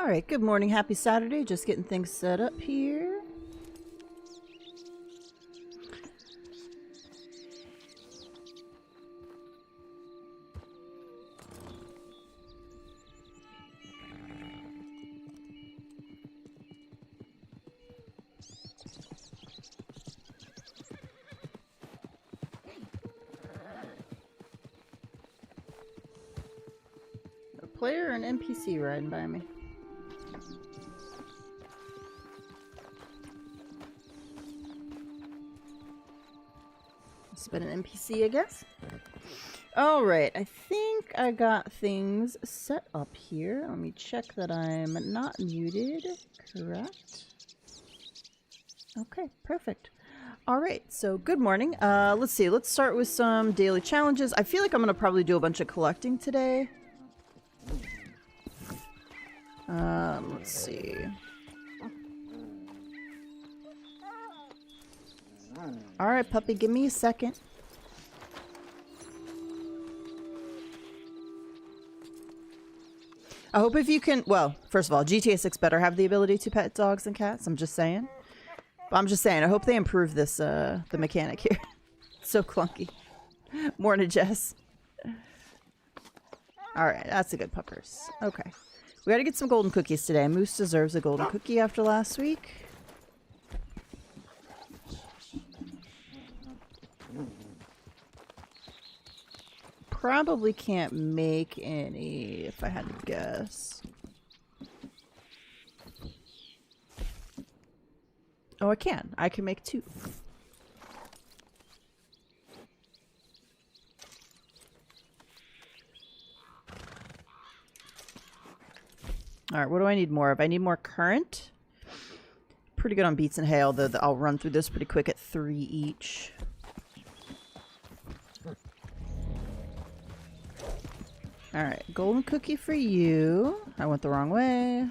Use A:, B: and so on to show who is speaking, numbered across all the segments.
A: Alright, good morning, happy Saturday. Just getting things set up here. A player or an NPC riding by me? It's been an NPC, I guess. Alright, I think I got things set up here. Let me check that I'm not muted. Correct. Okay, perfect. Alright, so good morning. Let's see, let's start with some daily challenges. I feel like I'm gonna probably do a bunch of collecting today. Let's see. Alright, puppy, give me a second. I hope if you can, well, first of all, GTA 6 better have the ability to pet dogs and cats. I'm just saying. I hope they improve this, the mechanic here. It's so clunky. Morning, Jess. Alright, that's a good puppers. Okay. We gotta get some golden cookies today. Moose deserves a golden cookie after last week. Probably can't make any, if I had to guess. Oh, I can. I can make 2. Alright, what do I need more of? I need more current. Pretty good on beats and hail, though. I'll run through this pretty quick at 3 each. Alright, golden cookie for you. I went the wrong way.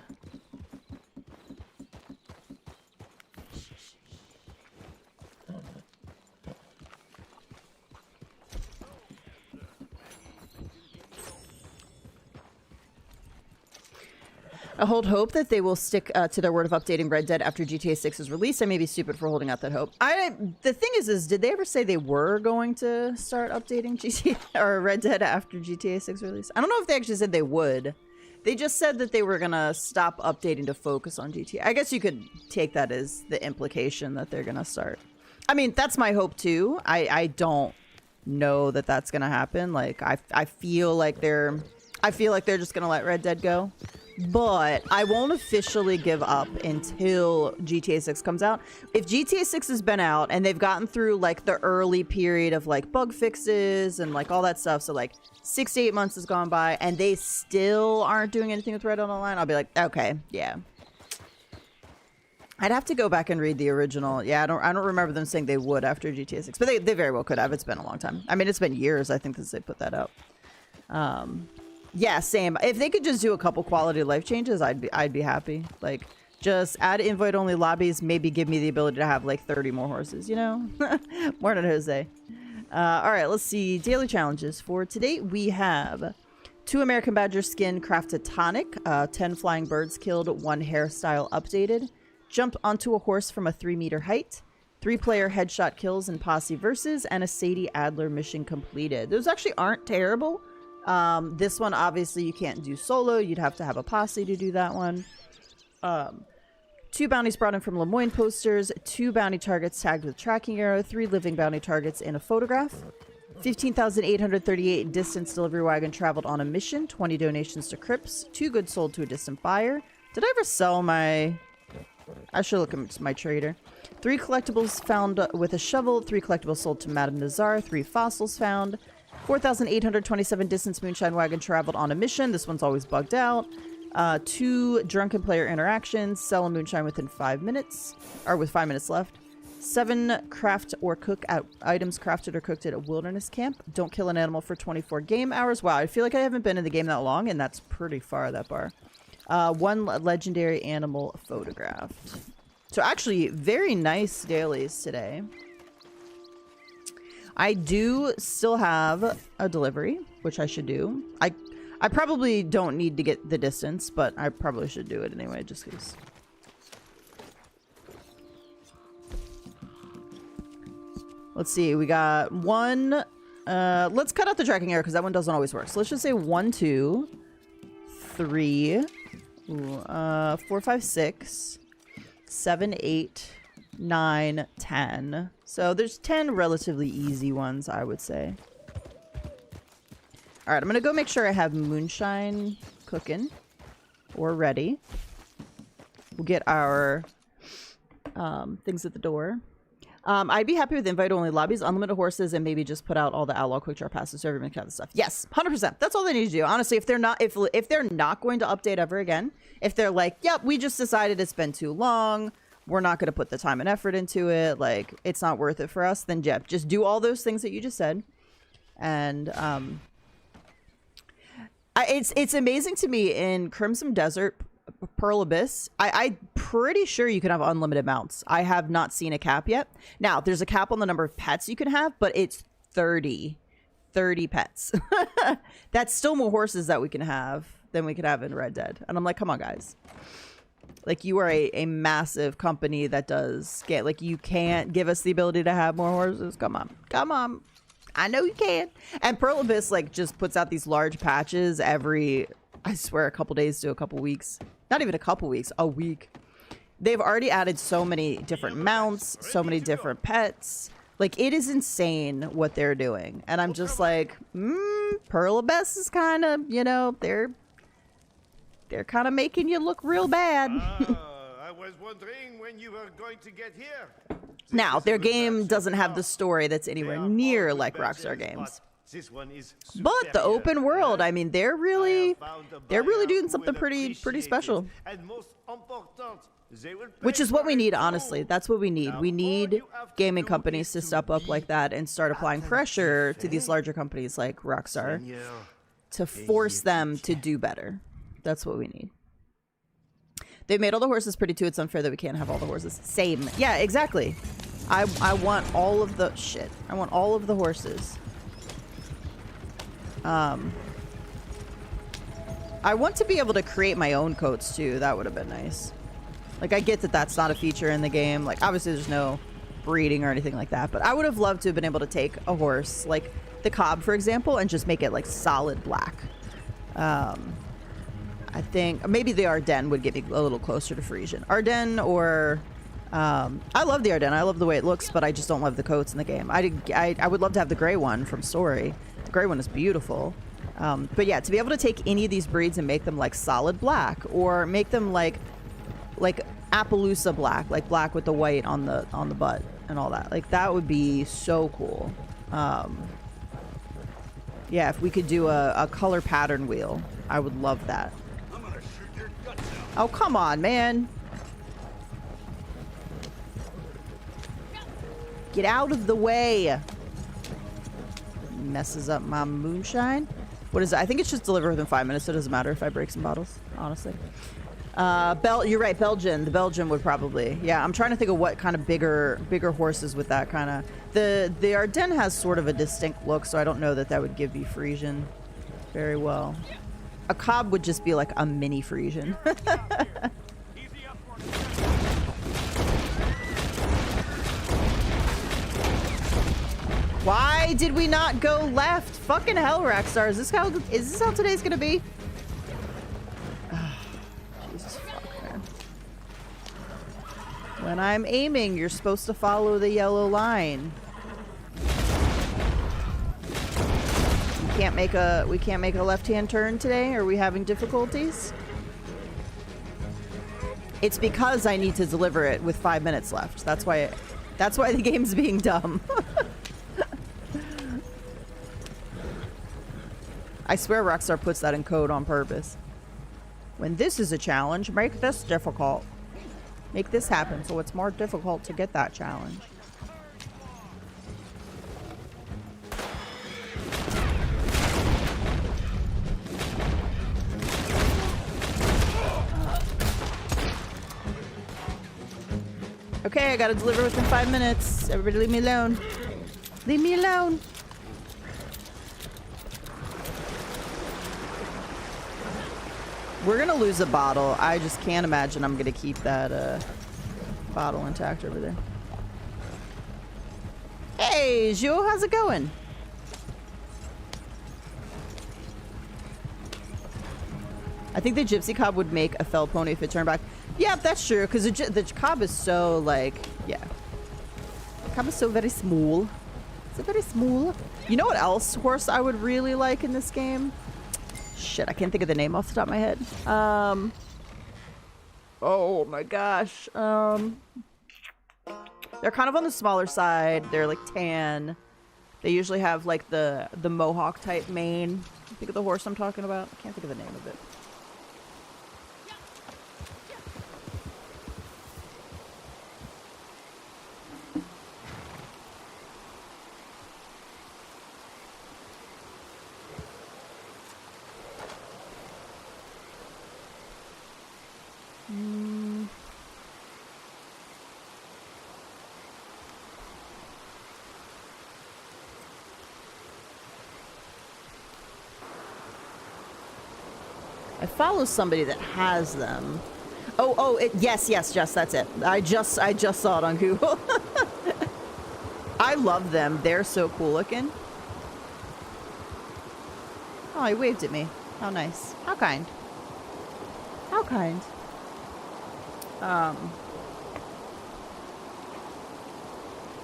A: I hold hope that they will stick to their word of updating Red Dead after GTA 6 is released. I may be stupid for holding out that hope. The thing is did they ever say they were going to start updating GTA or Red Dead after GTA 6 release? I don't know if they actually said they would. They just said that they were gonna stop updating to focus on GTA. I guess you could take that as the implication that they're gonna start. I mean, that's my hope too. I don't know that that's gonna happen. Like I feel like they're just gonna let Red Dead go. But I won't officially give up until GTA 6 comes out. If GTA 6 has been out and they've gotten through like the early period of like bug fixes and like all that stuff, so like 6 to 8 months has gone by and they still aren't doing anything with Red Dead Online, I'll be like, okay, yeah. I'd have to go back and read the original. Yeah, I don't remember them saying they would after GTA 6, but they very well could have. It's been a long time. I mean, it's been years, I think, since they put that out. Yeah, same. If they could just do a couple quality of life changes, I'd be happy. Like, just add invite-only lobbies, maybe give me the ability to have, like, 30 more horses, you know? Morning, Jose. Alright, let's see. Daily challenges. For today, we have 2 American Badger skin crafted tonic, 10 flying birds killed, 1 hairstyle updated, jumped onto a horse from a 3-meter height, 3-player headshot kills and posse versus, and a Sadie Adler mission completed. Those actually aren't terrible. This one, obviously, you can't do solo. You'd have to have a posse to do that one. 2 bounties brought in from Lemoyne posters, 2 bounty targets tagged with tracking arrow, 3 living bounty targets in a photograph, 15,838 distance delivery wagon traveled on a mission, 20 donations to Crips, 2 goods sold to a distant buyer. Did I ever sell my... I should look at my trader. 3 collectibles found with a shovel, 3 collectibles sold to Madame Nazar, 3 fossils found, 4,827 distance moonshine wagon traveled on a mission. This one's always bugged out. 2 drunken player interactions. Sell a moonshine within 5 minutes. Or with 5 minutes left. 7 craft or cook items crafted or cooked at a wilderness camp. Don't kill an animal for 24 game hours. Wow, I feel like I haven't been in the game that long, and that's pretty far, that bar. 1 legendary animal photographed. So actually, very nice dailies today. I do still have a delivery, which I should do. I I probably don't need to get the distance, but I probably should do it anyway, just because. Let's see, we got one. Let's cut out the tracking error because that one doesn't always work. So let's just say 1, 2, 3, 4, 5, 6, 7, 8, 9, 10. So there's 10 relatively easy ones, I would say. All right, I'm gonna go make sure I have Moonshine cooking or ready. We'll get our things at the door. I'd be happy with invite-only lobbies, unlimited horses, and maybe just put out all the outlaw quick draw passes so everyone can have the stuff. Yes, 100%. That's all they need to do. Honestly, if they're not going to update ever again, if they're like, yep, we just decided it's been too long, we're not going to put the time and effort into it, like it's not worth it for us, then yeah, just do all those things that you just said. And it's amazing to me in Crimson Desert, Pearl Abyss, I'm pretty sure you can have unlimited mounts. I have not seen a cap yet. Now, there's a cap on the number of pets you can have, but it's 30 pets. That's still more horses that we can have than we could have in Red Dead. And I'm like, come on, guys. Like, you are a massive company that does get, like, you can't give us the ability to have more horses. Come on. Come on. I know you can. And Pearl Abyss, like, just puts out these large patches every, I swear, a couple days to a couple weeks. Not even a couple weeks, a week. They've already added so many different mounts, so many different pets. Like, it is insane what they're doing. And I'm just like, Pearl Abyss is kind of, you know, they're kind of making you look real bad.
B: I was wondering when you were going to get here.
A: Now, their game doesn't have the story that's anywhere near like Rockstar games.
B: This one is
A: But the open world, I mean, they're really doing something pretty special.
B: And most important, they will
A: Which is what we need, honestly. That's what we need. We need gaming companies to step up like that and start applying pressure to these larger companies like Rockstar to force them to do better. That's what we need. They've made all the horses pretty too. It's unfair that we can't have all the horses. Same. Yeah, exactly. I want all of the shit. I want all of the horses. I want to be able to create my own coats too. That would have been nice. Like, I get that that's not a feature in the game. Like, obviously there's no breeding or anything like that, but I would have loved to have been able to take a horse like the Cobb, for example, and just make it like solid black. I think maybe the Ardennes would get me a little closer to Frisian. Ardennes or I love the Ardennes. I love the way it looks, but I just don't love the coats in the game. I would love to have the gray one from Story. The gray one is beautiful. But yeah, to be able to take any of these breeds and make them like solid black, or make them like Appaloosa black, like black with the white on the butt and all that. Like, that would be so cool. Yeah, if we could do a color pattern wheel, I would love that. Oh, come on, man. Get out of the way. Messes up my moonshine. What is it? I think it's just delivered within 5 minutes, so it doesn't matter if I break some bottles, honestly. You're right, Belgian. The Belgian would probably. Yeah, I'm trying to think of what kind of bigger horses with that kind of. The Ardennes has sort of a distinct look, so I don't know that would give you Frisian very well. A Cobb would just be like a mini Frisian. Why did we not go left? Fucking hell, Rockstar. Is this how today's gonna be? Jesus fuck, man. When I'm aiming, you're supposed to follow the yellow line. We can't make a left-hand turn today? Are we having difficulties? It's because I need to deliver it with 5 minutes left. That's why the game's being dumb. I swear Rockstar puts that in code on purpose. When this is a challenge, make this difficult. Make this happen so it's more difficult to get that challenge. Okay, I gotta deliver within 5 minutes. Everybody leave me alone. Leave me alone. We're gonna lose a bottle. I just can't imagine I'm gonna keep that bottle intact over there. Hey, Jules, how's it going? I think the Gypsy Cob would make a fell pony if it turned back. Yeah, that's true, because the Cob is so, like, yeah. The Cob is so very small. It's very small. You know what else horse I would really like in this game? Shit, I can't think of the name off the top of my head. Oh my gosh. They're kind of on the smaller side. They're like tan. They usually have like the mohawk type mane. Think of the horse I'm talking about? I can't think of the name of it. I follow somebody that has them. Yes, Jess, that's it. I just saw it on Google. I love them. They're so cool looking. Oh, he waved at me. How nice. How kind. How kind.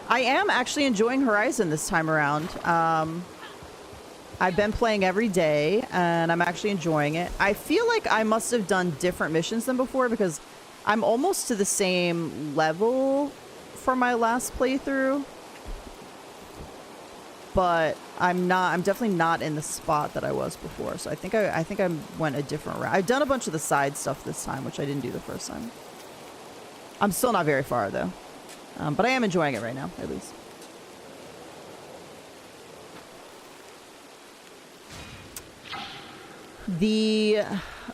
A: I am actually enjoying Horizon this time around. I've been playing every day, and I'm actually enjoying it. I feel like I must have done different missions than before, because I'm almost to the same level for my last playthrough. But I'm definitely not in the spot that I was before. So I think I went a different route. I've done a bunch of the side stuff this time, which I didn't do the first time. I'm still not very far, though. But I am enjoying it right now, at least.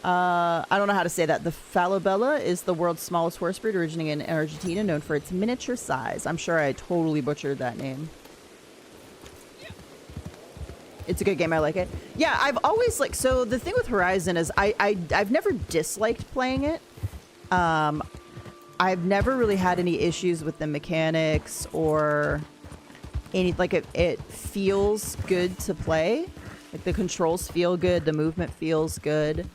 A: I don't know how to say that. The Falabella is the world's smallest horse breed, originating in Argentina, known for its miniature size. I'm sure I totally butchered that name. It's a good game. I like it. Yeah, I've always like. So the thing with Horizon is I've never disliked playing it. I've never really had any issues with the mechanics or any like it feels good to play. Like the controls feel good, the movement feels good.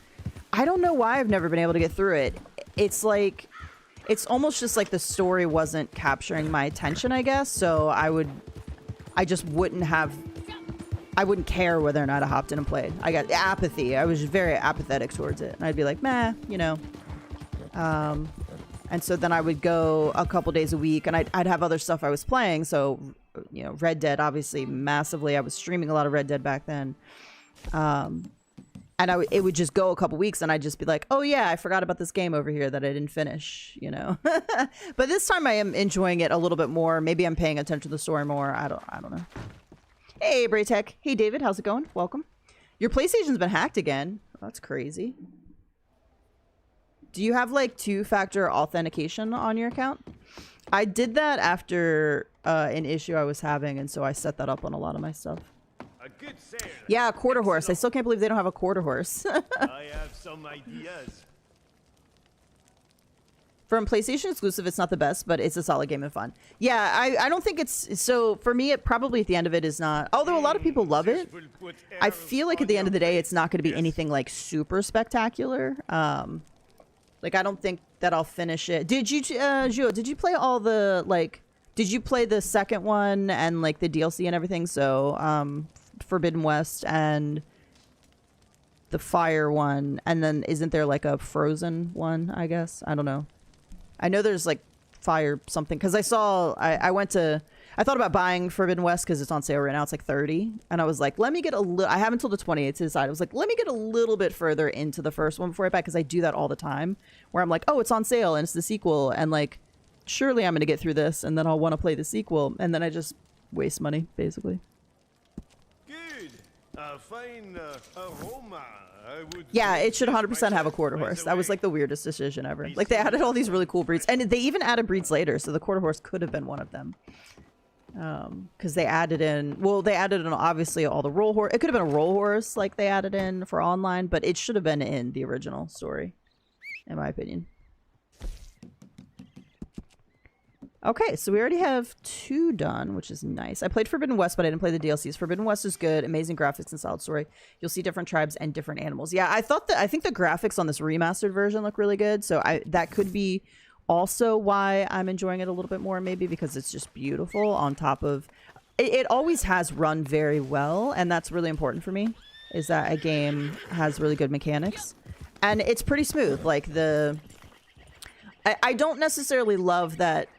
A: I don't know why I've never been able to get through it. It's like it's almost just like the story wasn't capturing my attention, I guess. So I wouldn't care whether or not I hopped in and played. I got apathy. I was very apathetic towards it. And I'd be like, meh, you know. And so then I would go a couple days a week, and I'd have other stuff I was playing. So, you know, Red Dead, obviously, massively. I was streaming a lot of Red Dead back then. And it would just go a couple weeks, and I'd just be like, oh, yeah, I forgot about this game over here that I didn't finish, you know. But this time I am enjoying it a little bit more. Maybe I'm paying attention to the story more. I don't know. Hey, Braytech. Hey, David. How's it going? Welcome. Your PlayStation's been hacked again. Oh, that's crazy. Do you have like 2-factor authentication on your account? I did that after an issue I was having, and so I set that up on a lot of my stuff.
B: A good sailor.
A: Yeah, quarter horse. I still can't believe they don't have a quarter horse.
B: I have some ideas.
A: From PlayStation exclusive, it's not the best, but it's a solid game of fun. Yeah, I don't think it's... So, for me, it probably at the end of it is not... Although a lot of people love it, I feel like at the end of the day, it's not going to be anything, like, super spectacular. Like, I don't think that I'll finish it. Did you, Gio, did you play all the, like... Did you play the second one and, like, the DLC and everything? So, Forbidden West and the Fire one. And then isn't there, like, a Frozen one, I guess? I don't know. I know there's like Fire something because I thought about buying Forbidden West because it's on sale right now. It's like $30, and I was like, let me get a little. I have until the 28th to decide. I was like, let me get a little bit further into the first one before I buy, because I do that all the time. Where I'm like, oh, it's on sale and it's the sequel, and like, surely I'm gonna get through this, and then I'll want to play the sequel, and then I just waste money basically.
B: Good. A fine aroma.
A: Yeah, it should 100% have a quarter horse. That was like the weirdest decision ever. Like they added all these really cool breeds, and they even added breeds later, so the quarter horse could have been one of them. Because they added in, well, they added in obviously all the roll horse. It could have been a roll horse like they added in for online, but it should have been in the original story, in my opinion. Okay, so we already have 2 done, which is nice. I played Forbidden West, but I didn't play the DLCs. Forbidden West is good, amazing graphics and solid story. You'll see different tribes and different animals. Yeah, I think the graphics on this remastered version look really good, so that could be also why I'm enjoying it a little bit more, maybe because it's just beautiful on top of... It always has run very well, and that's really important for me, is that a game has really good mechanics. And it's pretty smooth. Like, I don't necessarily love that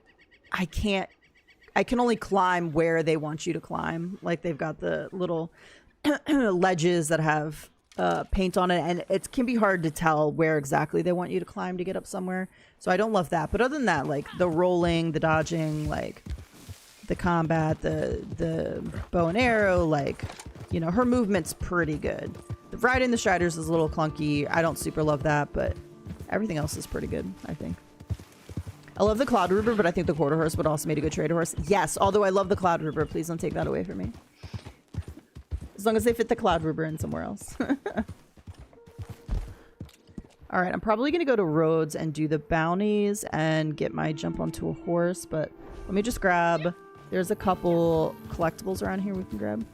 A: I can only climb where they want you to climb. Like, they've got the little ledges that have paint on it, and it can be hard to tell where exactly they want you to climb to get up somewhere. So I don't love that. But other than that, like the rolling, the dodging, like the combat, the bow and arrow, like, you know, her movement's pretty good. The riding the Striders is a little clunky. I don't super love that, but everything else is pretty good, I think. I love the Cloud Ruber, but I think the Quarter Horse would also make a good trader horse. Yes, although I love the Cloud Ruber. Please don't take that away from me. As long as they fit the Cloud Ruber in somewhere else. All right, I'm probably going to go to Rhodes and do the bounties and get my jump onto a horse, but let me just grab... There's a couple collectibles around here we can grab.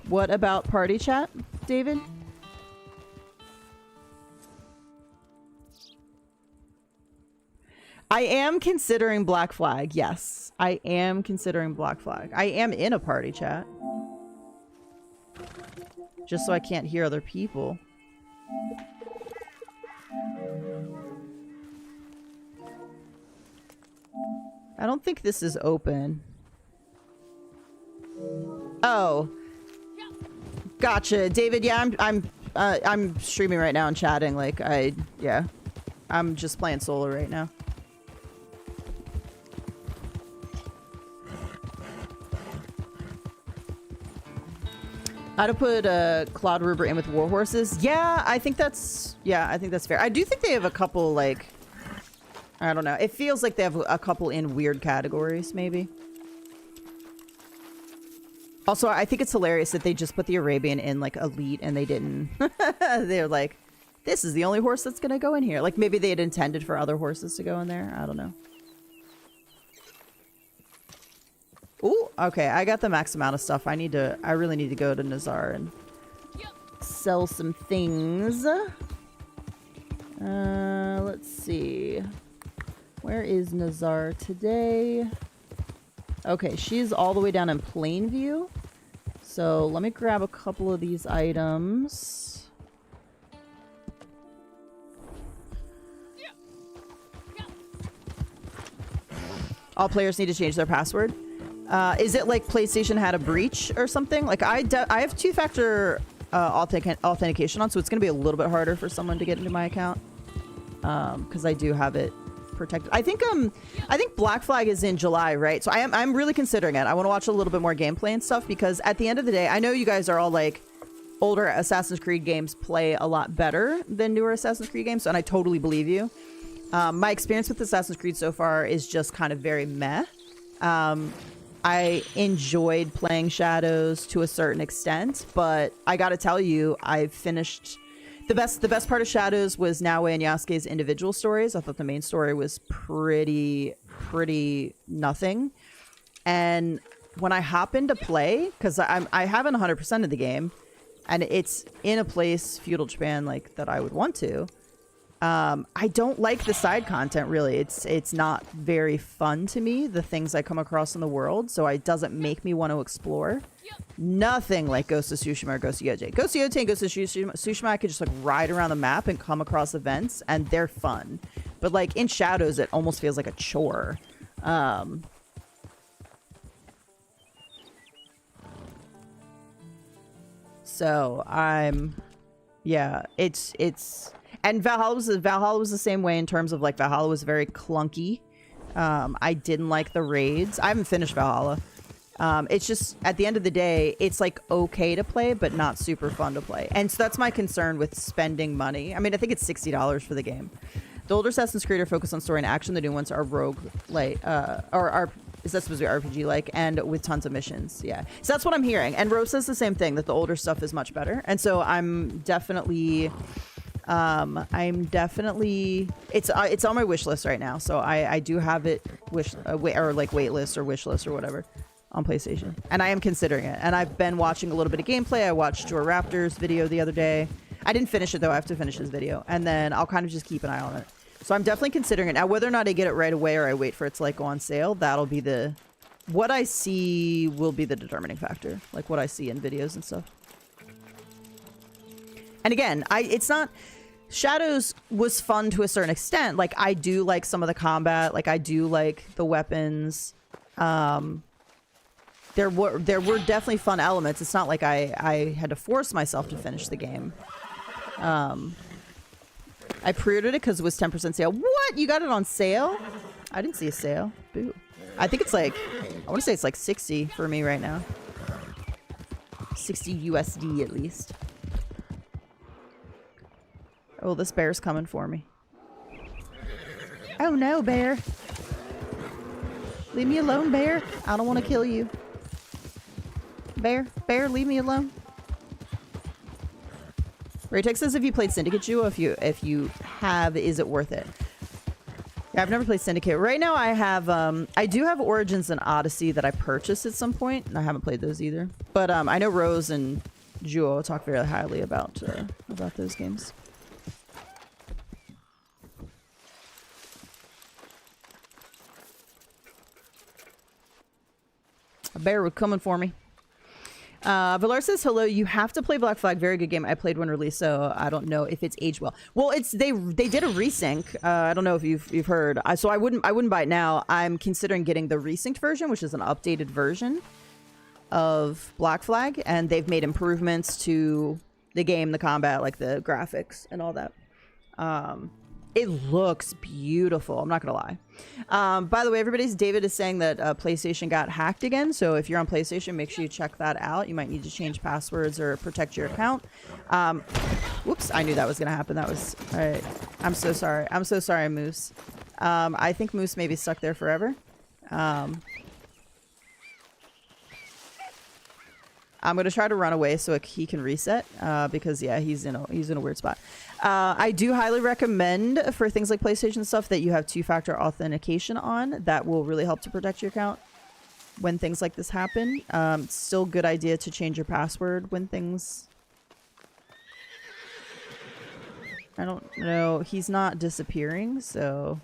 A: What about party chat, David? I am considering Black Flag. Yes, I am considering Black Flag. I am in a party chat. Just so I can't hear other people. I don't think this is open. Oh. Gotcha. David, yeah, I'm streaming right now and chatting. Like, yeah. I'm just playing solo right now. How to put a Cloud Ruber in with war horses? Yeah, I think that's fair. I do think they have a couple, like, I don't know. It feels like they have a couple in weird categories, maybe. Also, I think it's hilarious that they just put the Arabian in, like, elite and they didn't. They're like, this is the only horse that's gonna go in here. Like, maybe they had intended for other horses to go in there. I don't know. Ooh, okay, I got the max amount of stuff. I really need to go to Nazar and sell some things. Let's see. Where is Nazar today? Okay, she's all the way down in Plainview. So let me grab a couple of these items. All players need to change their password. Is it like PlayStation had a breach or something? Like I have two-factor authentication on, so it's going to be a little bit harder for someone to get into my account. Because I do have it protected. I think Black Flag is in July, right? So I'm really considering it. I want to watch a little bit more gameplay and stuff because at the end of the day, I know you guys are all like, older Assassin's Creed games play a lot better than newer Assassin's Creed games, and I totally believe you. My experience with Assassin's Creed so far is just kind of very meh. I enjoyed playing Shadows to a certain extent, but I gotta tell you, I've finished... The best part of Shadows was Naoe and Yasuke's individual stories. I thought the main story was pretty nothing. And when I hop into play, because I haven't 100% of the game, and it's in a place, feudal Japan, like, that I would want to, I don't like the side content, really. It's not very fun to me, the things I come across in the world, so it doesn't make me want to explore. Nothing like Ghost of Tsushima or Ghost of Yojimbo. Ghost of Yojimbo and Ghost of Tsushima, I could just, like, ride around the map and come across events, and they're fun. But, like, in Shadows, it almost feels like a chore. So, yeah, it's... And Valhalla was the same way in terms of, like, Valhalla was very clunky. I didn't like the raids. I haven't finished Valhalla. It's just, at the end of the day, it's like okay to play, but not super fun to play. And so that's my concern with spending money. I mean, I think it's $60 for the game. The older Assassin's Creed are focused on story and action. The new ones are rogue, like, is that supposed to be RPG like, and with tons of missions. Yeah. So that's what I'm hearing. And Rose says the same thing, that the older stuff is much better. And so I'm definitely, it's on my wish list right now. So I do have it wait list or wish list or whatever on PlayStation, and I am considering it. And I've been watching a little bit of gameplay. I watched Joe Raptor's video the other day. I didn't finish it though. I have to finish his video, and then I'll kind of just keep an eye on it. So I'm definitely considering it. Now, whether or not I get it right away or I wait for it to like go on sale, that'll be what I see will be the determining factor, like what I see in videos and stuff. And again, it's not, Shadows was fun to a certain extent. Like, I do like some of the combat, like I do like the weapons. There were definitely fun elements. It's not like I had to force myself to finish the game. I pre-ordered it because it was 10% sale. What? You got it on sale? I didn't see a sale. Boo. I think it's like, I want to say it's like 60 for me right now. 60 USD at least. Oh, this bear's coming for me. Oh no, bear. Leave me alone, bear. I don't want to kill you. Bear, leave me alone. Raytech says, if you played Syndicate, Jewel, if you have, is it worth it? Yeah, I've never played Syndicate. Right now I have, I do have Origins and Odyssey that I purchased at some point, and I haven't played those either. But I know Rose and Jewel talk very highly about those games. A bear was coming for me. Valar says, hello, you have to play Black Flag. Very good game. I played when released, so I don't know if it's aged well. Well, they did a resync. I don't know if you've heard. So I wouldn't buy it now. I'm considering getting the resynced version, which is an updated version of Black Flag, and they've made improvements to the game, the combat, like the graphics and all that. It looks beautiful. I'm not gonna lie. By the way, David is saying that PlayStation got hacked again. So if you're on PlayStation, make sure you check that out. You might need to change passwords or protect your account. Whoops, I knew that was gonna happen. That was all right. I'm so sorry. I'm so sorry, Moose. I think Moose may be stuck there forever. I'm gonna try to run away so he can reset because yeah, he's in a weird spot. I do highly recommend for things like PlayStation stuff that you have two-factor authentication on. That will really help to protect your account when things like this happen. Still a good idea to change your password when things... I don't know. He's not disappearing, so...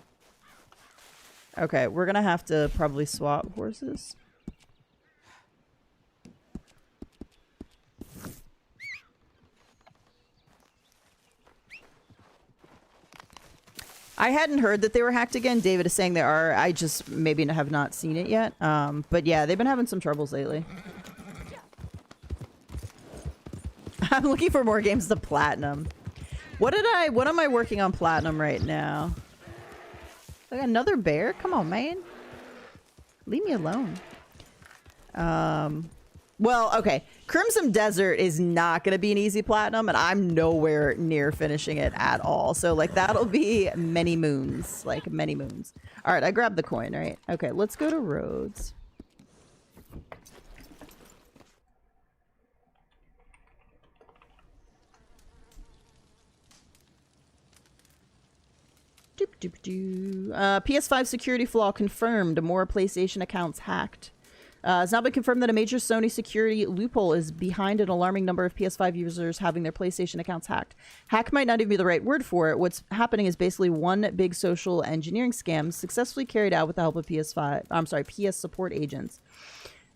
A: Okay, we're gonna have to probably swap horses. I hadn't heard that they were hacked again. David is saying they are. I just maybe have not seen it yet. But yeah, they've been having some troubles lately. I'm looking for more games to platinum. What am I working on platinum right now? Like another bear? Come on, man. Leave me alone. Well, okay. Crimson Desert is not going to be an easy platinum, and I'm nowhere near finishing it at all. So, like, that'll be many moons. Like, many moons. All right, I grabbed the coin, right? Okay, let's go to Rhodes. PS5 security flaw confirmed. More PlayStation accounts hacked. It's now been confirmed that a major Sony security loophole is behind an alarming number of PS5 users having their PlayStation accounts hacked. Hack might not even be the right word for it. What's happening is basically one big social engineering scam successfully carried out with the help of PS support agents.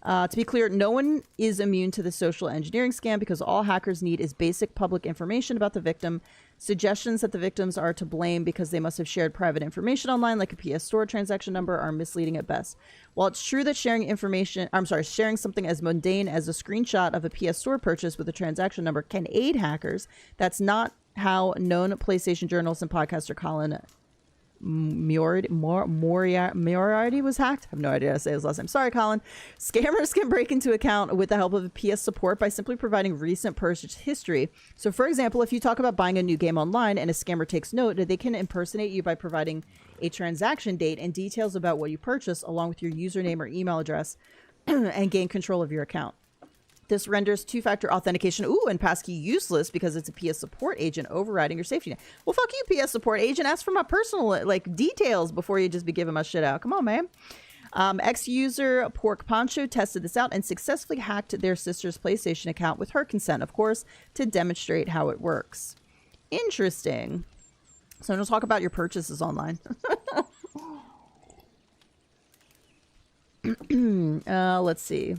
A: To be clear, no one is immune to the social engineering scam because all hackers need is basic public information about the victim. Suggestions that the victims are to blame because they must have shared private information online, like a PS Store transaction number, are misleading at best. While it's true that sharing something as mundane as a screenshot of a PS Store purchase with a transaction number can aid hackers, that's not how known PlayStation journalist and podcaster Colin Moriarty was hacked. I have no idea how to say his last name. Sorry, Colin. Scammers can break into account with the help of PS support by simply providing recent purchase history. So, for example, if you talk about buying a new game online and a scammer takes note, they can impersonate you by providing a transaction date and details about what you purchased, along with your username or email address, and gain control of your account. This renders two-factor authentication, and passkey useless because it's a PS support agent overriding your safety net. Well, fuck you, PS support agent. Ask for my personal, details before you just be giving my shit out. Come on, man. Ex-user Pork Poncho tested this out and successfully hacked their sister's PlayStation account with her consent, of course, to demonstrate how it works. Interesting. So I'm going to talk about your purchases online. Let's see.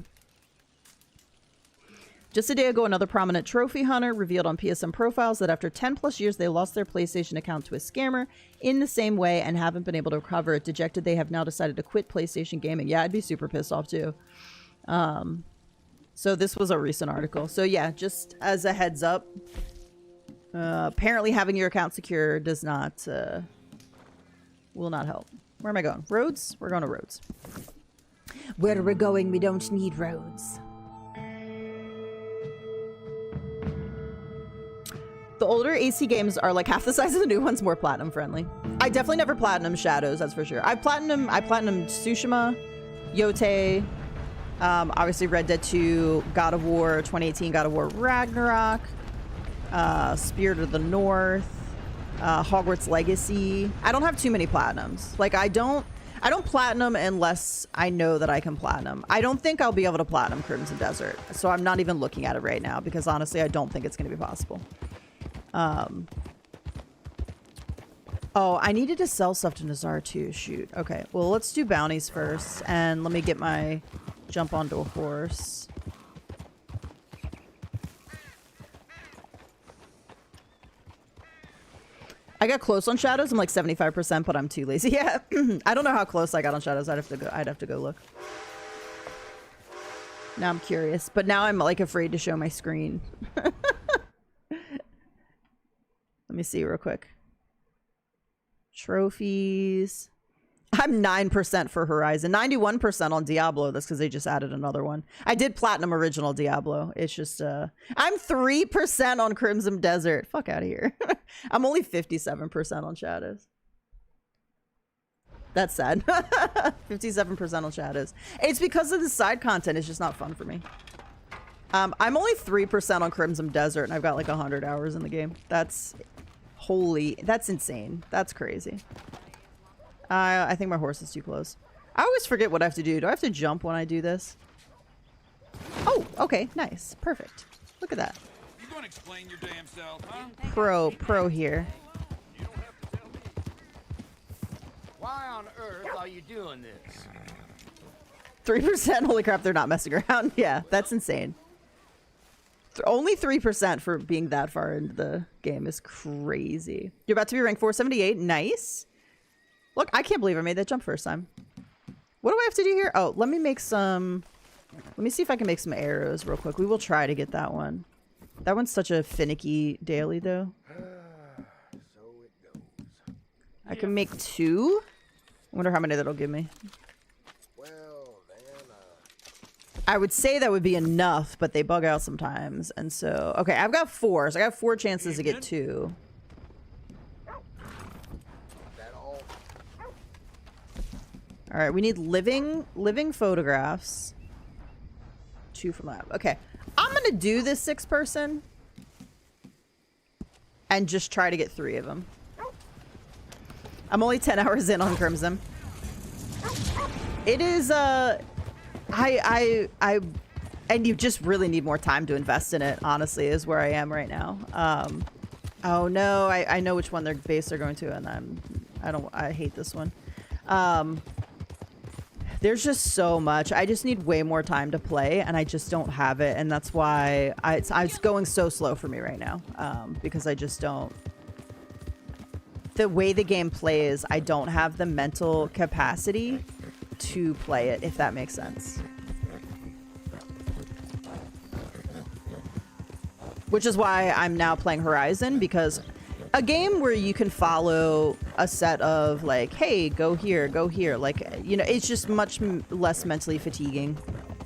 A: Just a day ago, another prominent trophy hunter revealed on PSN profiles that after 10 plus years, they lost their PlayStation account to a scammer in the same way and haven't been able to recover it. Dejected, they have now decided to quit PlayStation gaming. Yeah, I'd be super pissed off too. So this was a recent article. So yeah, just as a heads up, apparently having your account secure does not, will not help. Where am I going? Roads? We're going to roads. Where we're going, we don't need roads. The older AC games are like half the size of the new ones, more platinum friendly. I definitely never platinum Shadows, that's for sure. I platinum Tsushima, Yote, obviously Red Dead 2, God of War 2018, God of War Ragnarok, Spirit of the North, Hogwarts Legacy. I don't have too many platinums. Like I don't platinum unless I know that I can platinum. I don't think I'll be able to platinum Crimson Desert, so I'm not even looking at it right now because honestly I don't think it's going to be possible. Oh, I needed to sell stuff to Nazar too. Shoot. Okay. Well, let's do bounties first. And let me get my jump onto a horse. I got close on Shadows. I'm like 75%, but I'm too lazy. Yeah. I don't know how close I got on Shadows. I'd have to go look. Now I'm curious, but now I'm like afraid to show my screen. Let me see real quick. Trophies. I'm 9% for Horizon. 91% on Diablo. That's because they just added another one. I did platinum original Diablo. It's just, I'm 3% on Crimson Desert. Fuck out of here. I'm only 57% on Shadows. That's sad. 57% on Shadows. It's because of the side content. It's just not fun for me. I'm only 3% on Crimson Desert, and I've got like 100 hours in the game. That's insane. That's crazy. I think my horse is too close. I always forget what I have to do. Do I have to jump when I do this? Oh, okay, nice, perfect. Look at that.
C: You gonna explain your damn self, huh?
A: Pro here.
B: You don't have to tell me.
D: Why on earth are you doing this?
A: 3%. Holy crap, they're not messing around. Yeah, that's insane. Only 3% for being that far into the game is crazy. You're about to be ranked 478. Nice. Look, I can't believe I made that jump first time. What do I have to do here? Oh, let me make some... Let me see if I can make some arrows real quick. We will try to get that one. That one's such a finicky daily, though.
B: So it goes.
A: I can make 2. I wonder how many that'll give me.
B: Well, then,
A: I would say that would be enough, but they bug out sometimes. And so... Okay, I've got 4. So I got 4 chances to get 2. All right, we need living photographs. 2 from lab. Okay, I'm gonna do this 6-person and just try to get 3 of them. I'm only 10 hours in on Crimson. It is and you just really need more time to invest in it. Honestly, is where I am right now. Oh no, I know which one their base they're going to, and I hate this one. There's just so much. I just need way more time to play, and I just don't have it, and that's why it's going so slow for me right now, because I just don't... The way the game plays, I don't have the mental capacity to play it, if that makes sense. Which is why I'm now playing Horizon, because a game where you can follow a set of like, hey, go here, like, you know, it's just much less mentally fatiguing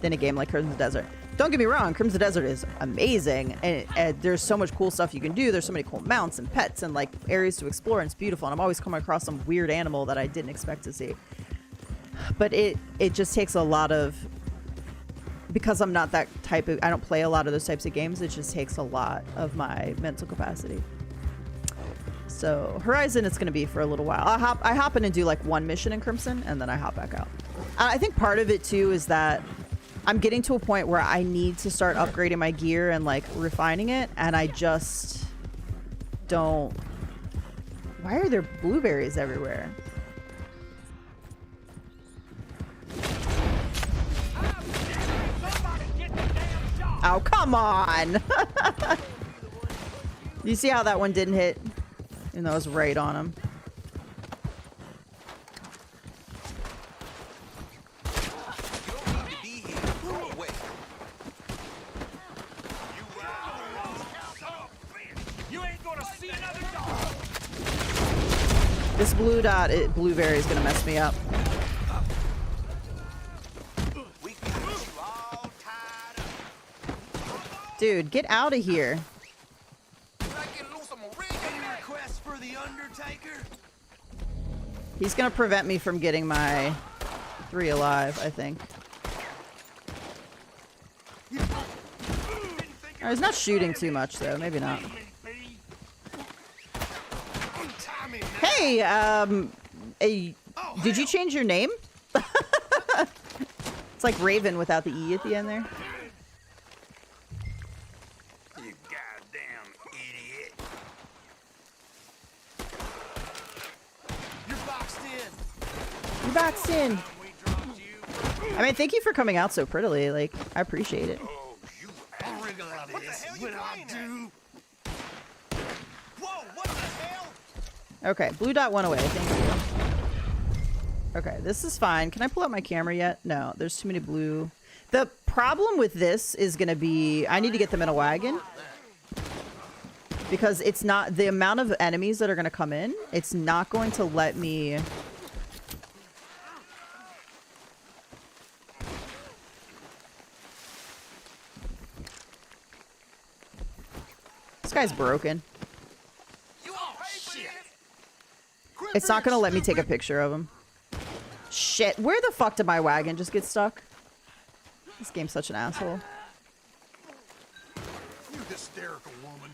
A: than a game like Crimson Desert. Don't get me wrong, Crimson Desert is amazing, and there's so much cool stuff you can do. There's so many cool mounts and pets and like areas to explore, and it's beautiful, and I'm always coming across some weird animal that I didn't expect to see. But it just takes a lot of, because I'm not that type of, I don't play a lot of those types of games, it just takes a lot of my mental capacity. So Horizon, it's going to be for a little while. I hop in and do like one mission in Crimson, and then I hop back out. I think part of it too is that I'm getting to a point where I need to start upgrading my gear and like refining it, and I just don't. Why are there blueberries everywhere? Oh, come on. You see how that one didn't hit? Even though it was right on him. This blue dot, blueberry is gonna mess me up. Dude, get out of here. He's gonna prevent me from getting my 3 alive, I think. Oh, he's not shooting too much though, maybe not. Hey, did you change your name? It's like Raven without the E at the end there.
B: You goddamn idiot. You're boxed in.
A: You're boxed in. I mean, thank you for coming out so prettily. Like, I appreciate it.
B: Oh, you wriggle out of this when I do. Whoa, what the hell?
A: Okay, blue dot went away. Thank you. Okay, this is fine. Can I pull out my camera yet? No, there's too many blue. The problem with this is going to be I need to get them in a wagon. Because it's not the amount of enemies that are going to come in. It's not going to let me. This guy's broken. It's not going to let me take a picture of him. Shit, where the fuck did my wagon just get stuck? This game's such an asshole.
B: You hysterical woman.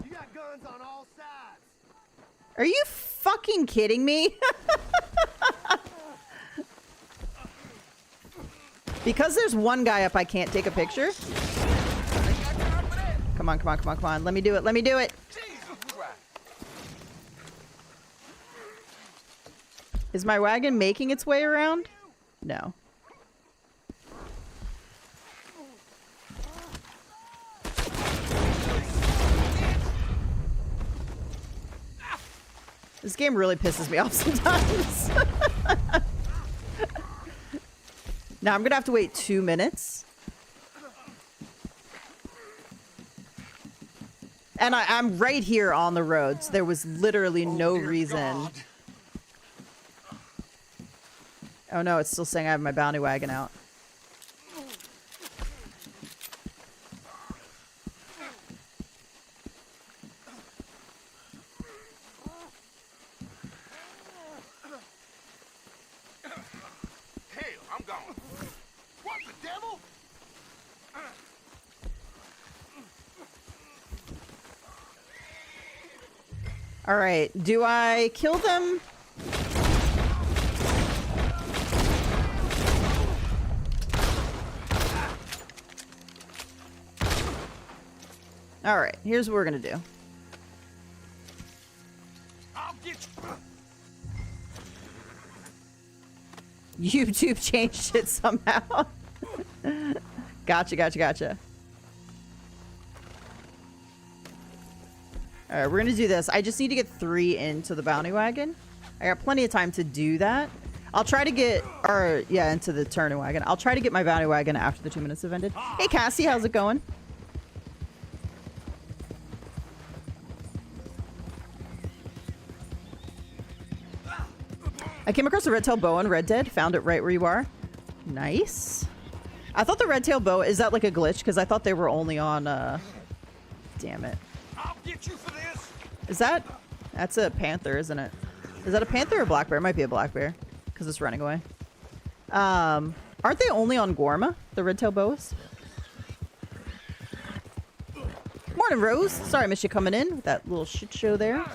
B: You got guns on all sides.
A: Are you fucking kidding me? Because there's one guy up, I can't take a picture. Come on, come on, come on, come on. Let me do it. Let me do it. Is my wagon making its way around? No. This game really pisses me off sometimes. Now I'm gonna have to wait 2 minutes. And I'm right here on the road, so there was literally no reason. God. Oh no, it's still saying I have my bounty wagon out.
B: Hell, I'm gone. What the devil?
A: All right, do I kill them? All right, here's what we're gonna do.
B: I'll get
A: you. YouTube changed it somehow. Gotcha, gotcha, gotcha. All right, we're gonna do this. I just need to get 3 into the bounty wagon. I got plenty of time to do that. I'll try to get, or yeah, into the turning wagon. I'll try to get my bounty wagon after the 2 minutes have ended. Hey, Cassie, how's it going? I came across a red-tailed boa in Red Dead. Found it right where you are. Nice. I thought the red-tailed boa... Is that like a glitch? Because I thought they were only on... Damn it.
C: I'll get you for this.
A: Is that... That's a panther, isn't it? Is that a panther or a black bear? It might be a black bear. Because it's running away. Aren't they only on Gorma? The red-tailed boas? Morning, Rose. Sorry I missed you coming in with that little shit show there.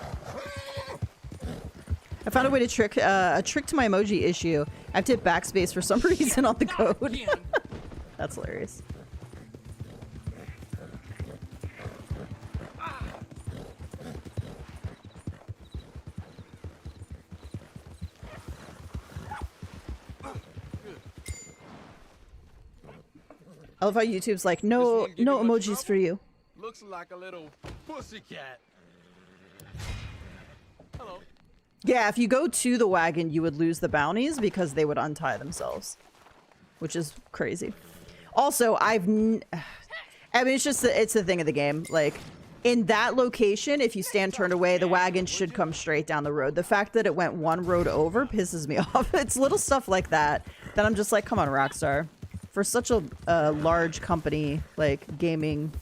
A: I found a way to trick a trick to my emoji issue. I have to hit backspace for some reason on the code. That's hilarious. I love how YouTube's like, no emojis for you.
E: Looks like a little pussycat. Hello.
A: Yeah, if you go to the wagon, you would lose the bounties because they would untie themselves, which is crazy. Also, I mean, it's just it's the thing of the game. Like, in that location, if you stand turned away, the wagon should come straight down the road. The fact that it went one road over pisses me off. It's little stuff like that that I'm just like, come on, Rockstar. For such a large company, like gaming,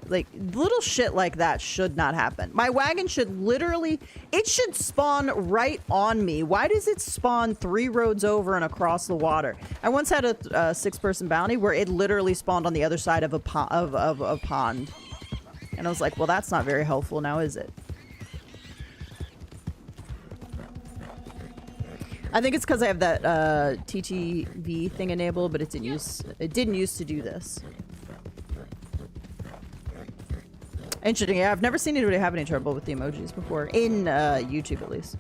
A: like little shit like that should not happen. My wagon should literally, it should spawn right on me. Why does it spawn 3 roads over and across the water? I once had a 6-person bounty where it literally spawned on the other side of a pond. And I was like, well, that's not very helpful now, is it? I think it's because I have that TTV thing enabled, but it didn't use to do this. Interesting. Yeah, I've never seen anybody have any trouble with the emojis before. In YouTube, at least.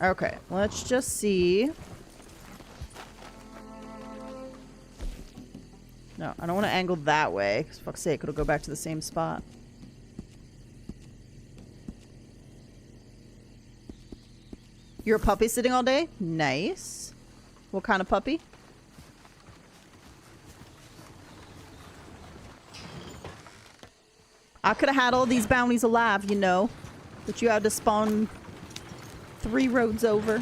A: Okay, let's just see. No, I don't want to angle that way, because fuck's sake, it'll go back to the same spot. You're a puppy sitting all day? Nice. What kind of puppy? I could have had all these bounties alive, you know. But you had to spawn 3 roads over.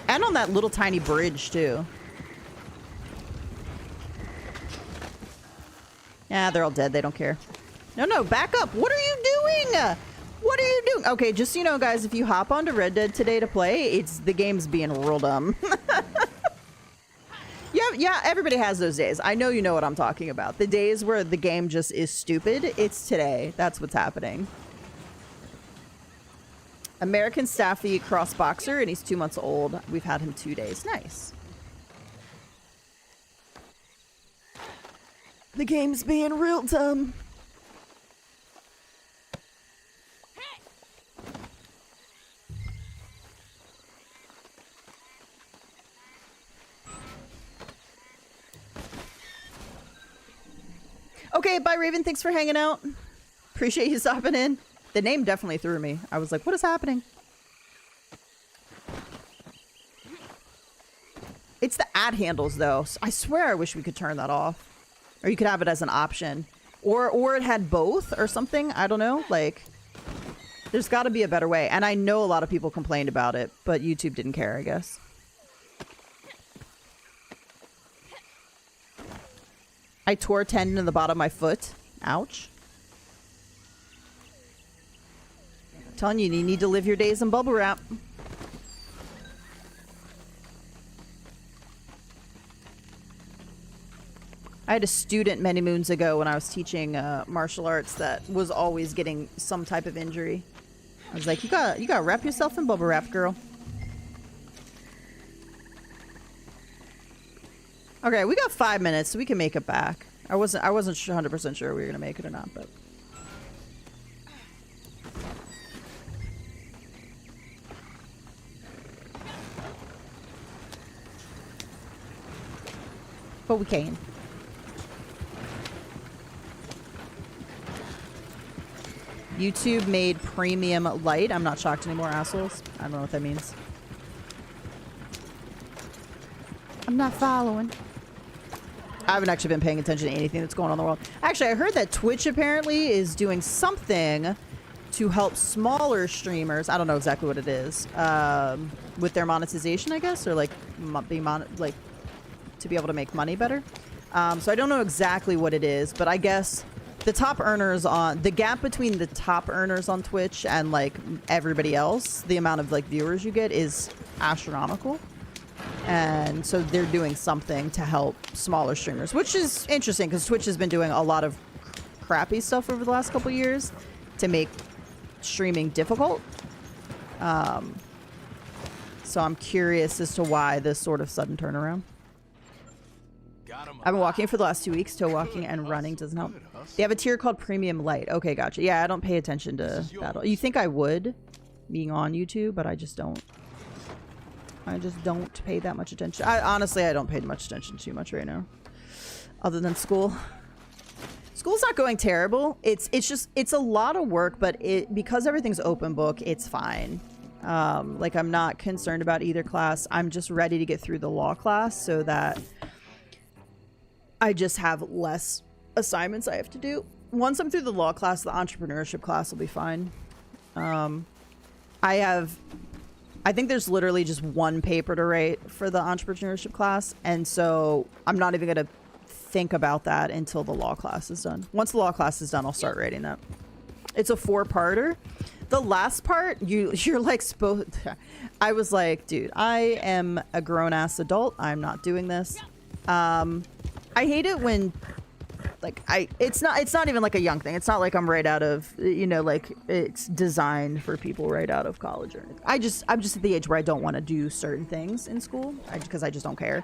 A: And on that little tiny bridge, too. Yeah, they're all dead. They don't care. No, back up. What are you doing? What are you doing? Okay, just so you know, guys, if you hop onto Red Dead today to play, the game's being real dumb. Yeah, everybody has those days. I know you know what I'm talking about. The days where the game just is stupid, it's today. That's what's happening. American Staffy cross boxer, and he's 2 months old. We've had him 2 days. Nice. The game's being real dumb. Okay, bye Raven, thanks for hanging out. Appreciate you stopping in. The name definitely threw me. I was like, what is happening? It's the ad handles though. I swear I wish we could turn that off. Or you could have it as an option. Or it had both or something. I don't know. Like, there's got to be a better way. And I know a lot of people complained about it, but YouTube didn't care, I guess. I tore a tendon in the bottom of my foot. Ouch. I'm telling you, you need to live your days in bubble wrap. I had a student many moons ago when I was teaching martial arts that was always getting some type of injury. I was like, you gotta wrap yourself in bubble wrap, girl. Okay, we got 5 minutes, so we can make it back. I wasn't 100% sure we were gonna make it or not, but we can. YouTube made premium light. I'm not shocked anymore, assholes. I don't know what that means. I'm not following. I haven't actually been paying attention to anything that's going on in the world. Actually, I heard that Twitch apparently is doing something to help smaller streamers. I don't know exactly what it is. With their monetization, I guess, or like to be able to make money better. So I don't know exactly what it is, but I guess the top earners on the gap between the top earners on Twitch and like everybody else, the amount of like viewers you get is astronomical. And so they're doing something to help smaller streamers, which is interesting because Twitch has been doing a lot of crappy stuff over the last couple years to make streaming difficult. So I'm curious as to why this sort of sudden turnaround. I've been walking for the last 2 weeks. Toe walking and running doesn't help. They have a tier called Premium Light. Okay, gotcha. Yeah, I don't pay attention to that. You think I would, being on YouTube, but I just don't. I just don't pay that much attention. Honestly, I don't pay much attention too much right now. Other than school. School's not going terrible. It's a lot of work, but because everything's open book, it's fine. Like I'm not concerned about either class. I'm just ready to get through the law class so that I just have less assignments I have to do. Once I'm through the law class, the entrepreneurship class will be fine. I think there's literally just one paper to write for the entrepreneurship class, and so I'm not even going to think about that until the law class is done. Once the law class is done, I'll start writing that. It's a 4-parter. The last part, you're like supposed... I was like, dude, I am a grown-ass adult. I'm not doing this. I hate it when... Like, it's not even like a young thing. It's not like I'm right out of, you know, like it's designed for people right out of college or anything. I'm just at the age where I don't want to do certain things in school because I just don't care.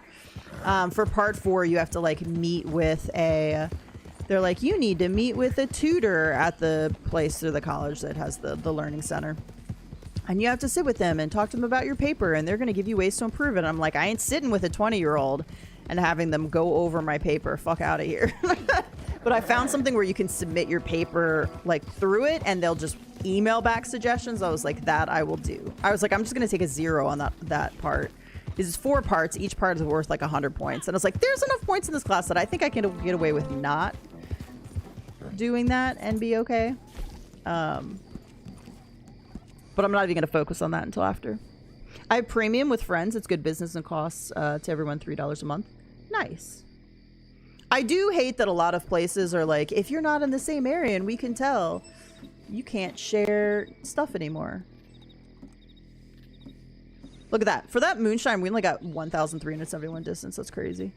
A: For part 4, you have to like meet with they're like, you need to meet with a tutor at the place or the college that has the learning center. And you have to sit with them and talk to them about your paper, and they're going to give you ways to improve it. And I'm like, I ain't sitting with a 20-year-old and having them go over my paper. Fuck out of here. But I found something where you can submit your paper like through it and they'll just email back suggestions. I was like, that I will do. I was like, I'm just going to take a 0 on that part. This is 4 parts. Each part is worth like 100 points. And I was like, there's enough points in this class that I think I can get away with not doing that and be okay. But I'm not even going to focus on that until after. I have premium with friends. It's good business and costs to everyone $3 a month. Nice. I do hate that a lot of places are like, if you're not in the same area and we can tell, you can't share stuff anymore. Look at that. For that moonshine, we only got 1,371 distance. That's crazy.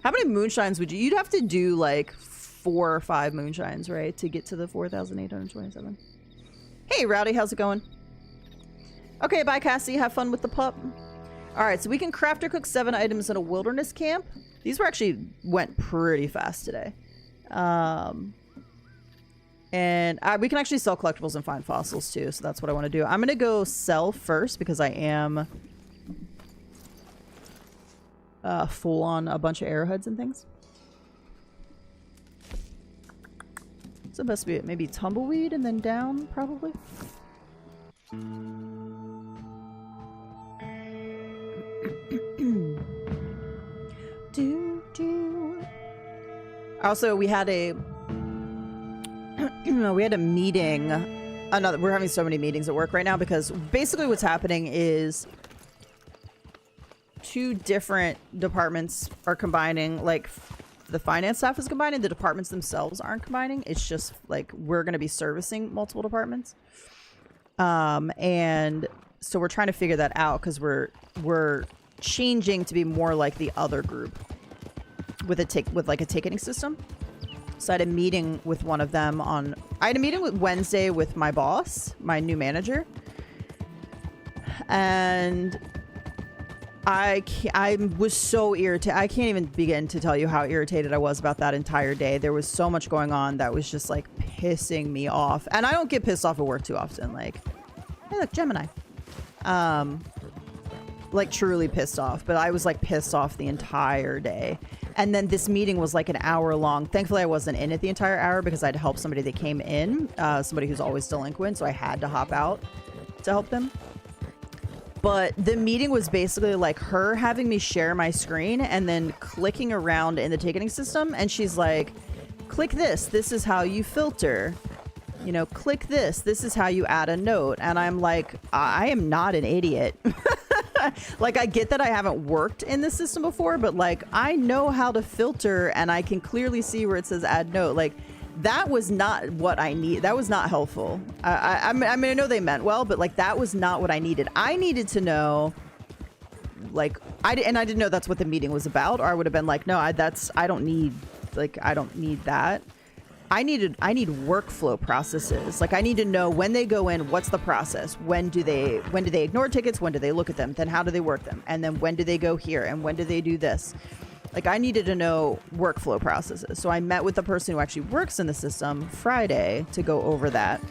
A: How many moonshines would you... You'd have to do like 4 or 5 moonshines, right? To get to the 4,827. Hey, Rowdy. How's it going? Okay, bye, Cassie. Have fun with the pup. All right, so we can craft or cook 7 items in a wilderness camp. These went pretty fast today. And we can actually sell collectibles and find fossils too, so that's what I want to do. I'm going to go sell first because I am full on a bunch of arrowheads and things. So it must be maybe tumbleweed and then down, probably. Also, we had a meeting. We're having so many meetings at work right now because basically what's happening is 2 different departments are combining. Like the finance staff is combining, the departments themselves aren't combining. It's just like we're going to be servicing multiple departments. And so we're trying to figure that out because we're changing to be more like the other group with like a ticketing system. So I had a meeting with one of them I had a meeting with Wednesday with my boss, my new manager, and I was so irritated. I can't even begin to tell you how irritated I was about that entire day. There was so much going on that was just like pissing me off, and I don't get pissed off at work too often. Like, hey, look, Gemini. Like truly pissed off, but I was like pissed off the entire day. And then this meeting was like an hour long. Thankfully, I wasn't in it the entire hour because I'd help somebody that came in, somebody who's always delinquent, so I had to hop out to help them. but the meeting was basically like her having me share my screen and then clicking around in the ticketing system, and she's like, click this is how you filter, you know, click this is how you add a note. And I'm like, I am not an idiot. Like, I get that I haven't worked in this system before, but like, I know how to filter, and I can clearly see where it says add note. Like, that was not what I need. That was not helpful. I mean, I know they meant well, but like, that was not what I needed. I needed to know, like, I didn't know that's what the meeting was about, or I would have been like, no, I don't need that. I need workflow processes. Like, I need to know when they go in, what's the process? When do they ignore tickets? When do they look at them? Then how do they work them? And then when do they go here? And when do they do this? Like, I needed to know workflow processes. So I met with the person who actually works in the system Friday to go over that.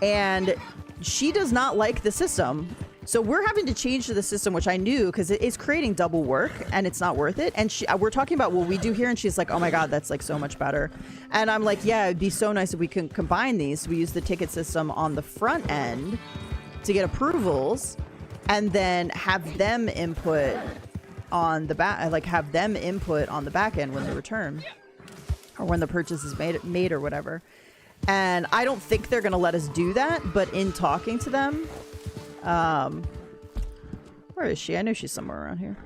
A: And she does not like the system. So we're having to change the system, which I knew, because it is creating double work and it's not worth it. And we're talking about what we do here, and she's like, oh my God, that's like so much better. And I'm like, yeah, it'd be so nice if we can combine these. So we use the ticket system on the front end to get approvals, and then have them input on the back, like have them input on the back end when they return or when the purchase is made or whatever. And I don't think they're going to let us do that, but in talking to them, where is she? I know she's somewhere around here.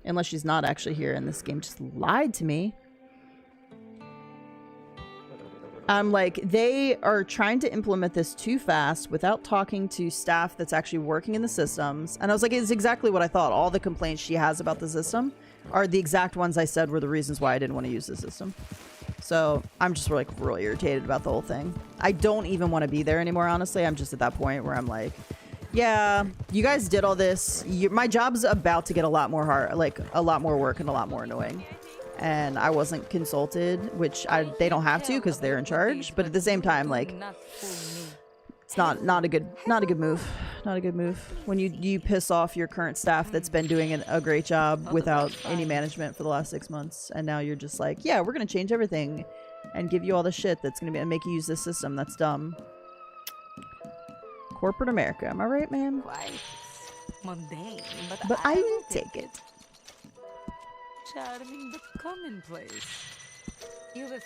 A: Unless she's not actually here and this game just lied to me. I'm like, they are trying to implement this too fast without talking to staff that's actually working in the systems. And I was like, it's exactly what I thought. All the complaints she has about the system are the exact ones I said were the reasons why I didn't want to use the system. So I'm just like really irritated about the whole thing. I don't even want to be there anymore, honestly. I'm just at that point where I'm like, yeah, you guys did all this. My job's about to get a lot more hard, like a lot more work and a lot more annoying. And I wasn't consulted, which they don't have to because they're in charge. But at the same time, like, it's not a good move. Not a good move when you piss off your current staff that's been doing a great job without any management for the last 6 months, and now you're just like, yeah, we're gonna change everything and give you all the shit that's gonna make you use this system. That's dumb. Corporate America, am I right, man?
F: Quite mundane,
A: But I will take it.
F: Charming but commonplace.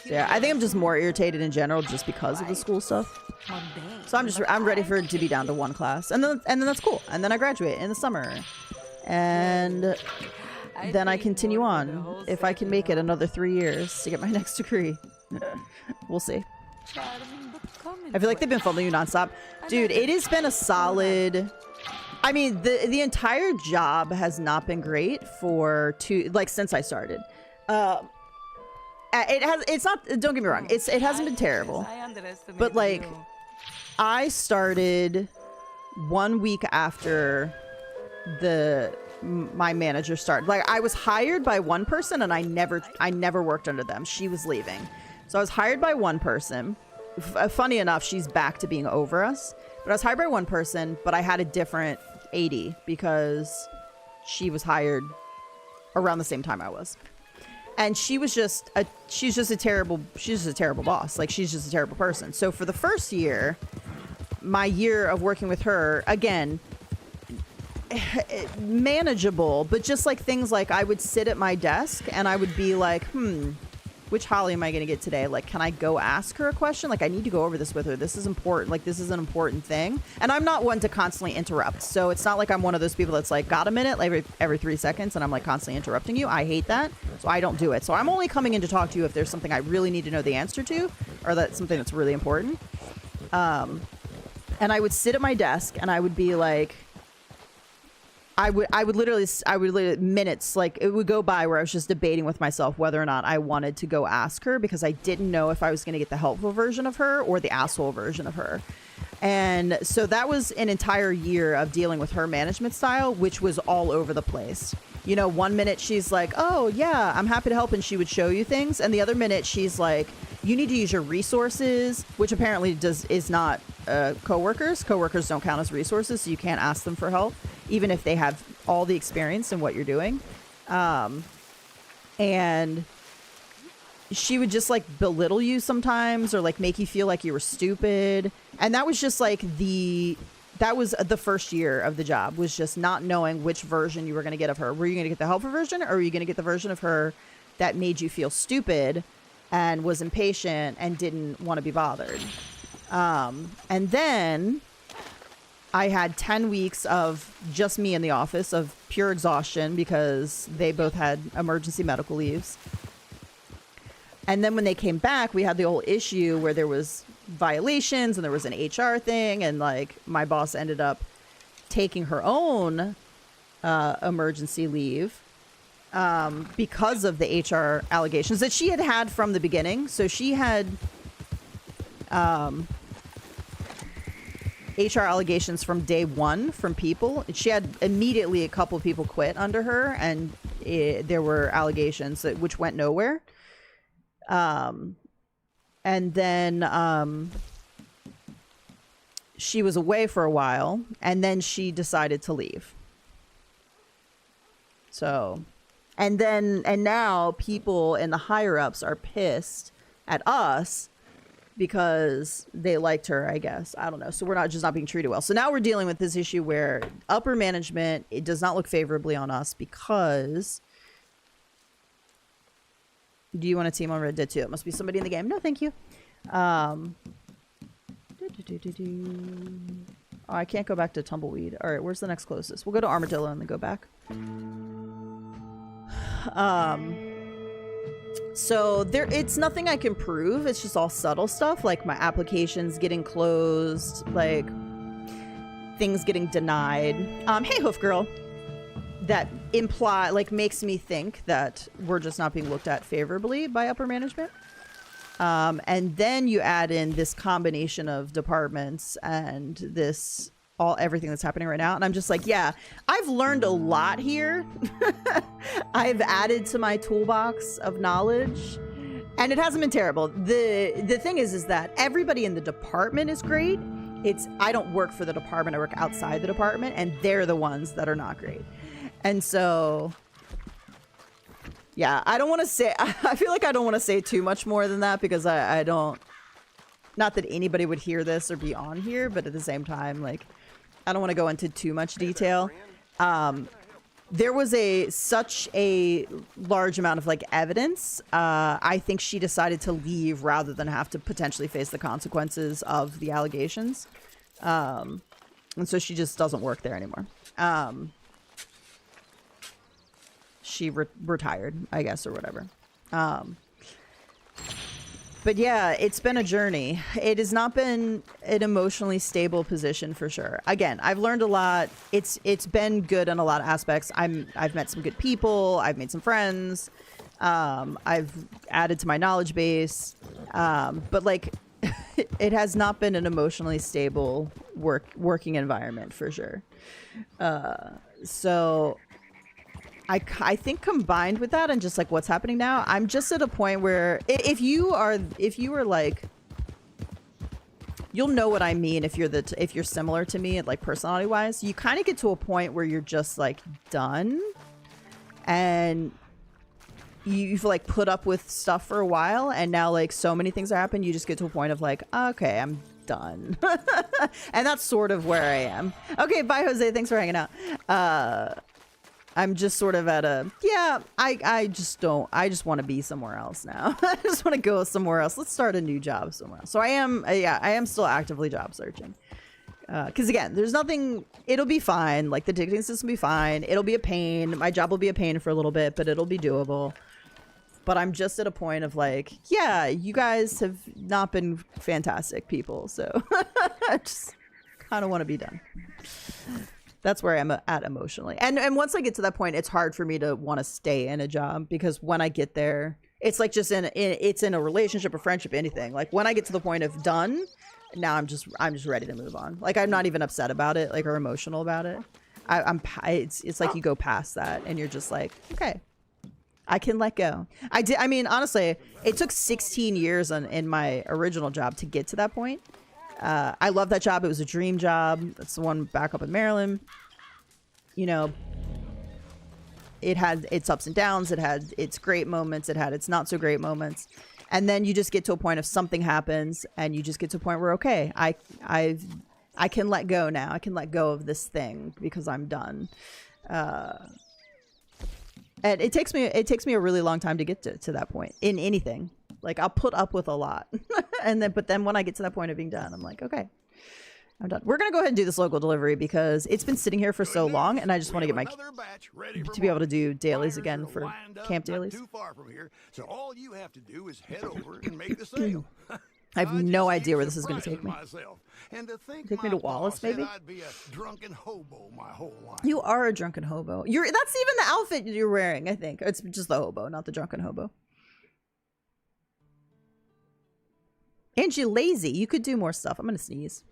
A: Yeah, I think I'm just more irritated in general just because of the school stuff. So I'm ready for it to be down to one class, and then that's cool. And then I graduate in the summer, and then I continue on if I can make it another 3 years to get my next degree. We'll see. I feel like they've been following you nonstop. Dude, it has been a solid... I mean, the entire job has not been great for since I started. It's not, don't get me wrong, it hasn't been terrible. But like, I started 1 week after my manager started. Like, I was hired by one person and I never worked under them. She was leaving. So I was hired by one person. Funny enough, she's back to being over us. But I was hired by one person, but I had a different AD because she was hired around the same time I was. And she's just a terrible boss. Like, she's just a terrible person. So for the first year, my year of working with her, again, manageable, but just like things like I would sit at my desk and I would be like, which Holly am I going to get today? Like, can I go ask her a question? Like, I need to go over this with her. This is important. Like, this is an important thing. And I'm not one to constantly interrupt. So it's not like I'm one of those people that's like, got a minute like every 3 seconds and I'm like constantly interrupting you. I hate that. So I don't do it. So I'm only coming in to talk to you if there's something I really need to know the answer to, or that's something that's really important. And I would sit at my desk and I would be like, I would literally minutes, like it would go by where I was just debating with myself whether or not I wanted to go ask her, because I didn't know if I was going to get the helpful version of her or the asshole version of her. And so that was an entire year of dealing with her management style, which was all over the place. You know, 1 minute she's like, oh yeah, I'm happy to help, and she would show you things. And the other minute she's like, you need to use your resources, which apparently is not coworkers. Coworkers don't count as resources, so you can't ask them for help, even if they have all the experience in what you're doing. And she would just like belittle you sometimes, or like make you feel like you were stupid. And that was just like that was the first year of the job, was just not knowing which version you were going to get of her. Were you going to get the helpful version, or were you going to get the version of her that made you feel stupid and was impatient and didn't want to be bothered? And then I had 10 weeks of just me in the office of pure exhaustion because they both had emergency medical leaves. And then when they came back, we had the whole issue where there was violations and there was an HR thing, and like my boss ended up taking her own emergency leave because of the HR allegations that she had from the beginning. So she had HR allegations from day one from people. She had immediately a couple of people quit under her, and there were allegations which went nowhere. And then she was away for a while, and then she decided to leave. So, and now people in the higher ups are pissed at us because they liked her, I guess. I don't know. So we're not being treated well. So now we're dealing with this issue where upper management, it does not look favorably on us because... Do you want a team on Red Dead 2? It must be somebody in the game. No, thank you. Oh, I can't go back to Tumbleweed. All right, where's the next closest? We'll go to Armadillo and then go back. So it's nothing I can prove. It's just all subtle stuff, like my applications getting closed, like things getting denied. Hey, Hoof Girl. That makes me think that we're just not being looked at favorably by upper management. And then you add in this combination of departments and everything that's happening right now. And I'm just like, yeah, I've learned a lot here. I've added to my toolbox of knowledge, and it hasn't been terrible. The thing is that everybody in the department is great. I don't work for the department. I work outside the department, and they're the ones that are not great. And so, yeah, I don't want to say, I feel like I don't want to say too much more than that because I don't, not that anybody would hear this or be on here, but at the same time, like, I don't want to go into too much detail. There was such a large amount of like evidence. I think she decided to leave rather than have to potentially face the consequences of the allegations. And so she just doesn't work there anymore. She retired, I guess, or whatever. But yeah, it's been a journey. It has not been an emotionally stable position for sure. Again, I've learned a lot. It's been good in a lot of aspects. I've met some good people. I've made some friends. I've added to my knowledge base. But like, it has not been an emotionally stable working environment for sure. So I think combined with that and just like what's happening now, I'm just at a point where if you are like, you'll know what I mean if you're similar to me, like personality wise, you kind of get to a point where you're just like done, and you've like put up with stuff for a while, and now like so many things happen, you just get to a point of like, okay, I'm done. And that's sort of where I am. Okay, bye Jose, thanks for hanging out. I'm just sort of at I just want to be somewhere else now. I just want to go somewhere else. Let's start a new job somewhere else. So I am still actively job searching. Because again, there's nothing, it'll be fine. Like the ticketing system will be fine. It'll be a pain. My job will be a pain for a little bit, but it'll be doable. But I'm just at a point of like, yeah, you guys have not been fantastic people. So I just kind of want to be done. That's where I'm at emotionally. And once I get to that point, it's hard for me to want to stay in a job, because when I get there, it's like just it's in a relationship or friendship, anything. Like when I get to the point of done, now I'm just ready to move on. Like I'm not even upset about it, like, or emotional about it. It's like you go past that and you're just like, okay, I can let go. I mean, honestly, it took 16 years in my original job to get to that point. I love that job. It was a dream job. That's the one back up in Maryland. You know, it had its ups and downs. It had its great moments. It had its not so great moments. And then you just get to a point of something happens, and you just get to a point where, okay, I've I can let go now. I can let go of this thing because I'm done. And it takes me a really long time to get to that point in anything. Like, I'll put up with a lot. But then when I get to that point of being done, I'm like, okay, I'm done. We're going to go ahead and do this local delivery because it's been sitting here for so long, and I just want to get my to be able to do dailies again for camp dailies.
B: Too far from here, so all you have to do is head over and make the sale.
A: I have no idea where this is going to take me.
B: And to think
A: Take me to
B: my
A: Wallace,
B: boss said
A: maybe?
B: I'd be a drunken hobo my whole life.
A: You are a drunken hobo. That's even the outfit you're wearing, I think. It's just the hobo, not the drunken hobo. Angie, lazy. You could do more stuff. I'm going to sneeze.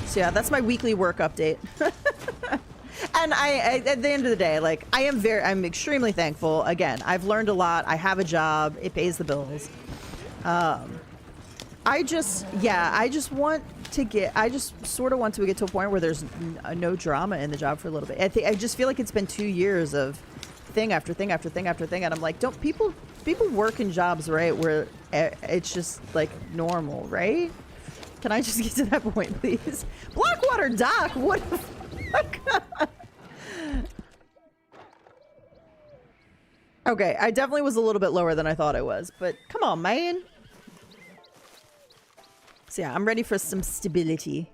A: So yeah, that's my weekly work update. And I at the end of the day, like, I'm extremely thankful. Again, I've learned a lot. I have a job. It pays the bills. I just sort of want to get to a point where there's no drama in the job for a little bit. I just feel like it's been 2 years of thing after thing after thing after thing, and I'm like, don't people work in jobs, right, where it's just like normal, right? Can I just get to that point, please? Blackwater Dock, what the fuck? Okay, I definitely was a little bit lower than I thought I was, but come on, man. So yeah, I'm ready for some stability.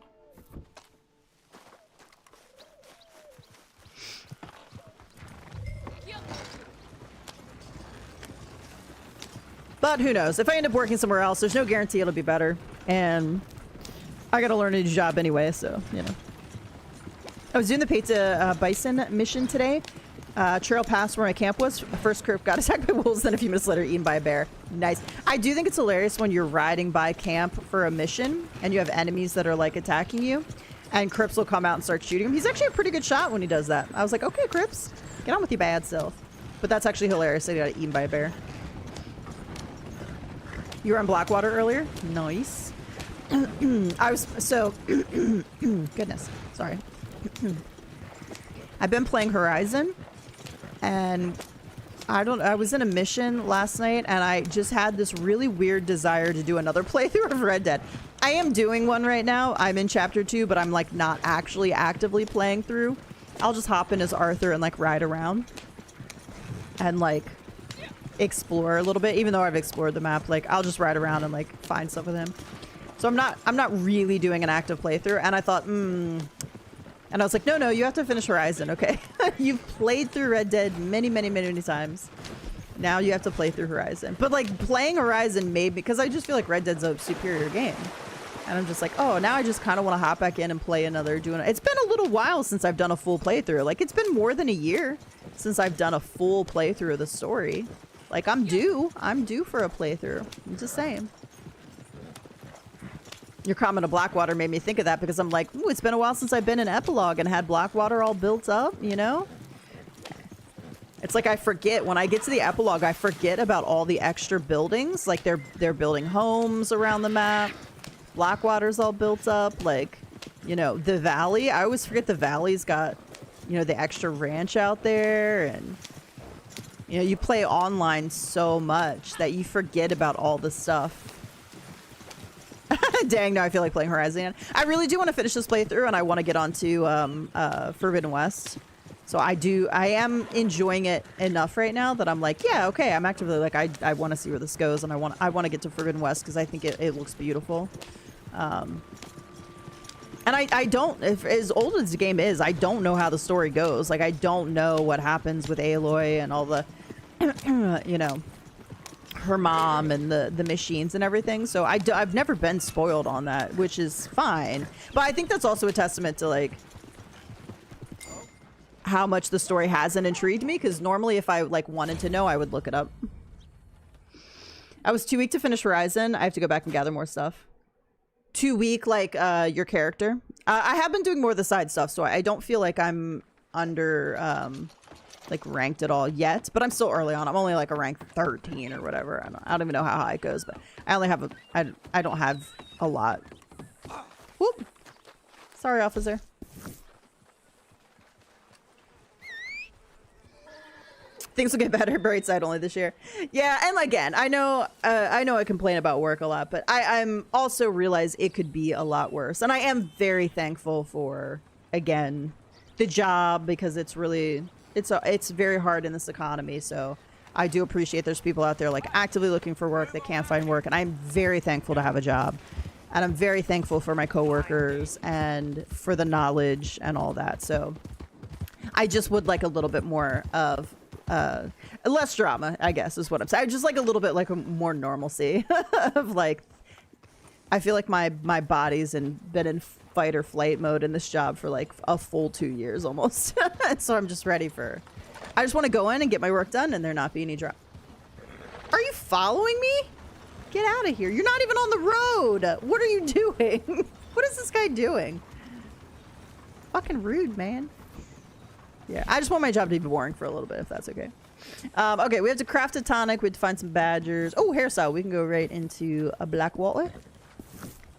A: But who knows? If I end up working somewhere else, there's no guarantee it'll be better. And I gotta learn a new job anyway, so, you know. I was doing the Pizza Bison mission today. Trail past where my camp was. First group got attacked by wolves, then a few minutes later eaten by a bear. Nice. I do think it's hilarious when you're riding by camp for a mission and you have enemies that are like attacking you, and Crips will come out and start shooting him. He's actually a pretty good shot when he does that. I was like, okay, Crips, get on with your bad self. But that's actually hilarious that he got eaten by a bear. You were on Blackwater earlier? Nice. I was so goodness, sorry. I've been playing Horizon, and I was in a mission last night, and I just had this really weird desire to do another playthrough of Red Dead. I am doing one right now. I'm in chapter 2, but I'm like not actually actively playing through. I'll just hop in as Arthur and like ride around and like explore a little bit, even though I've explored the map. Like, I'll just ride around and like find stuff with him. So I'm not really doing an active playthrough, and I thought, and I was like, no, you have to finish Horizon, okay? You've played through Red Dead many, many, many times. Now you have to play through Horizon. But like, playing Horizon made me, because I just feel like Red Dead's a superior game. And I'm just like, oh, now I just kind of want to hop back in and play another, it's been a little while since I've done a full playthrough. Like, it's been more than a year since I've done a full playthrough of the story. Like, I'm due for a playthrough. I'm just saying. Your comment of Blackwater made me think of that, because I'm like, ooh, it's been a while since I've been in Epilogue and had Blackwater all built up, you know? It's like I forget, when I get to the Epilogue, I forget about all the extra buildings. Like, they're building homes around the map. Blackwater's all built up. Like, you know, the Valley. I always forget the Valley's got, you know, the extra ranch out there. And, you know, you play online so much that you forget about all the stuff. Dang, now I feel like playing Horizon. I really do want to finish this playthrough, and I want to get onto Forbidden West. So I am enjoying it enough right now that I'm like, yeah, okay, I'm actively like, I want to see where this goes, and I want to get to Forbidden West because I think it looks beautiful. And I don't, as old as the game is, I don't know how the story goes. Like, I don't know what happens with Aloy and all the, you know, her mom and the machines and everything. So I've never been spoiled on that, which is fine. But I think that's also a testament to like how much the story hasn't intrigued me, because normally if I like wanted to know, I would look it up. I was too weak to finish Horizon. I have to go back and gather more stuff. Too weak, like your character. I have been doing more of the side stuff, so I don't feel like I'm under like ranked at all yet, but I'm still early on. I'm only like a rank 13 or whatever. I don't even know how high it goes, but I only have I don't have a lot. Whoop. Sorry, officer. Things will get better, bright side only this year. Yeah, and again, I know I complain about work a lot, but I'm also realize it could be a lot worse. And I am very thankful for, again, the job, because it's really, it's very hard in this economy. So I do appreciate there's people out there like actively looking for work that can't find work. And I'm very thankful to have a job. And I'm very thankful for my coworkers and for the knowledge and all that. So I just would like a little bit more of less drama, I guess, is what I'm saying. I just like a little bit like a more normalcy of like, I feel like my body's been in fight or flight mode in this job for like a full 2 years almost. So I'm just ready for, I just want to go in and get my work done and there not be any drama. Are you following me? Get out of here. You're not even on the road. What are you doing? What is this guy doing? Fucking rude, man. Yeah, I just want my job to be boring for a little bit, if that's okay. Okay, we have to craft a tonic. We have to find some badgers. Oh, hairstyle. We can go right into a black water.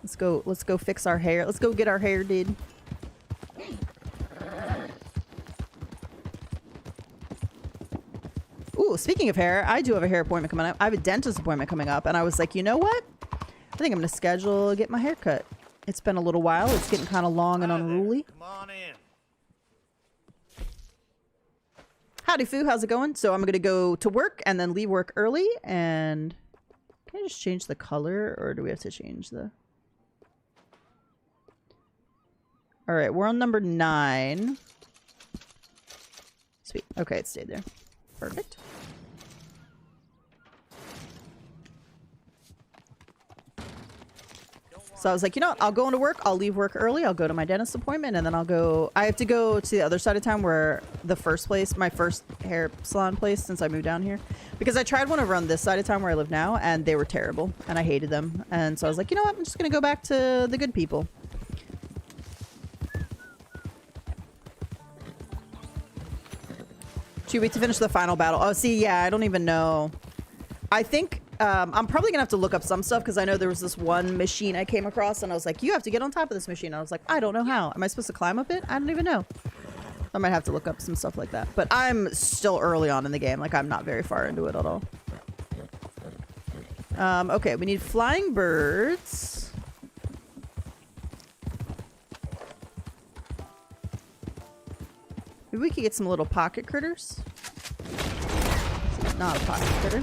A: Let's go fix our hair. Let's go get our hair did. Ooh, speaking of hair, I do have a hair appointment coming up. I have a dentist appointment coming up, and I was like, you know what? I think I'm going to schedule get my hair cut. It's been a little while. It's getting kind of long and unruly.
B: Come on in.
A: Howdy, Foo. How's it going? So I'm going to go to work and then leave work early. And can I just change the color, or do we have to change the... All right, we're on number 9. Sweet. Okay, it stayed there. Perfect. So I was like, you know what? I'll go into work. I'll leave work early. I'll go to my dentist appointment, and then I'll go... I have to go to the other side of town where the first place, my first hair salon place since I moved down here. Because I tried one over on this side of town where I live now, and they were terrible, and I hated them. And so I was like, you know what? I'm just going to go back to the good people. Should we to finish the final battle? Oh, see, yeah, I don't even know. I think... I'm probably gonna have to look up some stuff because I know there was this one machine I came across and I was like, you have to get on top of this machine. And I was like, I don't know how. Am I supposed to climb up it? I don't even know. I might have to look up some stuff like that. But I'm still early on in the game. Like, I'm not very far into it at all. Okay, we need flying birds. Maybe we could get some little pocket critters. It's not a pocket critter.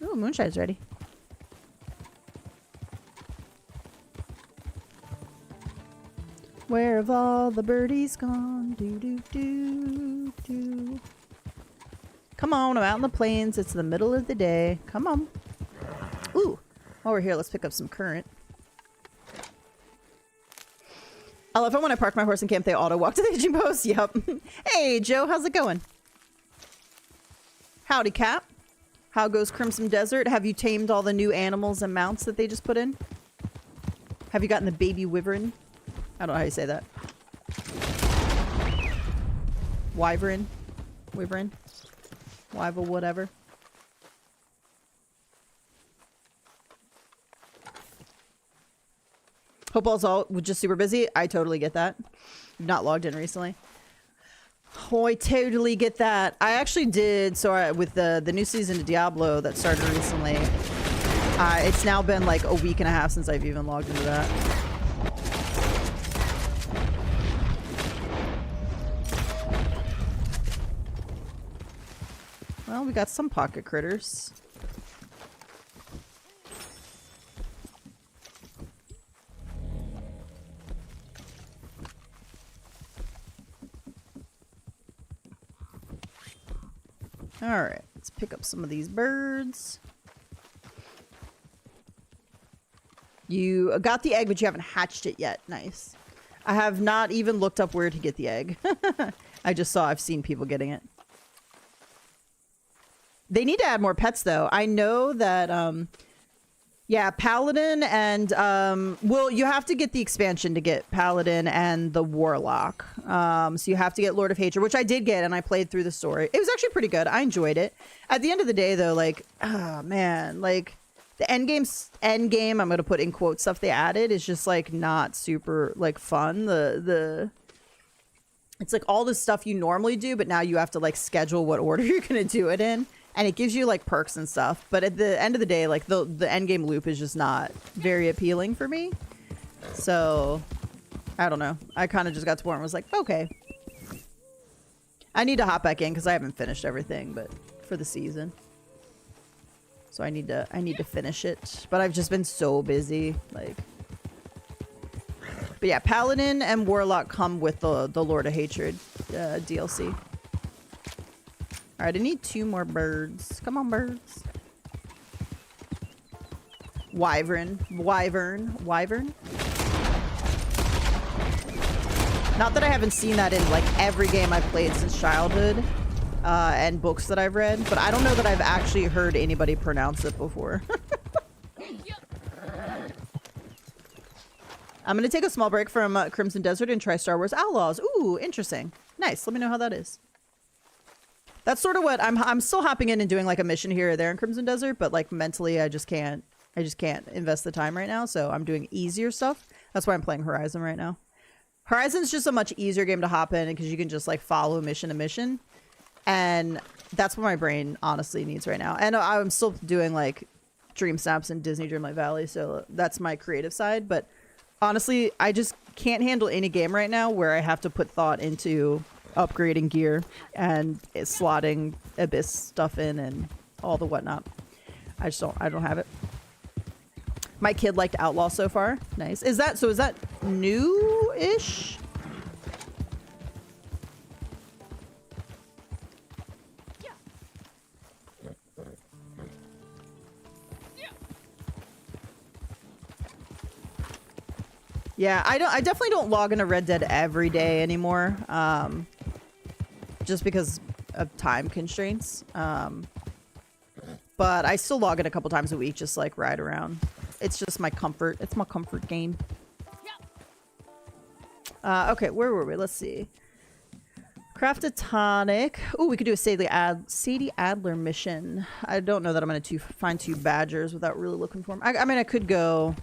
A: Oh, Moonshine's ready. Where have all the birdies gone? Do do do do. Come on, I'm out in the plains. It's the middle of the day. Come on. Ooh, while we're here, let's pick up some current. I love it when I park my horse in camp, they auto walk to the hitching post. Yep. Hey, Joe, how's it going? Howdy, Cap. How goes Crimson Desert? Have you tamed all the new animals and mounts that they just put in? Have you gotten the baby wyvern? I don't know how you say that. Wyvern? Wyvern? Wyvern, whatever. Hope all's all just super busy. I totally get that. Not logged in recently. Oh, I totally get that. I actually did, so with the new season of Diablo that started recently, it's now been like a week and a half since I've even logged into that. Well, we got some pocket critters. Alright, let's pick up some of these birds. You got the egg, but you haven't hatched it yet. Nice. I have not even looked up where to get the egg. I've seen people getting it. They need to add more pets, though. I know that Yeah, Paladin and well, you have to get the expansion to get Paladin and the Warlock. So you have to get Lord of Hatred, which I did get, and I played through the story. It was actually pretty good. I enjoyed it. At the end of the day, though, like, oh man, like the end game. I'm gonna put in quote stuff they added is just like not super like fun. It's like all the stuff you normally do, but now you have to like schedule what order you're gonna do it in. And it gives you like perks and stuff, but at the end of the day, like the end game loop is just not very appealing for me. So I don't know. I kind of just got to the point where I was like, okay, I need to hop back in because I haven't finished everything, but for the season. So I need to finish it, but I've just been so busy, like. But yeah, Paladin and Warlock come with the Lord of Hatred DLC. All right, I need 2 more birds. Come on, birds. Wyvern. Not that I haven't seen that in like every game I've played since childhood and books that I've read, but I don't know that I've actually heard anybody pronounce it before. I'm going to take a small break from Crimson Desert and try Star Wars Outlaws. Ooh, interesting. Nice. Let me know how that is. That's sort of what I'm still hopping in and doing like a mission here or there in Crimson Desert, but like mentally I just can't invest the time right now, so I'm doing easier stuff. That's why I'm playing Horizon right now. Horizon's just a much easier game to hop in because you can just like follow mission to mission, and that's what my brain honestly needs right now. And I'm still doing like Dream Snaps and Disney Dreamlight Valley, so that's my creative side, but honestly I just can't handle any game right now where I have to put thought into upgrading gear and slotting Abyss stuff in and all the whatnot. I don't have it. My kid liked Outlaw so far. Nice. Is that new-ish? Yeah, I definitely don't log into Red Dead every day anymore. Just because of time constraints. But I still log in a couple times a week, just like ride around. It's just my comfort. It's my comfort game. Okay, where were we? Let's see. Craft a tonic. Oh, we could do a Sadie Adler mission. I don't know that I'm going to find 2 badgers without really looking for them. I mean, I could go...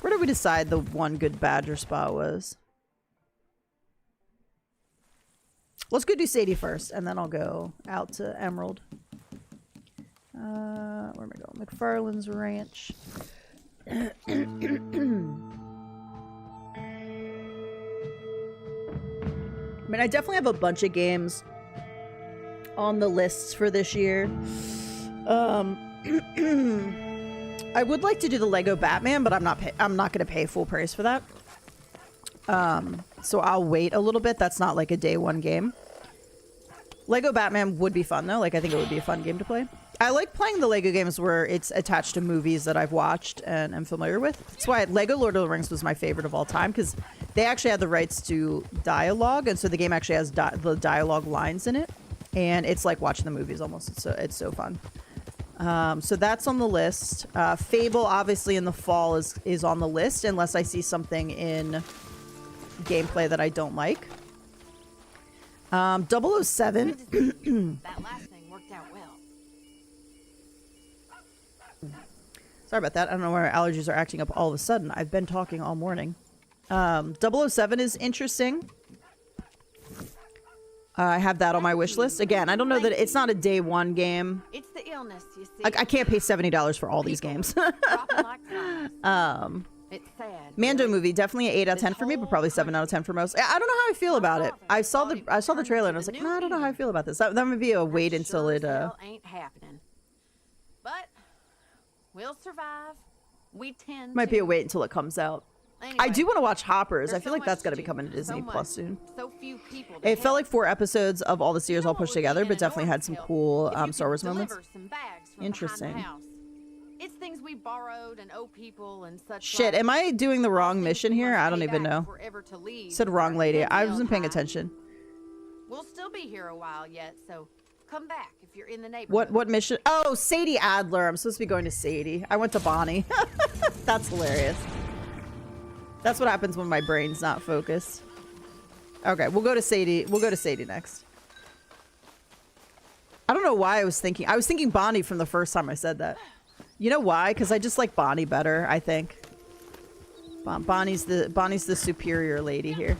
A: Where did we decide the one good badger spot was? Let's go do Sadie first, and then I'll go out to Emerald. Where am I going? McFarlane's Ranch. I mean, I definitely have a bunch of games on the lists for this year. I would like to do the Lego Batman, but I'm not going to pay full price for that. So I'll wait a little bit. That's not like a day one game. Lego Batman would be fun though. Like I think it would be a fun game to play. I like playing the Lego games where it's attached to movies that I've watched and am familiar with. That's why Lego Lord of the Rings was my favorite of all time, because they actually had the rights to dialogue, and so the game actually has the dialogue lines in it, and it's like watching the movies almost. It's so fun. So that's on the list. Fable obviously in the fall is on the list unless I see something in gameplay that I don't like. 007.
F: That last thing worked out well.
A: Sorry about that. I don't know why my allergies are acting up all of a sudden. I've been talking all morning. 007 is interesting. I have that on my wish list. Again, I don't know that it's not a day one game.
F: It's the illness, you see.
A: I can't pay $70 for all these games.
F: It's sad.
A: Mando movie, definitely an 8 out of 10 for me, but probably 7 out of 10 for most. I don't know how I feel about it. I saw the trailer and I was like, no, I don't know how I feel about this. That would be a wait until it
F: ain't happening. But we'll survive. We tend
A: might be a wait until it comes out.
F: Anyway,
A: I do want to watch Hoppers. I feel
F: so
A: like that's
F: much
A: got to
F: to
A: be coming to
F: do,
A: Disney
F: so
A: Plus
F: much,
A: soon.
F: so few people to
A: It felt
F: help.
A: like 4 episodes of all the series all pushed together, but definitely had some cool Star Wars moments. Interesting.
F: It's things we borrowed and owe people and such.
A: Shit, am I doing the wrong mission here? I don't even know. Said wrong lady. I wasn't paying attention.
F: We'll still be here a while yet, so come back if you're in the neighborhood.
A: What mission? Oh, Sadie Adler. I'm supposed to be going to Sadie. I went to Bonnie. That's hilarious. That's what happens when my brain's not focused. Okay, we'll go to Sadie. We'll go to Sadie next. I don't know why I was thinking Bonnie from the first time I said that. You know why? Because I just like Bonnie better, I think. Bonnie's the superior lady here.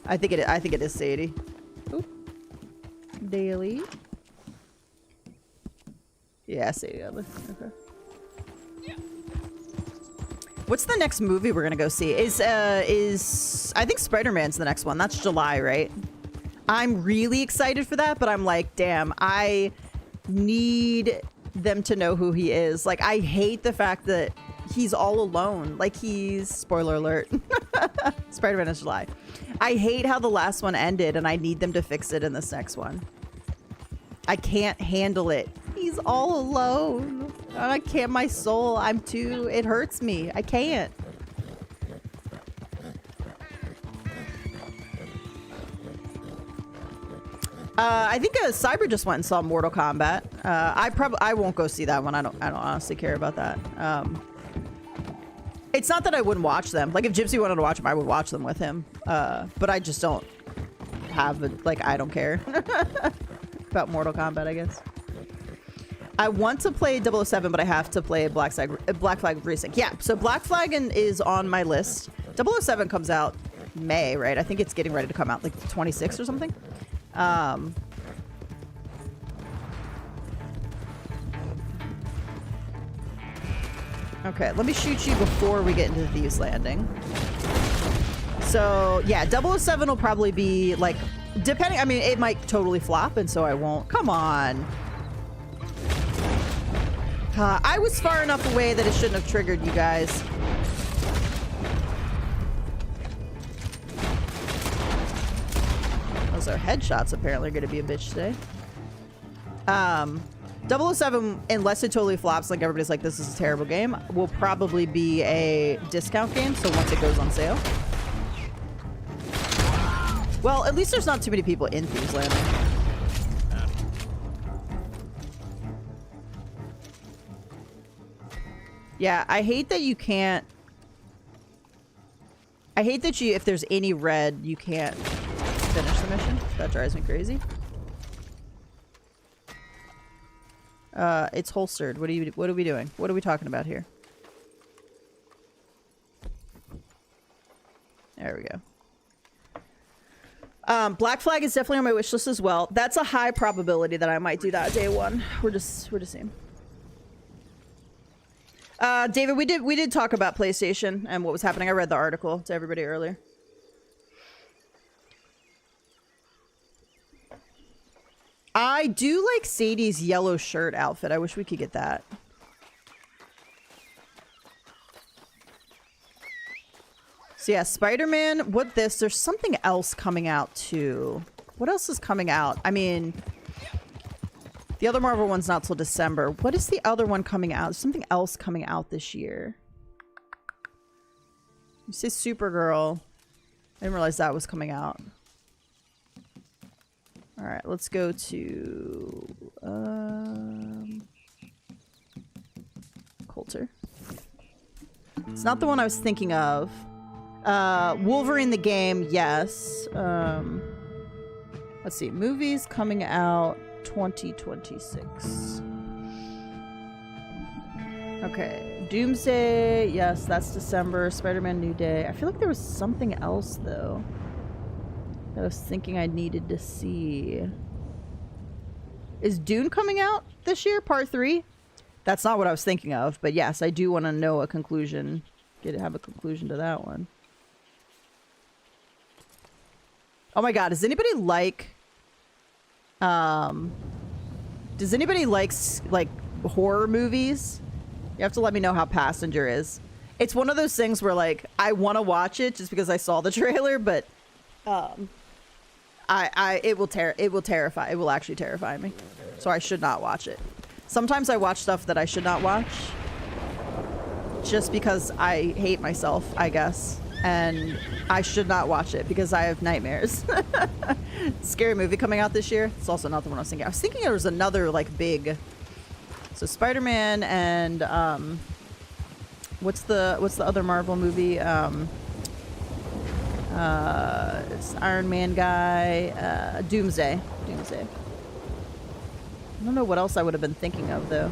A: I think it is Sadie. Oop. Daily. Yeah, Sadie Adler. Okay. What's the next movie we're gonna go see? Is I think Spider-Man's the next one. That's July, right? I'm really excited for that, but I'm like, damn, I need them to know who he is. Like, I hate the fact that he's all alone. Like, he's, spoiler alert, Spider-Man is July. I hate how the last one ended, and I need them to fix it in this next one. I can't handle it. He's all alone. I can't, my soul, it hurts me. I can't. I think Cyber just went and saw Mortal Kombat. I won't go see that one. I don't honestly care about that. It's not that I wouldn't watch them. Like, if Gypsy wanted to watch them, I would watch them with him. But I just don't have I don't care about Mortal Kombat, I guess. I want to play 007, but I have to play Black Flag Resync. Yeah, so Black Flag is on my list. 007 comes out May, right? I think it's getting ready to come out like 26 or something. Okay, let me shoot you before we get into Thieves Landing. So, yeah, 007 will probably be, like, depending, I mean, it might totally flop, and so I won't. Come on. I was far enough away that it shouldn't have triggered you guys. Those are headshots, apparently, are going to be a bitch today. 007, unless it totally flops, like everybody's like, this is a terrible game, will probably be a discount game, so once it goes on sale. Well, at least there's not too many people in Thieves Landing. Yeah, I hate that you can't... I hate that if there's any red, you can't finish the mission. That drives me crazy. It's holstered. What are we doing? What are we talking about here? There we go. Black Flag is definitely on my wish list as well. That's a high probability that I might do that day one. We're just seeing. David, we did talk about PlayStation and what was happening. I read the article to everybody earlier. I do like Sadie's yellow shirt outfit. I wish we could get that. So yeah, Spider-Man, there's something else coming out too. What else is coming out? I mean, the other Marvel one's not till December. What is the other one coming out? There's something else coming out this year. You say Supergirl. I didn't realize that was coming out. All right, let's go to Coulter. It's not the one I was thinking of. Wolverine the game, yes. Let's see, movies coming out 2026. Okay, Doomsday, yes, that's December. Spider-Man New Day. I feel like there was something else though that I was thinking I needed to see. Is Dune coming out this year, part 3? That's not what I was thinking of, but yes, I do want to know a conclusion. Have a conclusion to that one. Oh my god, does anybody like horror movies? You have to let me know how Passenger is. It's one of those things where like I want to watch it just because I saw the trailer, but it will actually terrify me. So I should not watch it. Sometimes I watch stuff that I should not watch just because I hate myself, I guess. and I should not watch it because I have nightmares. Scary movie coming out this year. It's also not the one I was thinking. I was thinking there was another like big. So Spider-Man and what's the other Marvel movie? It's Iron Man guy. Doomsday. I don't know what else I would have been thinking of though.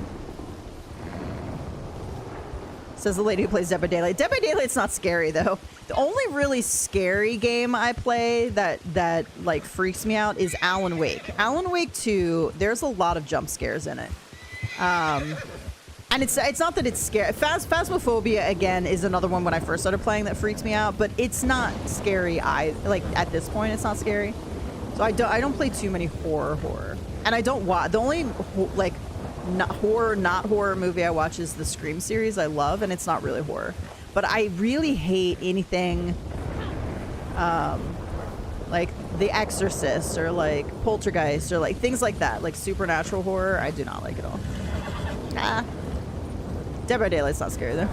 A: Says the lady who plays Dead by Daylight. Dead by Daylight's not scary though. The only really scary game I play that like freaks me out is Alan Wake. Alan Wake 2, there's a lot of jump scares in it. And it's not that it's scary. Phasmophobia again is another one when I first started playing that freaks me out, but it's not scary. Like at this point it's not scary. So I don't play too many horror. And I don't watch. The only like not horror movie I watch is the Scream series. I love, and it's not really horror. But I really hate anything like The Exorcist or like Poltergeist or like things like that, like supernatural horror. I do not like it all. Nah. Dead by Daylight's not scary though.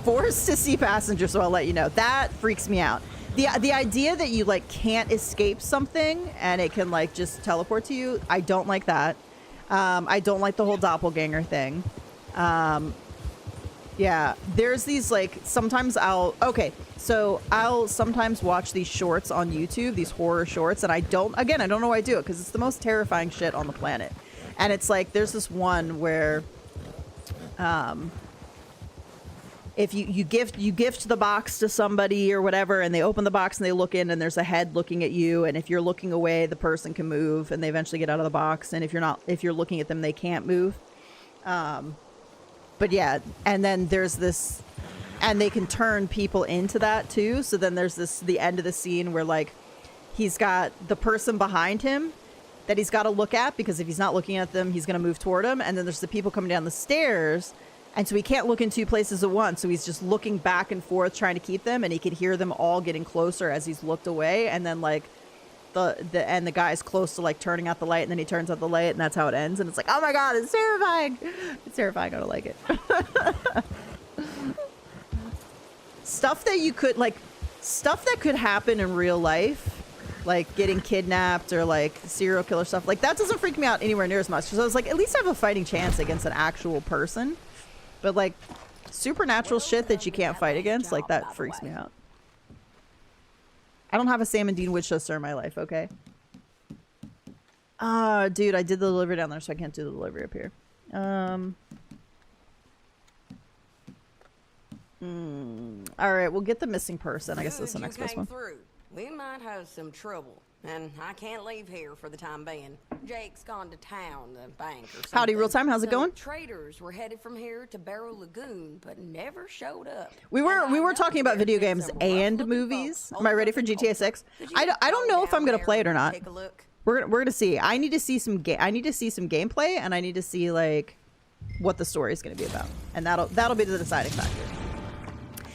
A: Forced to see passengers, so I'll let you know. That freaks me out. The idea that you like can't escape something and it can like just teleport to you, I don't like that. I don't like the whole doppelganger thing. Yeah, there's these like sometimes I'll sometimes watch these shorts on YouTube, these horror shorts, and I don't know why I do it because it's the most terrifying shit on the planet. And it's like there's this one where if you gift the box to somebody or whatever, and they open the box and they look in and there's a head looking at you, and if you're looking away, the person can move and they eventually get out of the box, and if you're looking at them, they can't move. But yeah, and then there's this, and they can turn people into that too. So then there's the end of the scene where like he's got the person behind him that he's got to look at, because if he's not looking at them, he's going to move toward him. And then there's the people coming down the stairs. And so he can't look in two places at once. So he's just looking back and forth trying to keep them. And he could hear them all getting closer as he's looked away. And then like the guy's close to like turning out the light, and then he turns out the light, and that's how it ends. And it's like, oh my God, it's terrifying. It's terrifying. I don't like it. Stuff that could happen in real life, like getting kidnapped or like serial killer stuff, like that doesn't freak me out anywhere near as much. So I was like, at least I have a fighting chance against an actual person. But like supernatural shit that you can't fight against, like that freaks me out. I don't have a Sam and Dean witch toaster in my life, okay? Dude, I did the delivery down there, so I can't do the delivery up here. Alright, we'll get the missing person. I guess that's the next best one.
G: We might have some trouble, and I can't leave here for the time being. Jake's gone to town, the bank or something.
A: Howdy, real time. How's it going?
G: Traders were headed from here to Barrow Lagoon, but never showed up.
A: We were talking about video games and movies. Am I ready for GTA 6? I don't know if I'm gonna play it or not.
G: Take a look.
A: We're gonna see. I need to see some gameplay, and I need to see like what the story is gonna be about, and that'll be the deciding factor.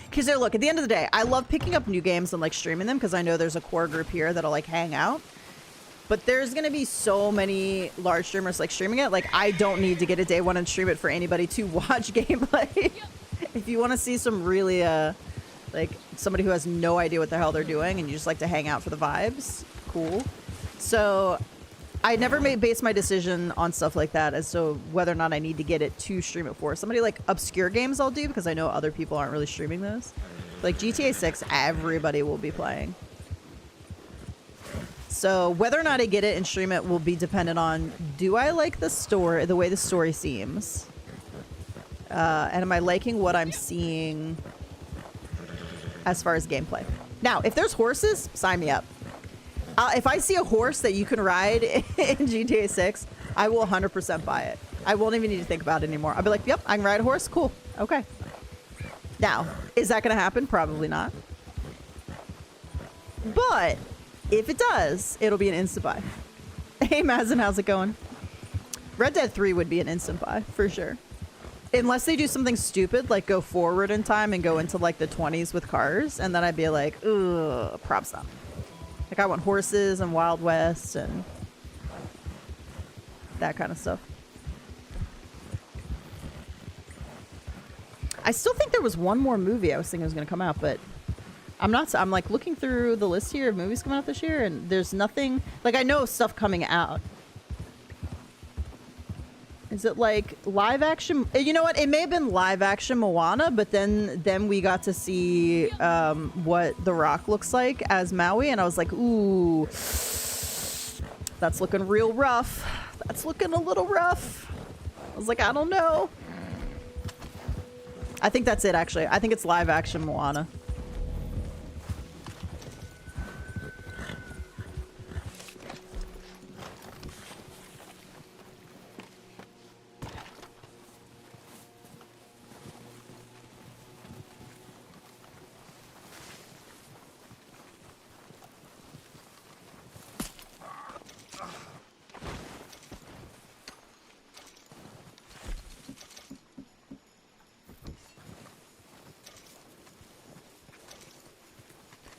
A: Because look, at the end of the day, I love picking up new games and like streaming them, because I know there's a core group here that'll like hang out. But there's gonna be so many large streamers like streaming it. Like I don't need to get a day one and stream it for anybody to watch gameplay. If you want to see some really like somebody who has no idea what the hell they're doing and you just like to hang out for the vibes, cool. So I never base my decision on stuff like that as to whether or not I need to get it to stream it for. Somebody like obscure games I'll do, because I know other people aren't really streaming those. Like GTA 6, everybody will be playing. So whether or not I get it and stream it will be dependent on, do I like the story, the way the story seems? And am I liking what I'm seeing as far as gameplay? Now, if there's horses, sign me up. If I see a horse that you can ride in GTA 6, I will 100% buy it. I won't even need to think about it anymore. I'll be like, yep, I can ride a horse. Cool. Okay. Now, is that going to happen? Probably not. But if it does, it'll be an instant buy. Hey, Mazen, how's it going? Red Dead 3 would be an instant buy, for sure. Unless they do something stupid, like go forward in time and go into like the 20s with cars, and then I'd be like, ugh, props up. Like I want horses and Wild West and that kind of stuff. I still think there was one more movie I was thinking was going to come out, but I'm not. I'm like looking through the list here of movies coming out this year, and there's nothing. Like I know stuff coming out. Is it like live action? You know what? It may have been live action Moana, but then we got to see what The Rock looks like as Maui, and I was like, ooh, that's looking real rough. That's looking a little rough. I was like, I don't know. I think that's it, actually. I think it's live action Moana.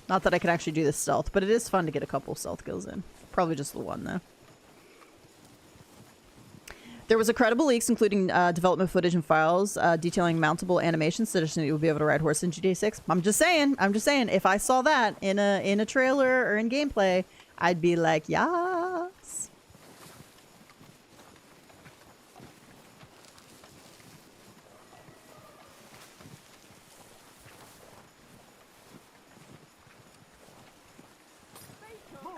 A: Not that I can actually do this stealth, but it is fun to get a couple stealth kills in. Probably just the one, though. There was a credible leaks, including development footage and files detailing mountable animations, suggesting you'll be able to ride horse in GTA 6. I'm just saying. If I saw that in a trailer or in gameplay, I'd be like, yes.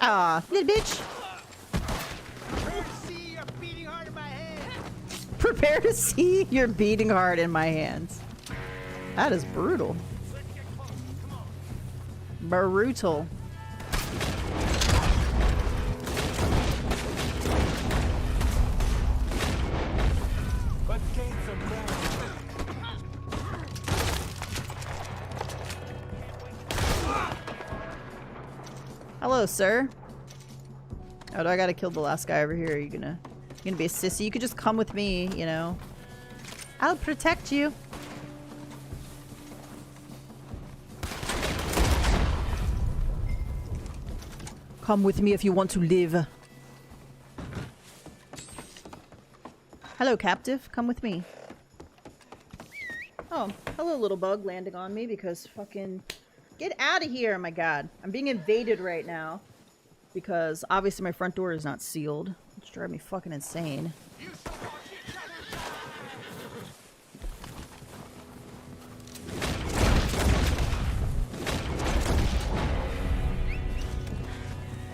A: Ah, little bitch. Prepare to see your beating heart in my hands. That is brutal. Brutal. Hello, sir. Oh, do I gotta kill the last guy over here? Are you gonna be a sissy? You could just come with me, you know. I'll protect you. Come with me if you want to live. Hello, captive. Come with me. Oh, hello, little bug landing on me because fucking... Get out of here, my god. I'm being invaded right now. Because obviously my front door is not sealed. It's driving me fucking insane.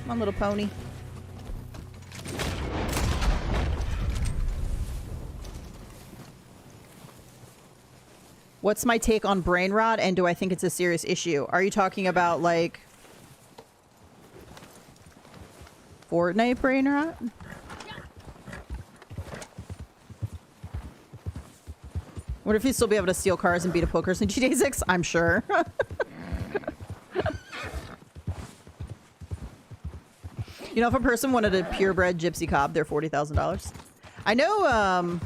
A: Come on, little pony. What's my take on brain rot, and do I think it's a serious issue? Are you talking about, like... Fortnite brain rot? What if you'd still be able to steal cars and beat up hookers in GTA 6? I'm sure. You know, if a person wanted a purebred gypsy cob, they're $40,000. I know,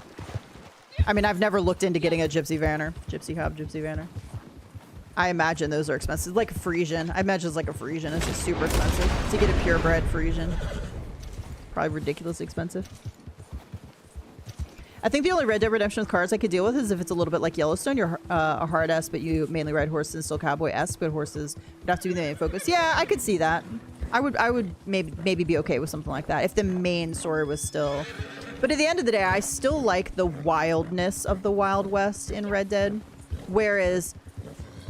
A: I mean, I've never looked into getting a gypsy vanner. Gypsy cob, gypsy vanner. I imagine those are expensive. Like a Frisian. I imagine it's like a Frisian. It's just super expensive to get a purebred Frisian. Probably ridiculously expensive. I think the only Red Dead Redemption cars I could deal with is if it's a little bit like Yellowstone. You're a hard ass, but you mainly ride horses and still cowboy-esque, but horses would have to be the main focus. Yeah, I could see that. I would maybe be okay with something like that if the main story was still... But at the end of the day, I still like the wildness of the Wild West in Red Dead. Whereas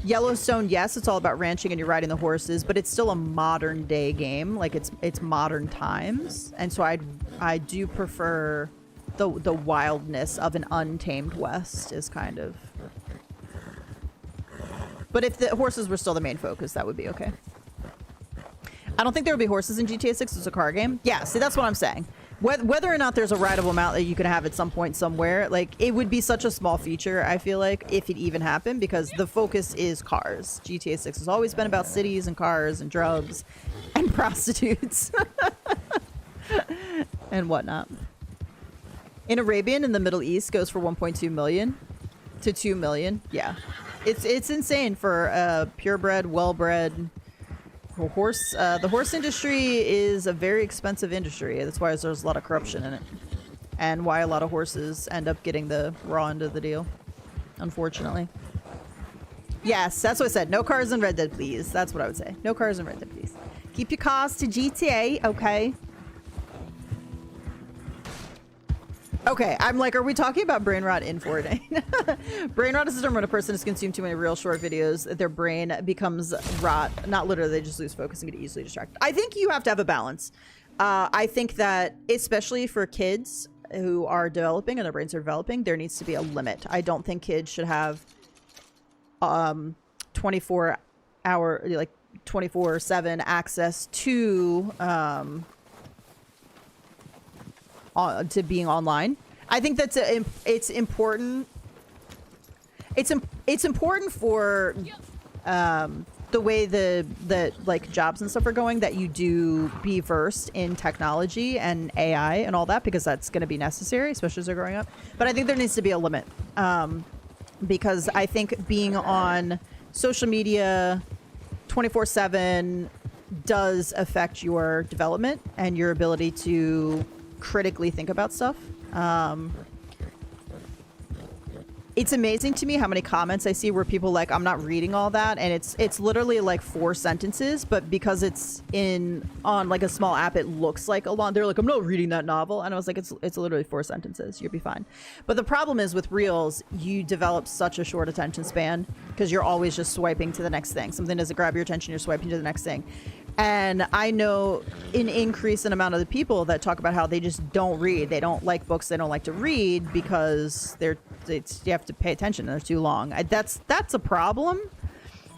A: Yellowstone, yes, it's all about ranching and you're riding the horses, but it's still a modern day game. Like it's modern times. And so I do prefer the wildness of an untamed West is kind of... But if the horses were still the main focus, that would be okay. I don't think there would be horses in GTA 6 as a car game. Yeah, see, that's what I'm saying. Whether or not there's a rideable mount that you can have at some point somewhere, like, it would be such a small feature, I feel like, if it even happened, because the focus is cars. GTA 6 has always been about cities and cars and drugs and prostitutes and whatnot. In Arabian in the Middle East goes for 1.2 million to 2 million. Yeah. It's insane for a purebred, well-bred horse. The horse industry is a very expensive industry. That's why there's a lot of corruption in it. And why a lot of horses end up getting the raw end of the deal. unfortunately. Yes, that's what I said. No cars in Red Dead, please. That's what I would say. No cars in Red Dead, please. Keep your cars to GTA, okay? Okay, I'm like, are we talking about brain rot in Fortnite? Brain rot is the term when a person has consumed too many real short videos, their brain becomes rot. Not literally, they just lose focus and get easily distracted. I think you have to have a balance. I think that, especially for kids who are developing and their brains are developing, there needs to be a limit. I don't think kids should have 24-hour, like 24/7 access to being online. I think that's it's important. It's important for the way the like jobs and stuff are going, that you do be versed in technology and AI and all that, because that's going to be necessary, especially as they're growing up. But I think there needs to be a limit, because I think being on social media 24/7 does affect your development and your ability to critically think about stuff. It's amazing to me how many comments I see where people like, I'm not reading all that, and it's literally like 4 sentences, but because it's on like a small app, it looks like a lot. They're like, I'm not reading that novel, and I was like, it's literally 4 sentences. You'll be fine. But the problem is with Reels, you develop such a short attention span because you're always just swiping to the next thing. Something doesn't grab your attention, you're swiping to the next thing. And I know an increase in amount of the people that talk about how they just don't read. They don't like books. They don't like to read because you have to pay attention. They're too long. That's a problem.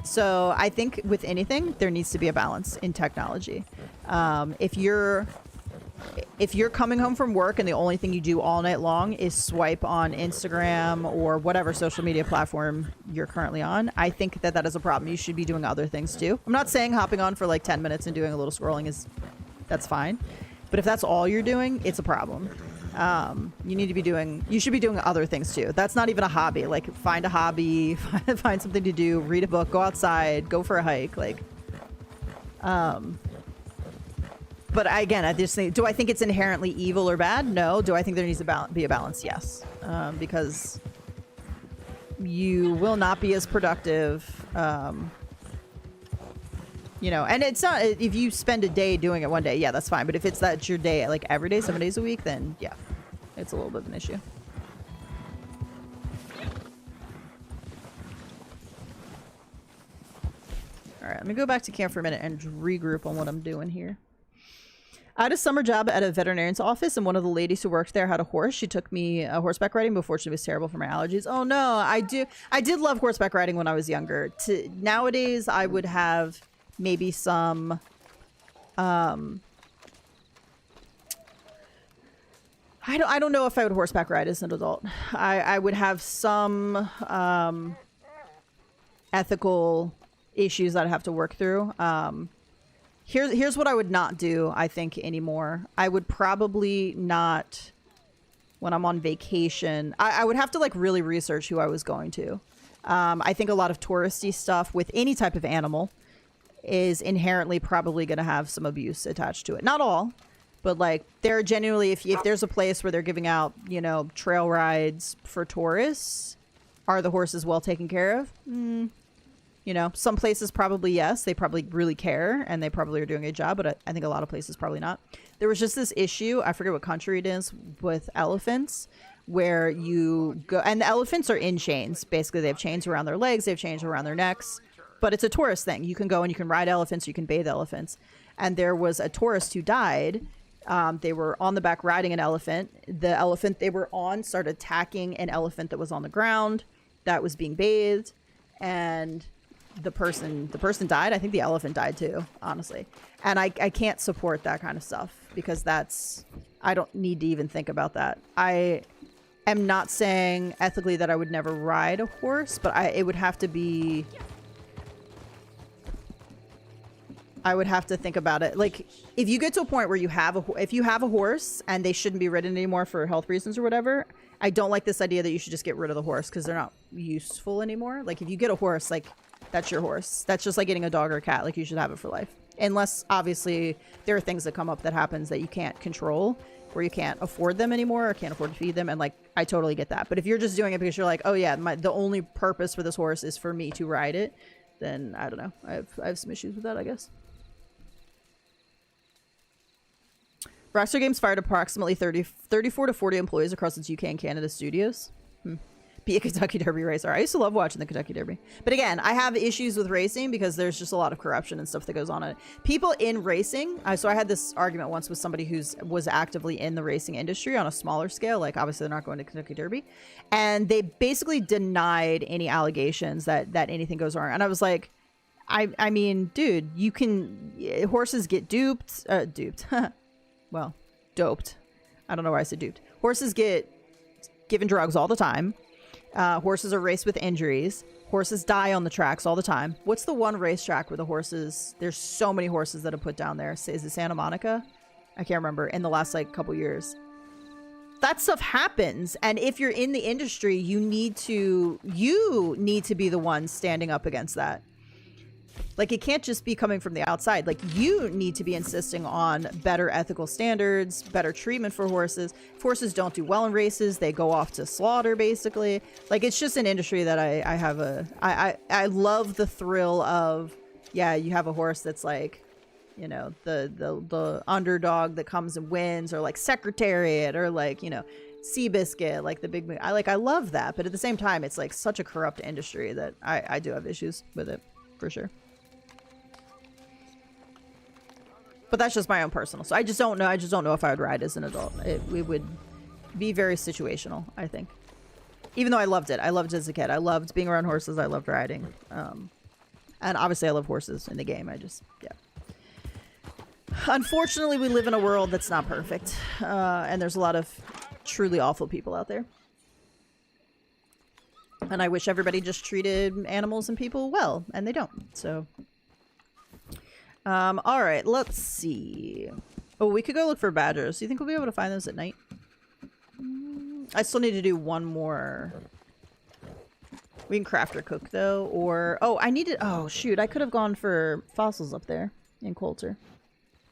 A: So I think with anything, there needs to be a balance in technology. If you're coming home from work and the only thing you do all night long is swipe on Instagram or whatever social media platform you're currently on, I think that is a problem. You should be doing other things too. I'm not saying hopping on for like 10 minutes and doing a little scrolling that's fine. But if that's all you're doing, it's a problem. You should be doing other things too. That's not even a hobby. Like, find a hobby, find something to do, read a book, go outside, go for a hike. Like, but again, I just think, do I think it's inherently evil or bad? No. Do I think there needs to be a balance? Yes. Because you will not be as productive. You know, and it's not, if you spend a day doing it one day, yeah, that's fine. But if that's your day, like every day, 7 days a week, then yeah, it's a little bit of an issue. All right, let me go back to camp for a minute and regroup on what I'm doing here. I had a summer job at a veterinarian's office, and one of the ladies who worked there had a horse. She took me horseback riding, but fortunately it was terrible for my allergies. Oh no, I did love horseback riding when I was younger. Nowadays, I would have maybe some, I don't know if I would horseback ride as an adult. I would have some ethical issues that I'd have to work through. Here's what I would not do, I think, anymore. I would probably not, when I'm on vacation, I would have to like really research who I was going to. I think a lot of touristy stuff with any type of animal is inherently probably going to have some abuse attached to it. Not all, but like there are genuinely, if there's a place where they're giving out, you know, trail rides for tourists, are the horses well taken care of? You know, some places probably yes, they probably really care and they probably are doing a job, but I think a lot of places probably not. There was just this issue, I forget what country it is, with elephants, where you go, and the elephants are in chains. Basically, they have chains around their legs, they have chains around their necks, but it's a tourist thing. You can go and you can ride elephants, you can bathe elephants. And there was a tourist who died. They were on the back riding an elephant. The elephant they were on started attacking an elephant that was on the ground that was being bathed, and the person died. I think the elephant died too, honestly. And I can't support that kind of stuff because I don't need to even think about that. I am not saying ethically that I would never ride a horse, but it would have to be, I would have to think about it. Like, if you get to a point where if you have a horse and they shouldn't be ridden anymore for health reasons or whatever, I don't like this idea that you should just get rid of the horse because they're not useful anymore. Like, if you get a horse, like, that's your horse. That's just like getting a dog or a cat. Like, you should have it for life. Unless, obviously, there are things that come up that happens that you can't control, where you can't afford them anymore or can't afford to feed them. And, like, I totally get that. But if you're just doing it because you're like, oh yeah, the only purpose for this horse is for me to ride it, then I don't know. I have some issues with that, I guess. Rockstar Games fired approximately 34 to 40 employees across its UK and Canada studios. Be a Kentucky Derby racer. I used to love watching the Kentucky Derby. But again, I have issues with racing because there's just a lot of corruption and stuff that goes on in it. People in racing, so I had this argument once with somebody who was actively in the racing industry on a smaller scale. Like, obviously they're not going to Kentucky Derby. And they basically denied any allegations that anything goes wrong. And I was like, I mean, dude, you can... Horses get duped. Well, doped. I don't know why I said duped. Horses get given drugs all the time. Horses are raced with injuries. Horses die on the tracks all the time. What's the one racetrack where the horses... There's so many horses that have put down there. Is it Santa Monica? I can't remember. In the last, like, couple years. That stuff happens. And if you're in the industry, you need to be the one standing up against that. Like, it can't just be coming from the outside. Like, you need to be insisting on better ethical standards, better treatment for horses. If horses don't do well in races, they go off to slaughter, basically. Like, it's just an industry that I love the thrill of, yeah, you have a horse that's like, you know, the underdog that comes and wins, or like Secretariat, or like, you know, Seabiscuit, like the big... I love that. But at the same time, it's like such a corrupt industry that I do have issues with it, for sure. But that's just my own personal. So I just don't know. I just don't know if I would ride as an adult. It would be very situational, I think. Even though I loved it. I loved it as a kid. I loved being around horses. I loved riding. And obviously I love horses in the game. Yeah. Unfortunately, we live in a world that's not perfect. And there's a lot of truly awful people out there. And I wish everybody just treated animals and people well. And they don't. So... all right, let's see. Oh, we could go look for badgers. Do you think we'll be able to find those at night? I still need to do one more. We can craft or cook, though, or... Oh, I needed... Oh, shoot, I could have gone for fossils up there in Coulter.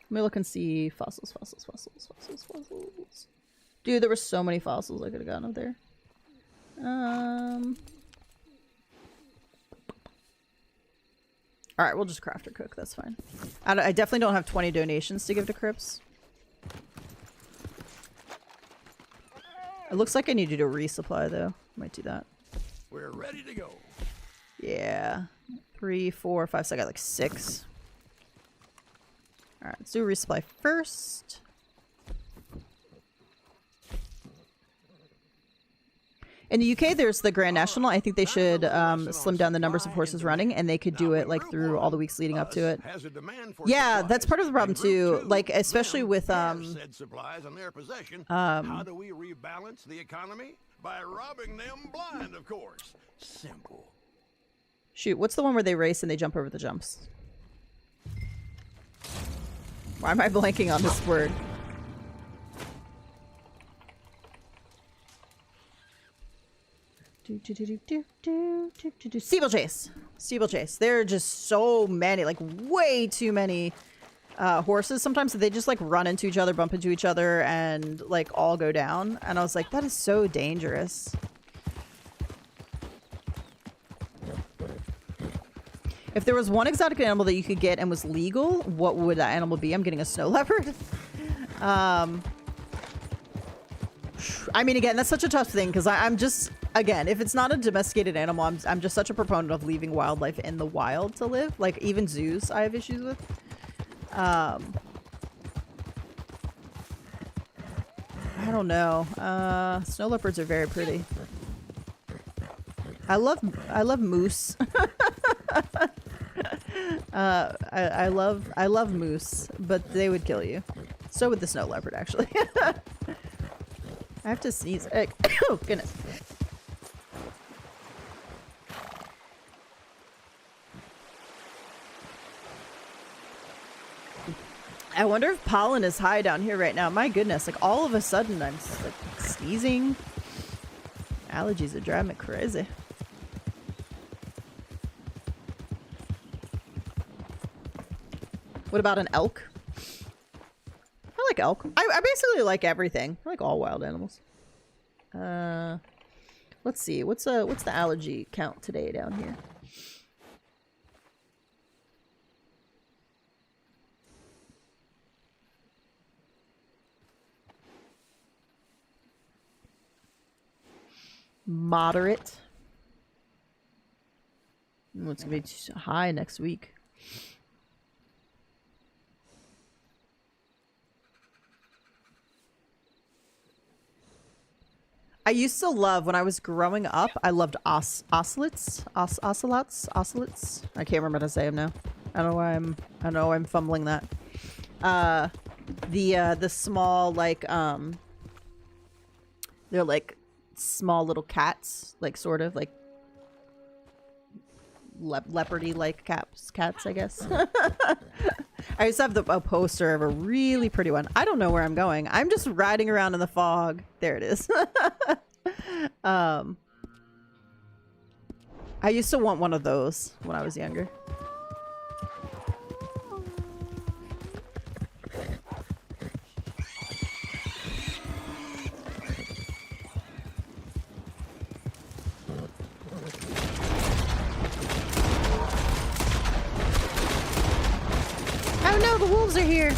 A: Let me look and see. Fossils. Dude, there were so many fossils I could have gotten up there. Alright, we'll just craft or cook. That's fine. I definitely don't have 20 donations to give to Crips. It looks like I need to do a resupply, though. Might do that.
E: We're ready to go.
A: Yeah. 3, 4, 5, so I got like 6. Alright, let's do a resupply first. In the UK, there's the Grand National. I think they should slim down the numbers of horses running, and they could do it like through all the weeks leading up to it. Yeah, that's part of the problem too. Like, especially with
B: how do we rebalance the economy? By robbing them blind, of course. Simple.
A: Shoot, what's the one where they race and they jump over the jumps? Why am I blanking on this word? Steeplechase. Steeplechase. There are just so many, like way too many horses sometimes that they just like run into each other, bump into each other, and like all go down. And I was like, that is so dangerous. If there was one exotic animal that you could get and was legal, what would that animal be? I'm getting a snow leopard. I mean, again, that's such a tough thing because I'm just... Again, if it's not a domesticated animal, I'm just such a proponent of leaving wildlife in the wild to live. Like, even zoos I have issues with. I don't know. Snow leopards are very pretty. I love moose. I love moose, but they would kill you. So would the snow leopard, actually. I have to sneeze. Oh, goodness. I wonder if pollen is high down here right now. My goodness, like all of a sudden I'm like sneezing. Allergies are driving me crazy. What about an elk? I like elk. I basically like everything. I like all wild animals. Let's see. What's the allergy count today down here? Moderate. It's gonna be high next week. I used to love, when I was growing up, I loved ocelots. Ocelots. I can't remember how to say them now. I don't know why I'm fumbling that. The small, like, they're like small little cats, like sort of like leopardy like cats, I guess. I used to have a poster of a really pretty one. I don't know where I'm going. I'm just riding around in the fog. There it is. I used to want one of those when I was younger. Oh no, the wolves are here.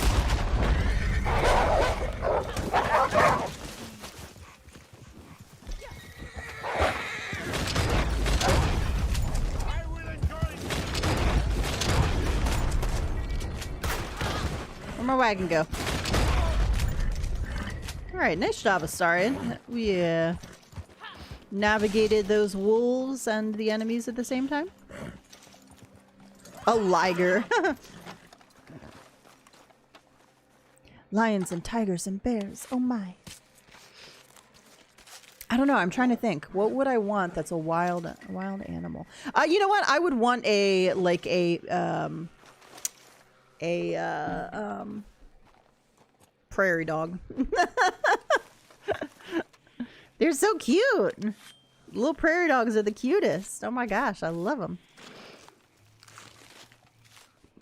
A: Where'd my wagon go? Alright, nice job, Astarion. We navigated those wolves and the enemies at the same time. A liger. Lions and tigers and bears. Oh my. I don't know. I'm trying to think. What would I want that's a wild animal? You know what? I would want a prairie dog. They're so cute. Little prairie dogs are the cutest. Oh my gosh, I love them.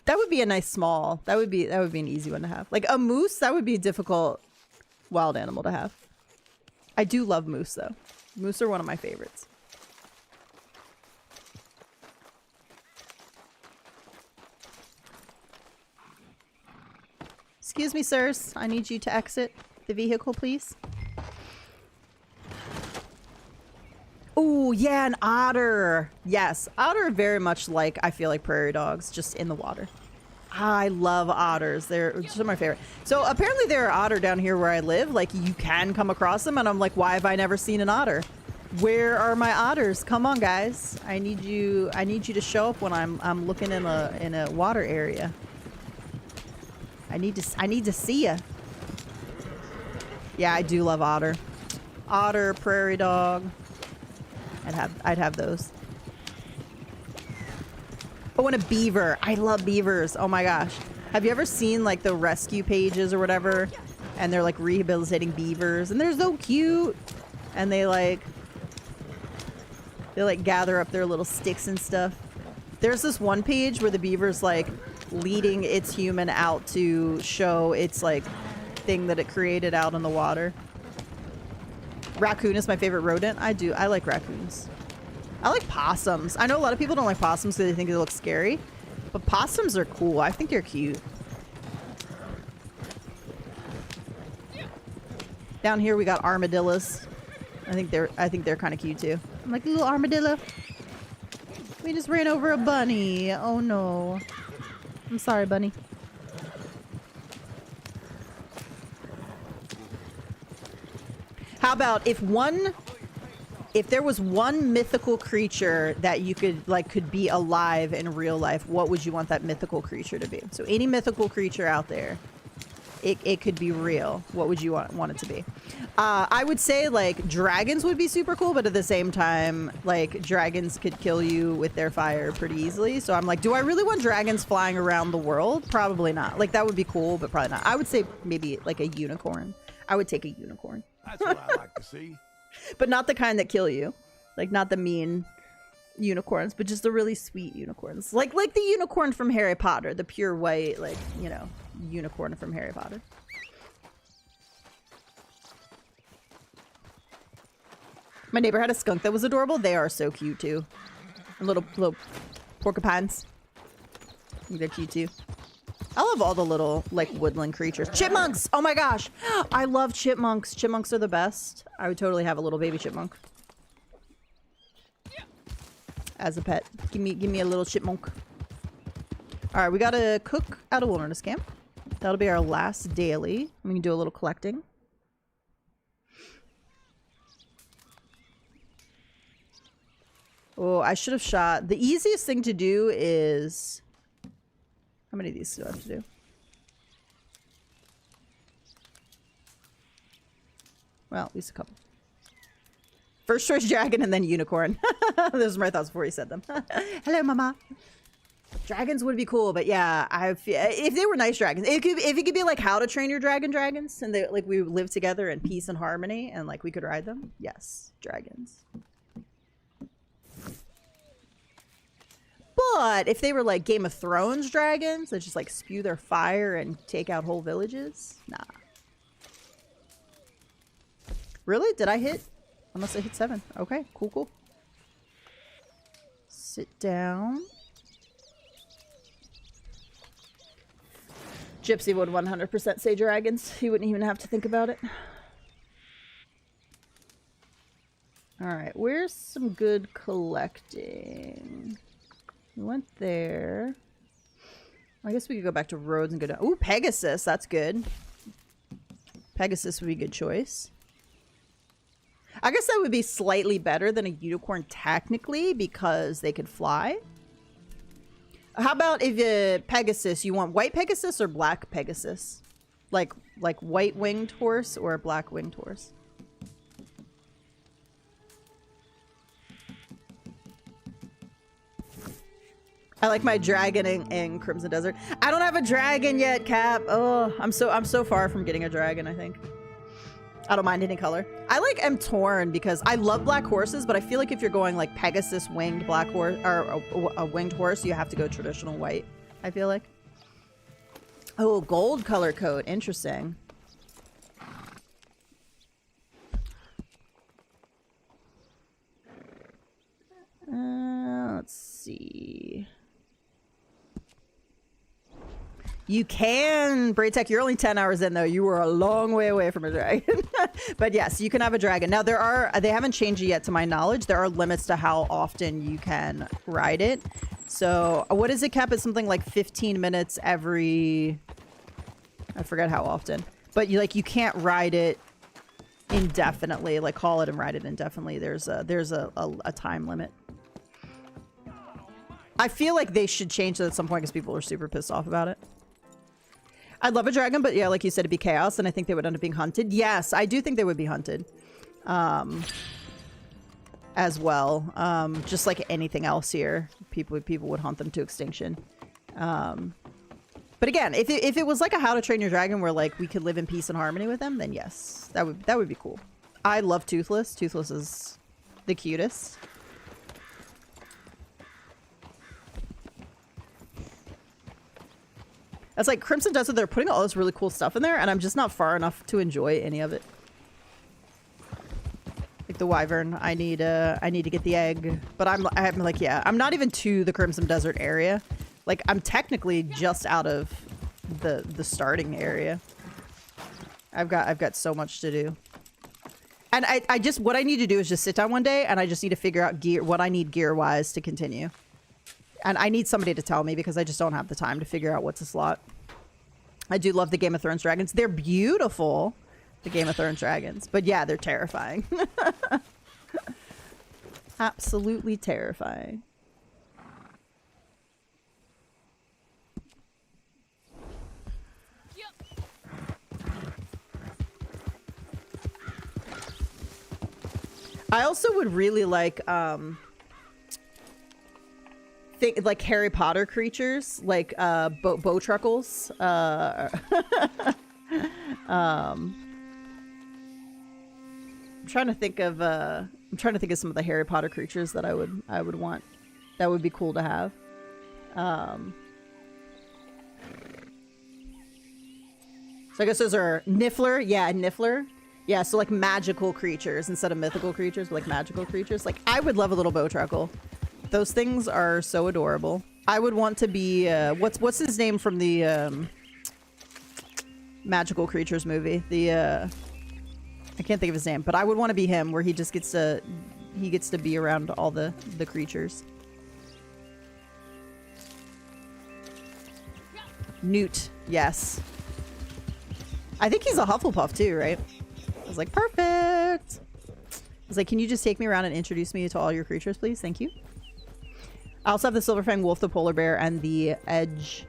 A: That would be a nice small. That would be an easy one to have. Like a moose, that would be a difficult wild animal to have. I do love moose though. Moose are one of my favorites. Excuse me, sirs. I need you to exit the vehicle, please. Oh, yeah, an otter. Yes, otter very much like, I feel like prairie dogs, just in the water. I love otters. They're some of my favorite. So apparently there are otter down here where I live. Like you can come across them and I'm like, why have I never seen an otter? Where are my otters? Come on, guys. I need you to show up when I'm looking in a water area. I need to see ya. Yeah, I do love otter. Otter, prairie dog. I'd have those. Oh, and a beaver. I love beavers. Oh my gosh. Have you ever seen like the rescue pages or whatever? And they're like rehabilitating beavers and they're so cute. And they like gather up their little sticks and stuff. There's this one page where the beaver's like leading its human out to show its like thing that it created out in the water. Raccoon is my favorite rodent. I like raccoons. I like possums. I know a lot of people don't like possums because they think they look scary, but possums are cool. I think they're cute. Down here we got armadillos. I think they're kind of cute too. I'm like, little armadillo. We just ran over a bunny. Oh no. I'm sorry, bunny. How about if there was one mythical creature that you could be alive in real life, what would you want that mythical creature to be? So any mythical creature out there, it could be real. What would you want it to be? I would say like dragons would be super cool, but at the same time, like dragons could kill you with their fire pretty easily. So I'm like, do I really want dragons flying around the world? Probably not. Like that would be cool, but probably not. I would say maybe like a unicorn. I would take a unicorn.
B: That's what I like to see.
A: But not the kind that kill you. Like not the mean unicorns, but just the really sweet unicorns. Like the unicorn from Harry Potter, the pure white, like, you know, unicorn from Harry Potter. My neighbor had a skunk that was adorable. They are so cute too. And little porcupines. I think they're cute too. I love all the little like woodland creatures. Chipmunks! Oh my gosh! I love chipmunks. Chipmunks are the best. I would totally have a little baby chipmunk as a pet. Give me a little chipmunk. All right, we gotta cook at a wilderness camp. That'll be our last daily. We can do a little collecting. Oh, I should have shot. The easiest thing to do is... How many of these do I have to do? Well, at least a couple. First choice dragon and then unicorn. Those were my thoughts before you said them. Hello, mama. Dragons would be cool, but yeah, if they were nice dragons, if it could be like How to Train Your Dragon dragons, and they like we would live together in peace and harmony, and like we could ride them. Yes, dragons. But if they were like Game of Thrones dragons that just like spew their fire and take out whole villages, nah. Really? Did I hit? Unless I hit 7. Okay, cool. Sit down. Gypsy would 100% say dragons. He wouldn't even have to think about it. Alright, where's some good collecting? We went there. I guess we could go back to roads and go down. Ooh, Pegasus. That's good. Pegasus would be a good choice. I guess that would be slightly better than a unicorn technically because they could fly. How about if Pegasus, you want white Pegasus or black Pegasus? Like white winged horse or black winged horse? I like my dragon in Crimson Desert. I don't have a dragon yet, Cap. Oh, I'm so far from getting a dragon, I think. I don't mind any color. I'm torn because I love black horses, but I feel like if you're going like Pegasus winged black horse or a winged horse, you have to go traditional white, I feel like. Oh, gold color coat. Interesting. Let's see. You can, Braytech, you're only 10 hours in though. You were a long way away from a dragon. But yes, you can have a dragon. Now they haven't changed it yet to my knowledge. There are limits to how often you can ride it. So what is it, Cap? It's something like 15 minutes every, I forget how often. But you can't ride it indefinitely, like call it and ride it indefinitely. There's a time limit. I feel like they should change that at some point because people are super pissed off about it. I'd love a dragon, but yeah, like you said, it'd be chaos, and I think they would end up being hunted. Yes, I do think they would be hunted. As well. Just like anything else here. People would hunt them to extinction. But again, if it was like a How to Train Your Dragon where like we could live in peace and harmony with them, then yes, that would be cool. I love Toothless. Toothless is the cutest. It's like Crimson Desert, they're putting all this really cool stuff in there, and I'm just not far enough to enjoy any of it. Like the wyvern, I need to get the egg, but I'm like, yeah, I'm not even to the Crimson Desert area. Like I'm technically just out of the starting area. I've got so much to do. And I just, what I need to do is just sit down one day and I just need to figure out what I need gear wise to continue. And I need somebody to tell me because I just don't have the time to figure out what to slot. I do love the Game of Thrones dragons. They're beautiful, the Game of Thrones dragons. But yeah, they're terrifying. Absolutely terrifying. I also would really like like Harry Potter creatures, like bowtruckles. I'm trying to think of some of the Harry Potter creatures that I would want. That would be cool to have. So I guess those are Niffler. Yeah, Niffler. Yeah, so like magical creatures instead of mythical creatures, but like magical creatures. Like I would love a little bowtruckle. Those things are so adorable. I would want to be what's his name from the magical creatures movie? The I can't think of his name, but I would want to be him, where he just gets to be around all the creatures. Newt, yes. I think he's a Hufflepuff too, right? I was like, perfect. I was like, can you just take me around and introduce me to all your creatures, please? Thank you. I also have the Silverfang Wolf, the Polar Bear, and the Edge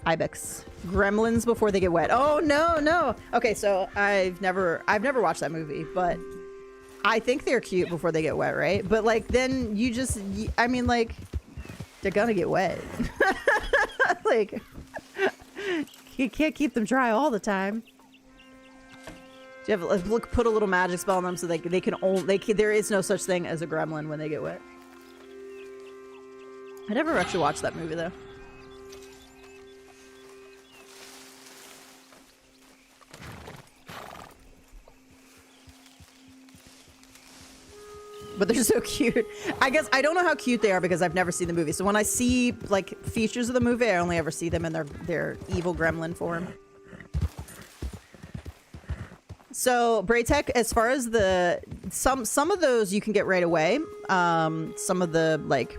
A: Ibex. Gremlins before they get wet. Oh no, no. Okay, so I've never watched that movie, but I think they're cute before they get wet, right? But like then you just, I mean, like they're gonna get wet. Like you can't keep them dry all the time. You have to put a little magic spell on them so they can only there is no such thing as a gremlin when they get wet. I never actually watched that movie though. But they're so cute. I guess I don't know how cute they are because I've never seen the movie. So when I see like features of the movie, I only ever see them in their evil gremlin form. So Braytech, as far as the some of those you can get right away. Some of the like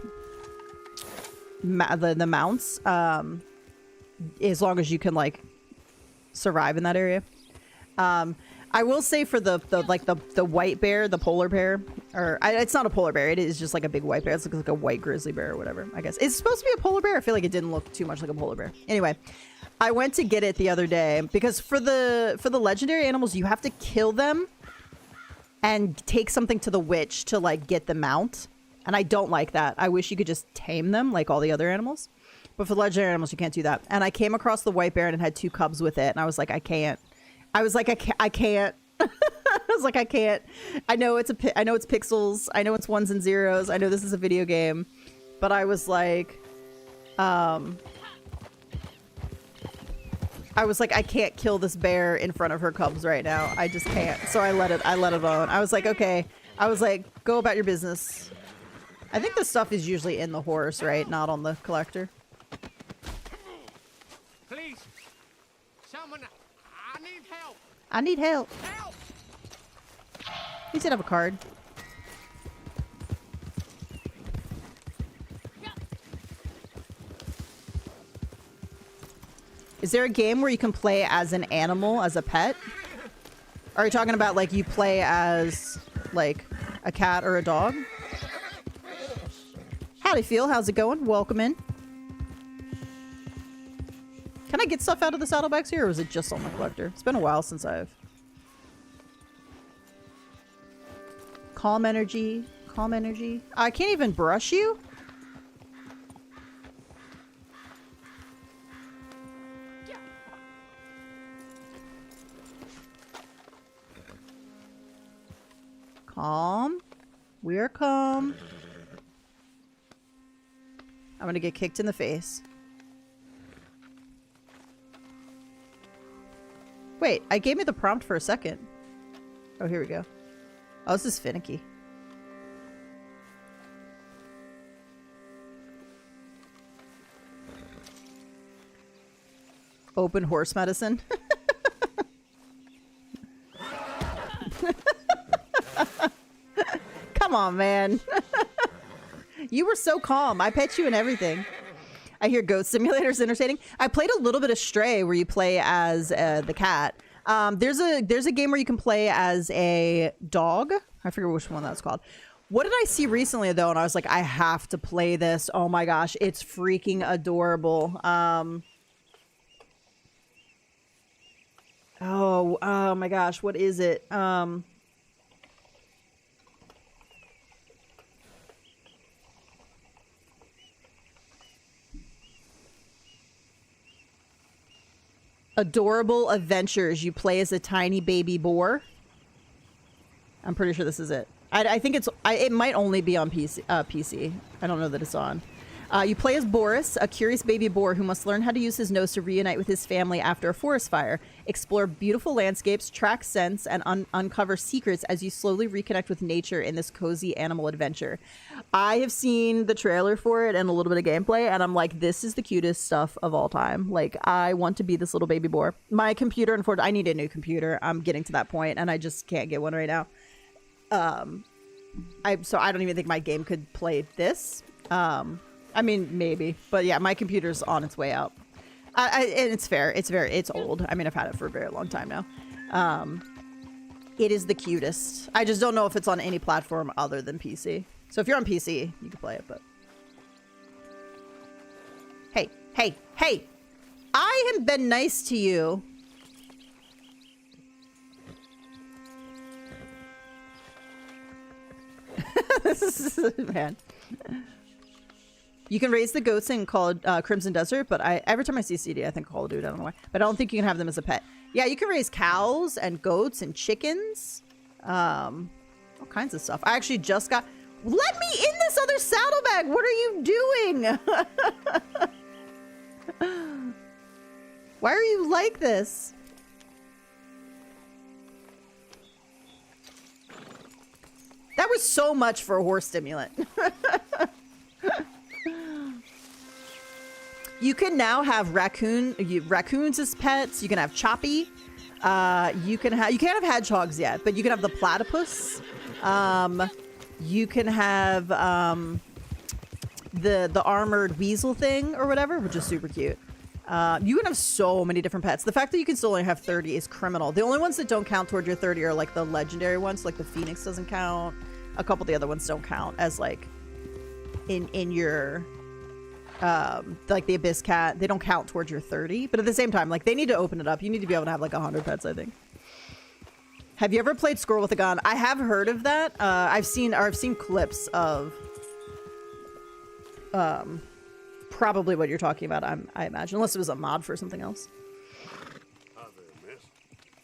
A: the mounts, as long as you can like survive in that area. I will say for the white bear, the polar bear, or it's not a polar bear. It is just like a big white bear. It's like a white grizzly bear or whatever. I guess it's supposed to be a polar bear. I feel like it didn't look too much like a polar bear. Anyway, I went to get it the other day because for the legendary animals, you have to kill them and take something to the witch to like get the mount. And I don't like that. I wish you could just tame them like all the other animals. But for legendary animals, you can't do that. And I came across the white bear and it had 2 cubs with it. And I was like, I can't. I was like, I can't. I was like, I can't. I know it's pixels. I know it's 1s and 0s. I know this is a video game. But I was like, I I can't kill this bear in front of her cubs right now. I just can't. So I let it alone. I was like, okay. I was like, go about your business. I think the stuff is usually in the horse, right? Not on the collector.
C: Please, someone, I need help.
A: I need help.
C: Help!
A: He did have a card. Is there a game where you can play as an animal, as a pet? Are you talking about like you play as like a cat or a dog? Howdy, Phil. How's it going? Welcome in. Can I get stuff out of the saddlebags here, or is it just on the collector? It's been a while since I've... Calm energy. Calm energy. I can't even brush you? Calm. We're calm. I'm gonna get kicked in the face. Wait, I gave me the prompt for a second. Oh, here we go. Oh, this is finicky. Open horse medicine. Come on, man. You were so calm. I pet you and everything. I hear Goat Simulator's entertaining. I played a little bit of Stray where you play as the cat. There's a game where you can play as a dog. I forget which one that's called. What did I see recently though? And I was like, I have to play this. Oh my gosh, it's freaking adorable. Oh my gosh, what is it? Adorable Adventures. You play as a tiny baby boar. I'm pretty sure this is it. I think it might only be on PC. I don't know that it's on. You play as Boris, a curious baby boar who must learn how to use his nose to reunite with his family after a forest fire, explore beautiful landscapes, track scents, and uncover secrets as you slowly reconnect with nature in this cozy animal adventure. I have seen the trailer for it and a little bit of gameplay, and I'm like, this is the cutest stuff of all time. Like, I want to be this little baby boar. My computer, unfortunately, I need a new computer. I'm getting to that point, and I just can't get one right now. So I don't even think my game could play this. I mean, maybe, but yeah, my computer's on its way out. And it's fair. It's old. I mean, I've had it for a very long time now. It is the cutest. I just don't know if it's on any platform other than PC. So if you're on PC, you can play it, but. Hey, hey, hey! I have been nice to you. This is, man. You can raise the goats in Crimson Desert, but every time I see CD, I think Call of Duty. I don't know why. But I don't think you can have them as a pet. Yeah, you can raise cows and goats and chickens. All kinds of stuff. I actually just got... Let me in this other saddlebag! What are you doing? Why are you like this? That was so much for a horse stimulant. You can now have raccoons as pets. You can have Choppy. You can't have hedgehogs yet, but you can have the platypus. You can have the armored weasel thing or whatever, which is super cute. You can have so many different pets. The fact that you can still only have 30 is criminal. The only ones that don't count toward your 30 are like the legendary ones, like the Phoenix doesn't count. A couple of the other ones don't count as like in your like the Abyss Cat. They don't count towards your 30, but at the same time, like they need to open it up. You need to be able to have like 100 pets, I think. Have you ever played Squirrel with a Gun? I have heard of that. I've seen clips of probably what you're talking about, I imagine, unless it was a mod for something else.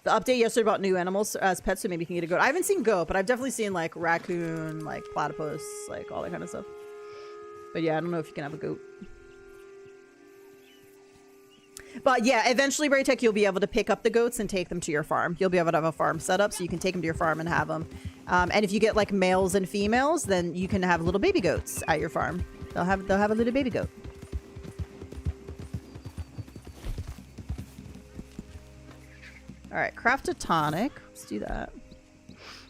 A: The update yesterday about new animals as pets, so maybe you can get a goat. I haven't seen goat, but I've definitely seen like raccoon, like platypus, like all that kind of stuff. But yeah, I don't know if you can have a goat. But yeah, eventually, Braytech, you'll be able to pick up the goats and take them to your farm. You'll be able to have a farm set up, so you can take them to your farm and have them. And if you get like males and females, then you can have little baby goats at your farm. They'll have a little baby goat. All right, craft a tonic. Let's do that.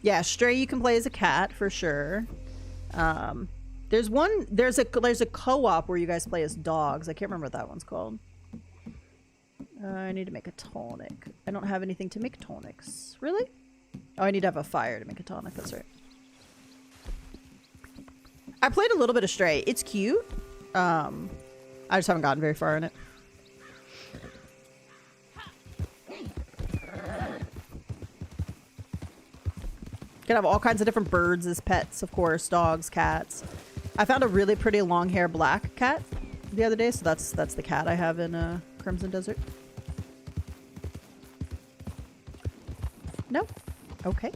A: Yeah, Stray you can play as a cat for sure. There's a co-op where you guys play as dogs. I can't remember what that one's called. I need to make a tonic. I don't have anything to make tonics. Really? Oh, I need to have a fire to make a tonic. That's right. I played a little bit of Stray. It's cute. I just haven't gotten very far in it. Can have all kinds of different birds as pets, of course. Dogs, cats. I found a really pretty long hair black cat the other day, so that's the cat I have in Crimson Desert. No? Okay.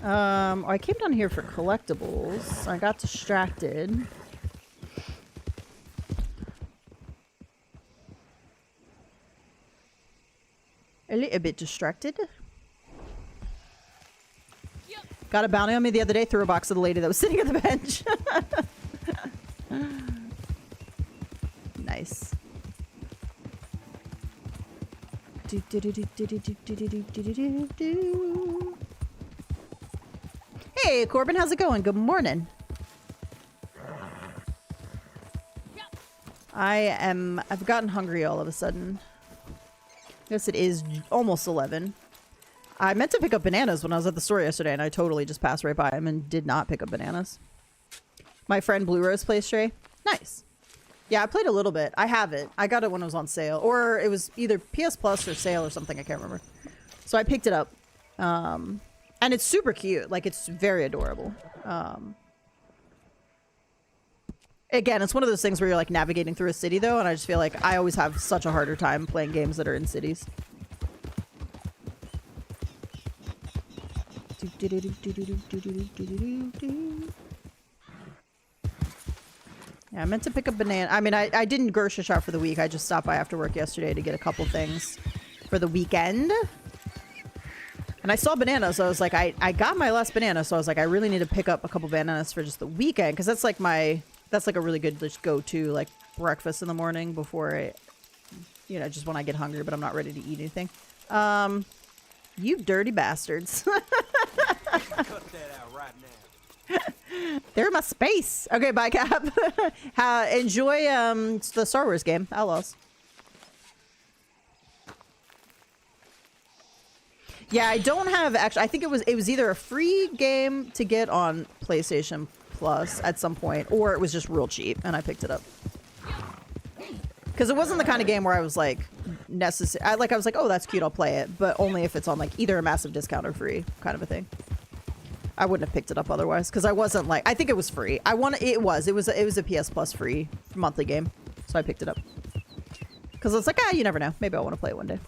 A: I came down here for collectibles. I got distracted. A little bit distracted. Got a bounty on me the other day, threw a box to the lady that was sitting at the bench. Nice. Hey, Corbin, how's it going? Good morning. I've gotten hungry all of a sudden. Guess it is almost 11. I meant to pick up bananas when I was at the store yesterday, and I totally just passed right by him and did not pick up bananas. My friend Blue Rose plays Stray. Nice. Yeah, I played a little bit. I have it. I got it when it was on sale. Or it was either PS Plus or sale or something. I can't remember. So I picked it up. And it's super cute. Like, it's very adorable. Again, it's one of those things where you're, like, navigating through a city, though. And I just feel like I always have such a harder time playing games that are in cities. Yeah, I meant to pick up banana. I mean, I didn't grocery shop for the week. I just stopped by after work yesterday to get a couple things for the weekend. And I saw bananas, so I was like, I got my last banana, so I was like, I really need to pick up a couple bananas for just the weekend, because that's like a really good just go-to, like, breakfast in the morning before I, you know, just when I get hungry, but I'm not ready to eat anything. You dirty bastards.
E: Cut that out right now.
A: They're my space. Okay, bye, Cap. Enjoy the Star Wars game, Outlaws. Yeah, I don't have actually. I think it was either a free game to get on PlayStation Plus at some point, or it was just real cheap, and I picked it up. Because it wasn't the kind of game where I was like necessary. I was like, oh, that's cute, I'll play it, but only if it's on like either a massive discount or free, kind of a thing. I wouldn't have picked it up otherwise, because I wasn't like. I think it was free. It was a PS Plus free monthly game, so I picked it up. Because it's like, you never know. Maybe I want to play it one day.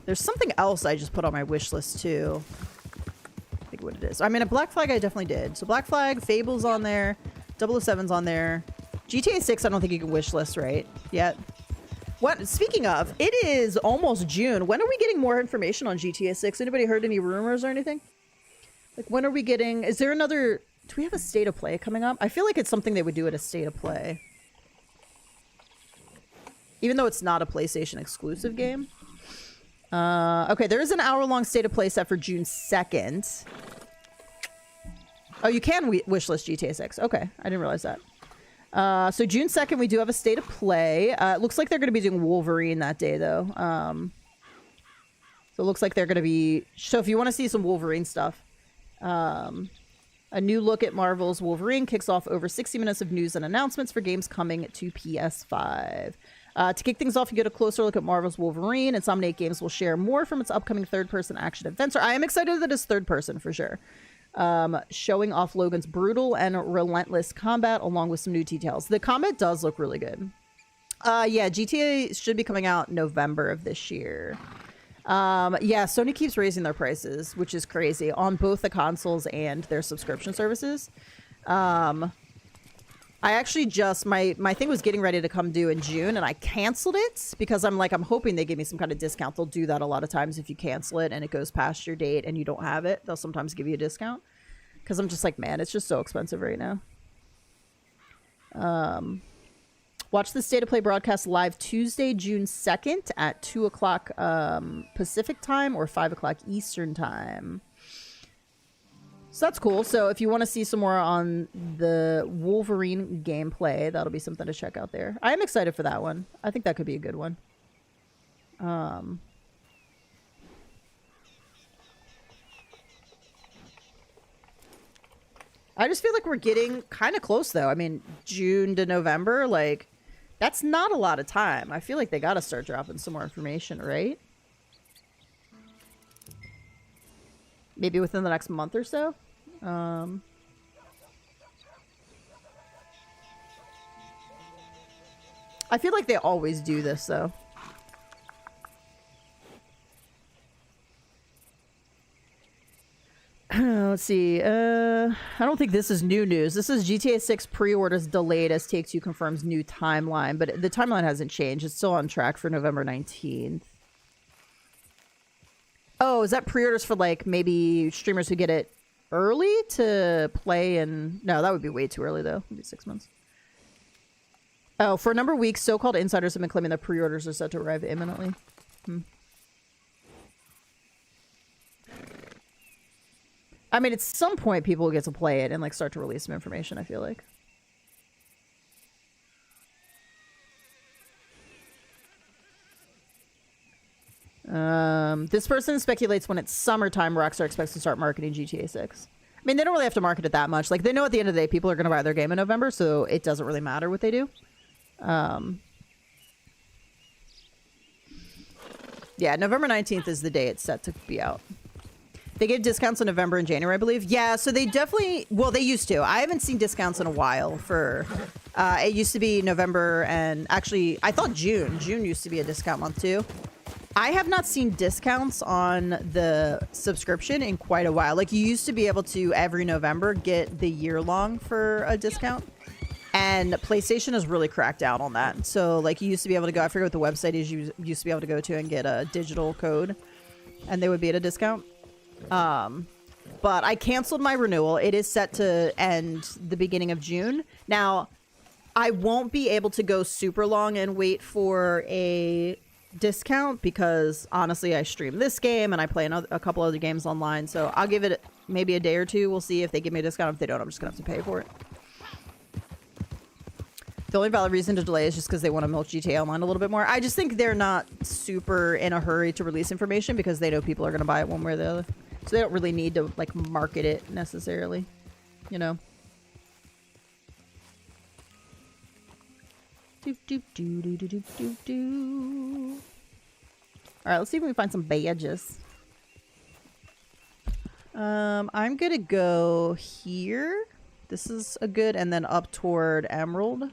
A: There's something else I just put on my wish list too. I think what it is. I mean, a Black Flag I definitely did. So Black Flag, Fable's on there, 007's on there. GTA 6 I don't think you can wish list right yet. What? Speaking of, it is almost June. When are we getting more information on GTA 6? Anybody heard any rumors or anything? Like, when are we getting... Is there another... Do we have a state of play coming up? I feel like it's something they would do at a state of play. Even though it's not a PlayStation exclusive game. Okay, there is an hour-long state of play set for June 2nd. Oh, you can wishlist GTA 6. Okay, I didn't realize that. So June 2nd, we do have a state of play. It looks like they're going to be doing Wolverine that day, though. So it looks like they're going to be... So if you want to see some Wolverine stuff, a new look at Marvel's Wolverine kicks off over 60 minutes of news and announcements for games coming to PS5. To kick things off, you get a closer look at Marvel's Wolverine. Insomniac Games will share more from its upcoming third-person action adventure. I am excited that it's third-person, for sure. Showing off Logan's brutal and relentless combat, along with some new details. The combat does look really good. Yeah, GTA should be coming out November of this year. Yeah, Sony keeps raising their prices, which is crazy, on both the consoles and their subscription services. I actually just, my thing was getting ready to come due in June, and I canceled it because I'm hoping they give me some kind of discount. They'll do that a lot of times if you cancel it and it goes past your date and you don't have it. They'll sometimes give you a discount because I'm just like, man, it's just so expensive right now. Watch the State of Play broadcast live Tuesday, June 2nd at 2 o'clock Pacific time or 5 o'clock Eastern time. So that's cool. So if you want to see some more on the Wolverine gameplay, that'll be something to check out there. I am excited for that one. I think that could be a good one. I just feel like we're getting kind of close, though. I mean, June to November, like, that's not a lot of time. I feel like they got to start dropping some more information, right? Maybe within the next month or so. I feel like they always do this, though. Let's see. I don't think this is new news. This is GTA 6 pre-orders delayed as Take-Two confirms new timeline, but the timeline hasn't changed. It's still on track for November 19th. Oh, is that pre-orders for, like, maybe streamers who get it early to play? And no, that would be way too early, though. It'd be 6 months. Oh, for a number of weeks, so-called insiders have been claiming that pre-orders are set to arrive imminently. I mean, at some point, people will get to play it and, like, start to release some information, I feel like. This person speculates when it's summertime, Rockstar expects to start marketing GTA 6. I mean, they don't really have to market it that much. Like, they know at the end of the day, people are going to buy their game in November, so it doesn't really matter what they do. Yeah, November 19th is the day it's set to be out. They give discounts in November and January, I believe. Yeah, so they definitely... Well, they used to. I haven't seen discounts in a while for... it used to be November and... Actually, I thought June. June used to be a discount month, too. I have not seen discounts on the subscription in quite a while. Like, you used to be able to, every November, get the year-long for a discount. And PlayStation has really cracked down on that. So, like, you used to be able to go, I forget what the website is, you used to be able to go to and get a digital code. And they would be at a discount. But I canceled my renewal. It is set to end the beginning of June. Now, I won't be able to go super long and wait for a discount because, honestly, I stream this game and I play a couple other games online. So I'll give it maybe a day or two. We'll see if they give me a discount. If they don't, I'm just going to have to pay for it. The only valid reason to delay is just because they want to milk GTA Online a little bit more. I just think they're not super in a hurry to release information because they know people are going to buy it one way or the other. So they don't really need to, like, market it necessarily, you know. Alright, let's see if we can find some badges. I'm gonna go here. This is a good, and then up toward Emerald.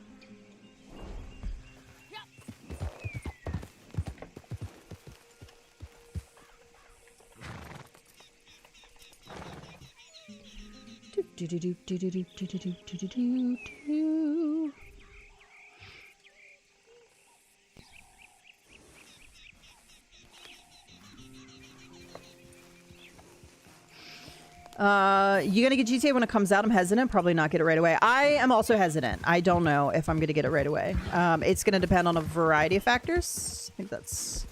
A: You gonna get GTA when it comes out? I'm hesitant. Probably not get it right away. I am also hesitant. I don't know if I'm gonna get it right away. It's gonna depend on a variety of factors. I think that's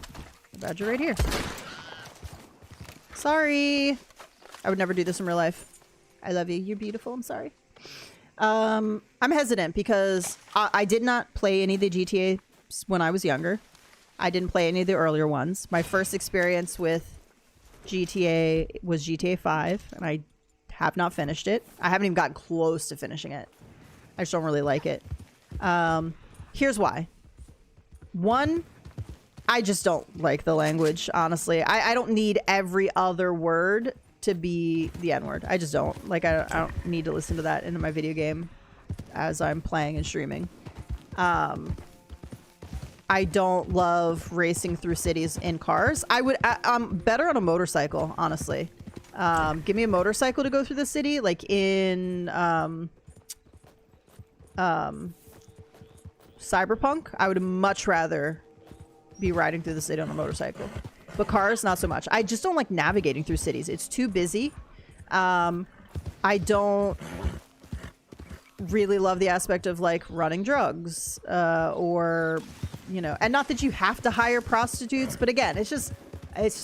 A: a badger right here. Sorry. I would never do this in real life. I love you. You're beautiful. I'm sorry. I'm hesitant because I did not play any of the GTA when I was younger. I didn't play any of the earlier ones. My first experience with GTA was GTA 5, and I have not finished it. I haven't even gotten close to finishing it. I just don't really like it. Here's why. One, I just don't like the language, honestly. I don't need every other word to be the N-word. I just don't. Like, I don't need to listen to that in my video game as I'm playing and streaming. I don't love racing through cities in cars. I'm better on a motorcycle, honestly. Give me a motorcycle to go through the city, like in Cyberpunk. I would much rather be riding through the city on a motorcycle. But cars, not so much. I just don't like navigating through cities. It's too busy. I don't really love the aspect of, like, running drugs or, you know, and not that you have to hire prostitutes, but again, it's just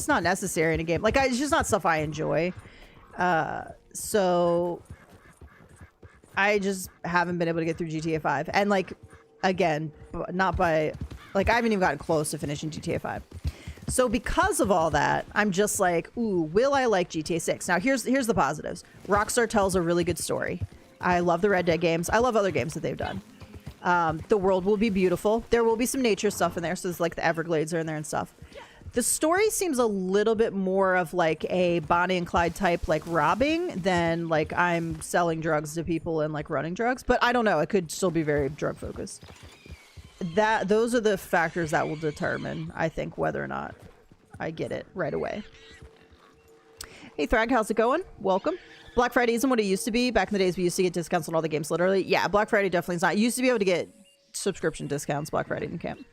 A: not necessary in a game. Like, it's just not stuff I enjoy. So I just haven't been able to get through GTA 5. And, like, again, not by, like, I haven't even gotten close to finishing GTA 5. So because of all that, I'm just like, ooh, will I like GTA 6? Now, here's the positives. Rockstar tells a really good story. I love the Red Dead games. I love other games that they've done. The world will be beautiful. There will be some nature stuff in there, so it's like the Everglades are in there and stuff. The story seems a little bit more of like a Bonnie and Clyde type, like robbing, than like I'm selling drugs to people and like running drugs. But I don't know. It could still be very drug focused. Those are the factors that will determine, I think, whether or not I get it right away. Hey Thrag, how's it going? Welcome. Black Friday isn't what it used to be. Back in the days, we used to get discounts on all the games, literally. Yeah, Black Friday definitely is not. You used to be able to get subscription discounts. Black Friday didn't count.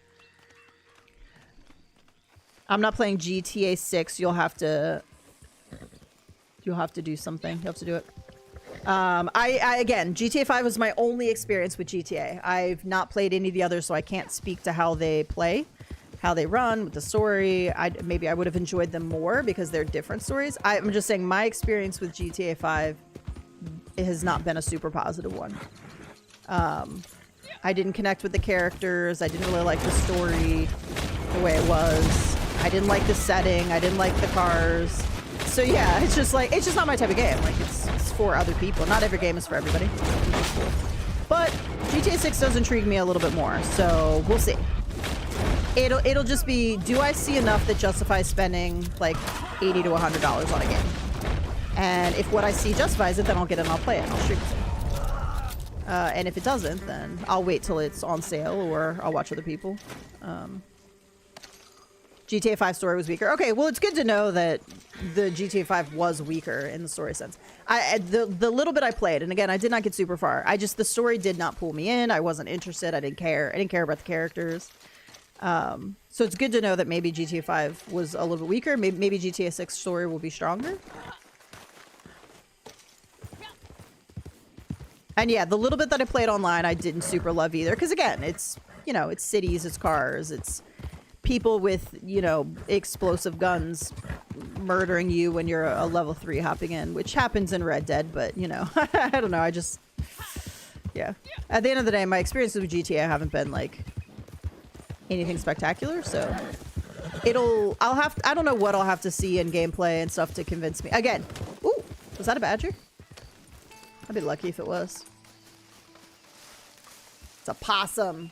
A: I'm not playing GTA 6. You'll have to do something. You'll have to do it. Again, GTA 5 was my only experience with GTA. I've not played any of the others, so I can't speak to how they play, how they run, with the story. Maybe I would have enjoyed them more because they're different stories. I'm just saying my experience with GTA 5 has not been a super positive one. I didn't connect with the characters. I didn't really like the story the way it was. I didn't like the setting. I didn't like the cars. So yeah, it's just not my type of game. Like, it's for other people. Not every game is for everybody. But GTA 6 does intrigue me a little bit more, so we'll see. It'll just be, do I see enough that justifies spending like $80 to $100 on a game? And if what I see justifies it, then I'll get it and I'll play it and I'll stream it. And if it doesn't, then I'll wait till it's on sale or I'll watch other people. GTA 5 story was weaker. Okay, well, it's good to know that the GTA 5 was weaker in the story sense. The little bit I played, and again, I did not get super far. The story did not pull me in. I wasn't interested. I didn't care. I didn't care about the characters. So it's good to know that maybe GTA 5 was a little bit weaker. Maybe GTA 6 story will be stronger. And yeah, the little bit that I played online, I didn't super love either. Because again, it's, you know, it's cities, it's cars, it's people with, you know, explosive guns murdering you when you're a level 3 hopping in, which happens in Red Dead, but, you know, I don't know, yeah. At the end of the day, my experiences with GTA haven't been, like, anything spectacular, so I don't know what I'll have to see in gameplay and stuff to convince me. Again, ooh, was that a badger? I'd be lucky if it was. It's a possum.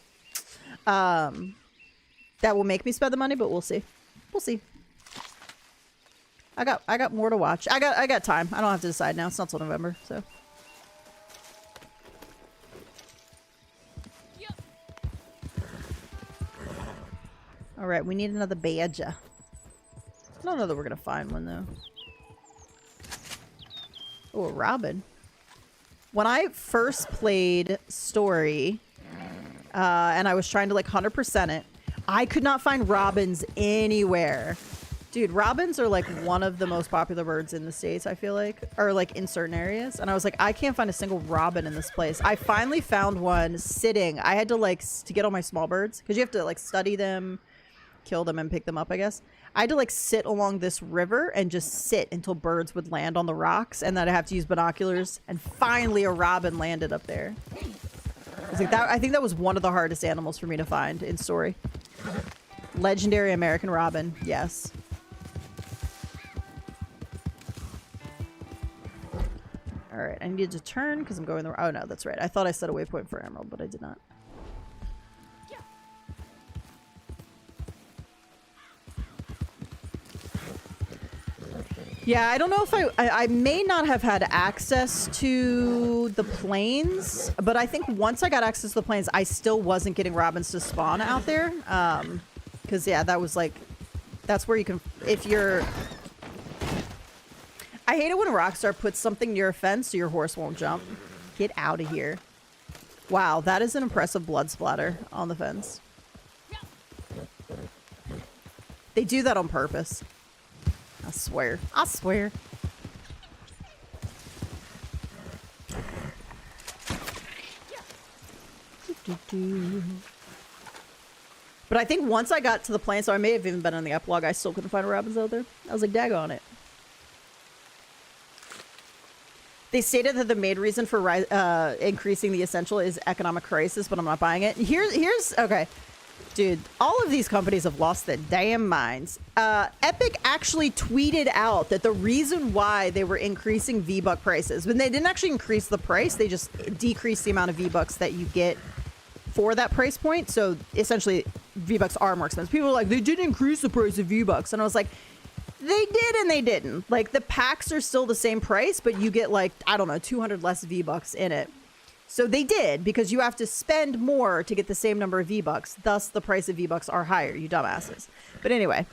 A: That will make me spend the money, but we'll see. We'll see. I got more to watch. I got time. I don't have to decide now. It's not till November, so. All right, we need another badger. I don't know that we're gonna find one though. Oh, a robin. When I first played story, and I was trying to like 100% it, I could not find robins anywhere. Dude, robins are like one of the most popular birds in the States, I feel like, or like in certain areas. And I was like, I can't find a single robin in this place. I finally found one sitting. I had to like, to get all my small birds, because you have to like study them, kill them, and pick them up, I guess. I had to like sit along this river and just sit until birds would land on the rocks, and then I have to use binoculars, and finally a robin landed up there. I was like, I think that was one of the hardest animals for me to find in story. Legendary American robin, yes. All right, I needed to turn because I'm going the. Oh no, that's right. I thought I set a waypoint for emerald, but I did not. Yeah, I don't know if I may not have had access to the plains, but I think once I got access to the plains, I still wasn't getting robins to spawn out there. Because yeah, that was like, that's where you can, if you're, I hate it when Rockstar puts something near a fence so your horse won't jump. Get out of here. Wow, that is an impressive blood splatter on the fence. They do that on purpose. I swear. I swear. But I think once I got to the plane, so I may have even been on the epilogue, I still couldn't find robins out there. I was like, daggone it. They stated that the main reason for increasing the essential is economic crisis, but I'm not buying it. Here's okay. Dude, all of these companies have lost their damn minds. Epic actually tweeted out that the reason why they were increasing V-Buck prices, when they didn't actually increase the price, they just decreased the amount of V-Bucks that you get for that price point. So essentially, V-Bucks are more expensive. People are like, they didn't increase the price of V-Bucks. And I was like, they did and they didn't. Like, the packs are still the same price, but you get like, I don't know, 200 less V-Bucks in it. So they did, because you have to spend more to get the same number of V-Bucks. Thus, the price of V-Bucks are higher, you dumbasses. But anyway,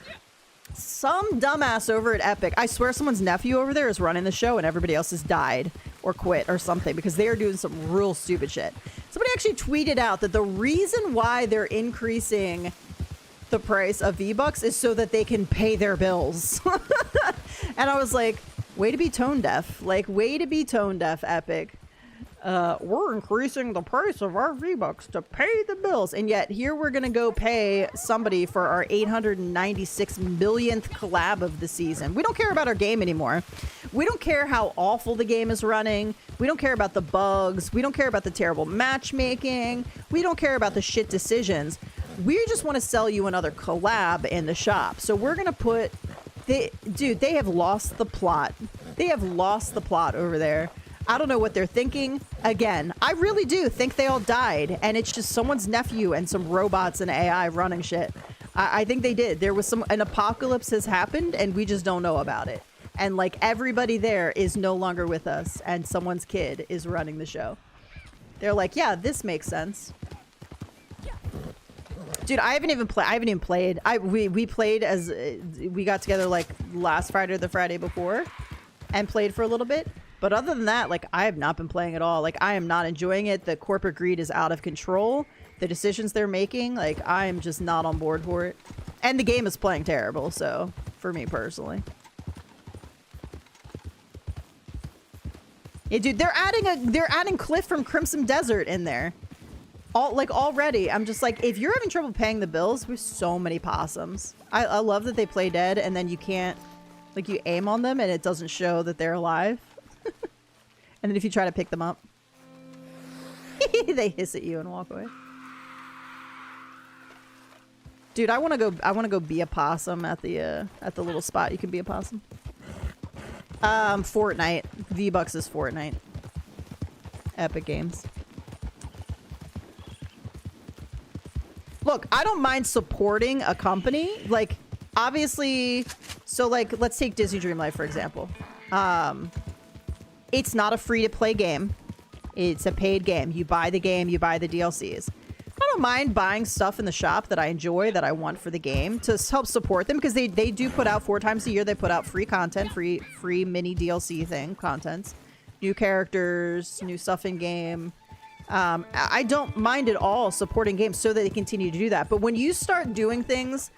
A: some dumbass over at Epic, I swear someone's nephew over there is running the show and everybody else has died or quit or something because they are doing some real stupid shit. Somebody actually tweeted out that the reason why they're increasing the price of V-Bucks is so that they can pay their bills. And I was like, way to be tone deaf. Like, way to be tone deaf, Epic. We're increasing the price of our V-Bucks to pay the bills. And yet here we're going to go pay somebody for our 896 millionth collab of the season. We don't care about our game anymore. We don't care how awful the game is running. We don't care about the bugs. We don't care about the terrible matchmaking. We don't care about the shit decisions. We just want to sell you another collab in the shop. So we're going to put... Dude, they have lost the plot. They have lost the plot over there. I don't know what they're thinking. Again, I really do think they all died, and it's just someone's nephew and some robots and AI running shit. I think they did. There was an apocalypse has happened, and we just don't know about it. And like everybody there is no longer with us, and someone's kid is running the show. They're like, yeah, this makes sense. Dude, I haven't even played. We played as we got together like last Friday or the Friday before and played for a little bit. But other than that, like, I have not been playing at all. Like, I am not enjoying it. The corporate greed is out of control. The decisions they're making, like, I am just not on board for it. And the game is playing terrible, so for me personally. Yeah, dude, they're adding Cliff from Crimson Desert in there. Already. I'm just like, if you're having trouble paying the bills, there's so many possums. I love that they play dead and then you can't, like, you aim on them and it doesn't show that they're alive. And then if you try to pick them up, they hiss at you and walk away. Dude, I want to go be a possum at the little spot you can be a possum. Fortnite. V-Bucks is Fortnite. Epic Games. Look, I don't mind supporting a company. Like, obviously, so like, let's take Disney Dream Life, for example. It's not a free-to-play game. It's a paid game. You buy the game, you buy the DLCs. I don't mind buying stuff in the shop that I enjoy, that I want for the game, to help support them, because they do put out 4 times a year. They put out free content, free mini DLC contents, new characters, new stuff in game. I don't mind at all supporting games so that they continue to do that. But when you start doing things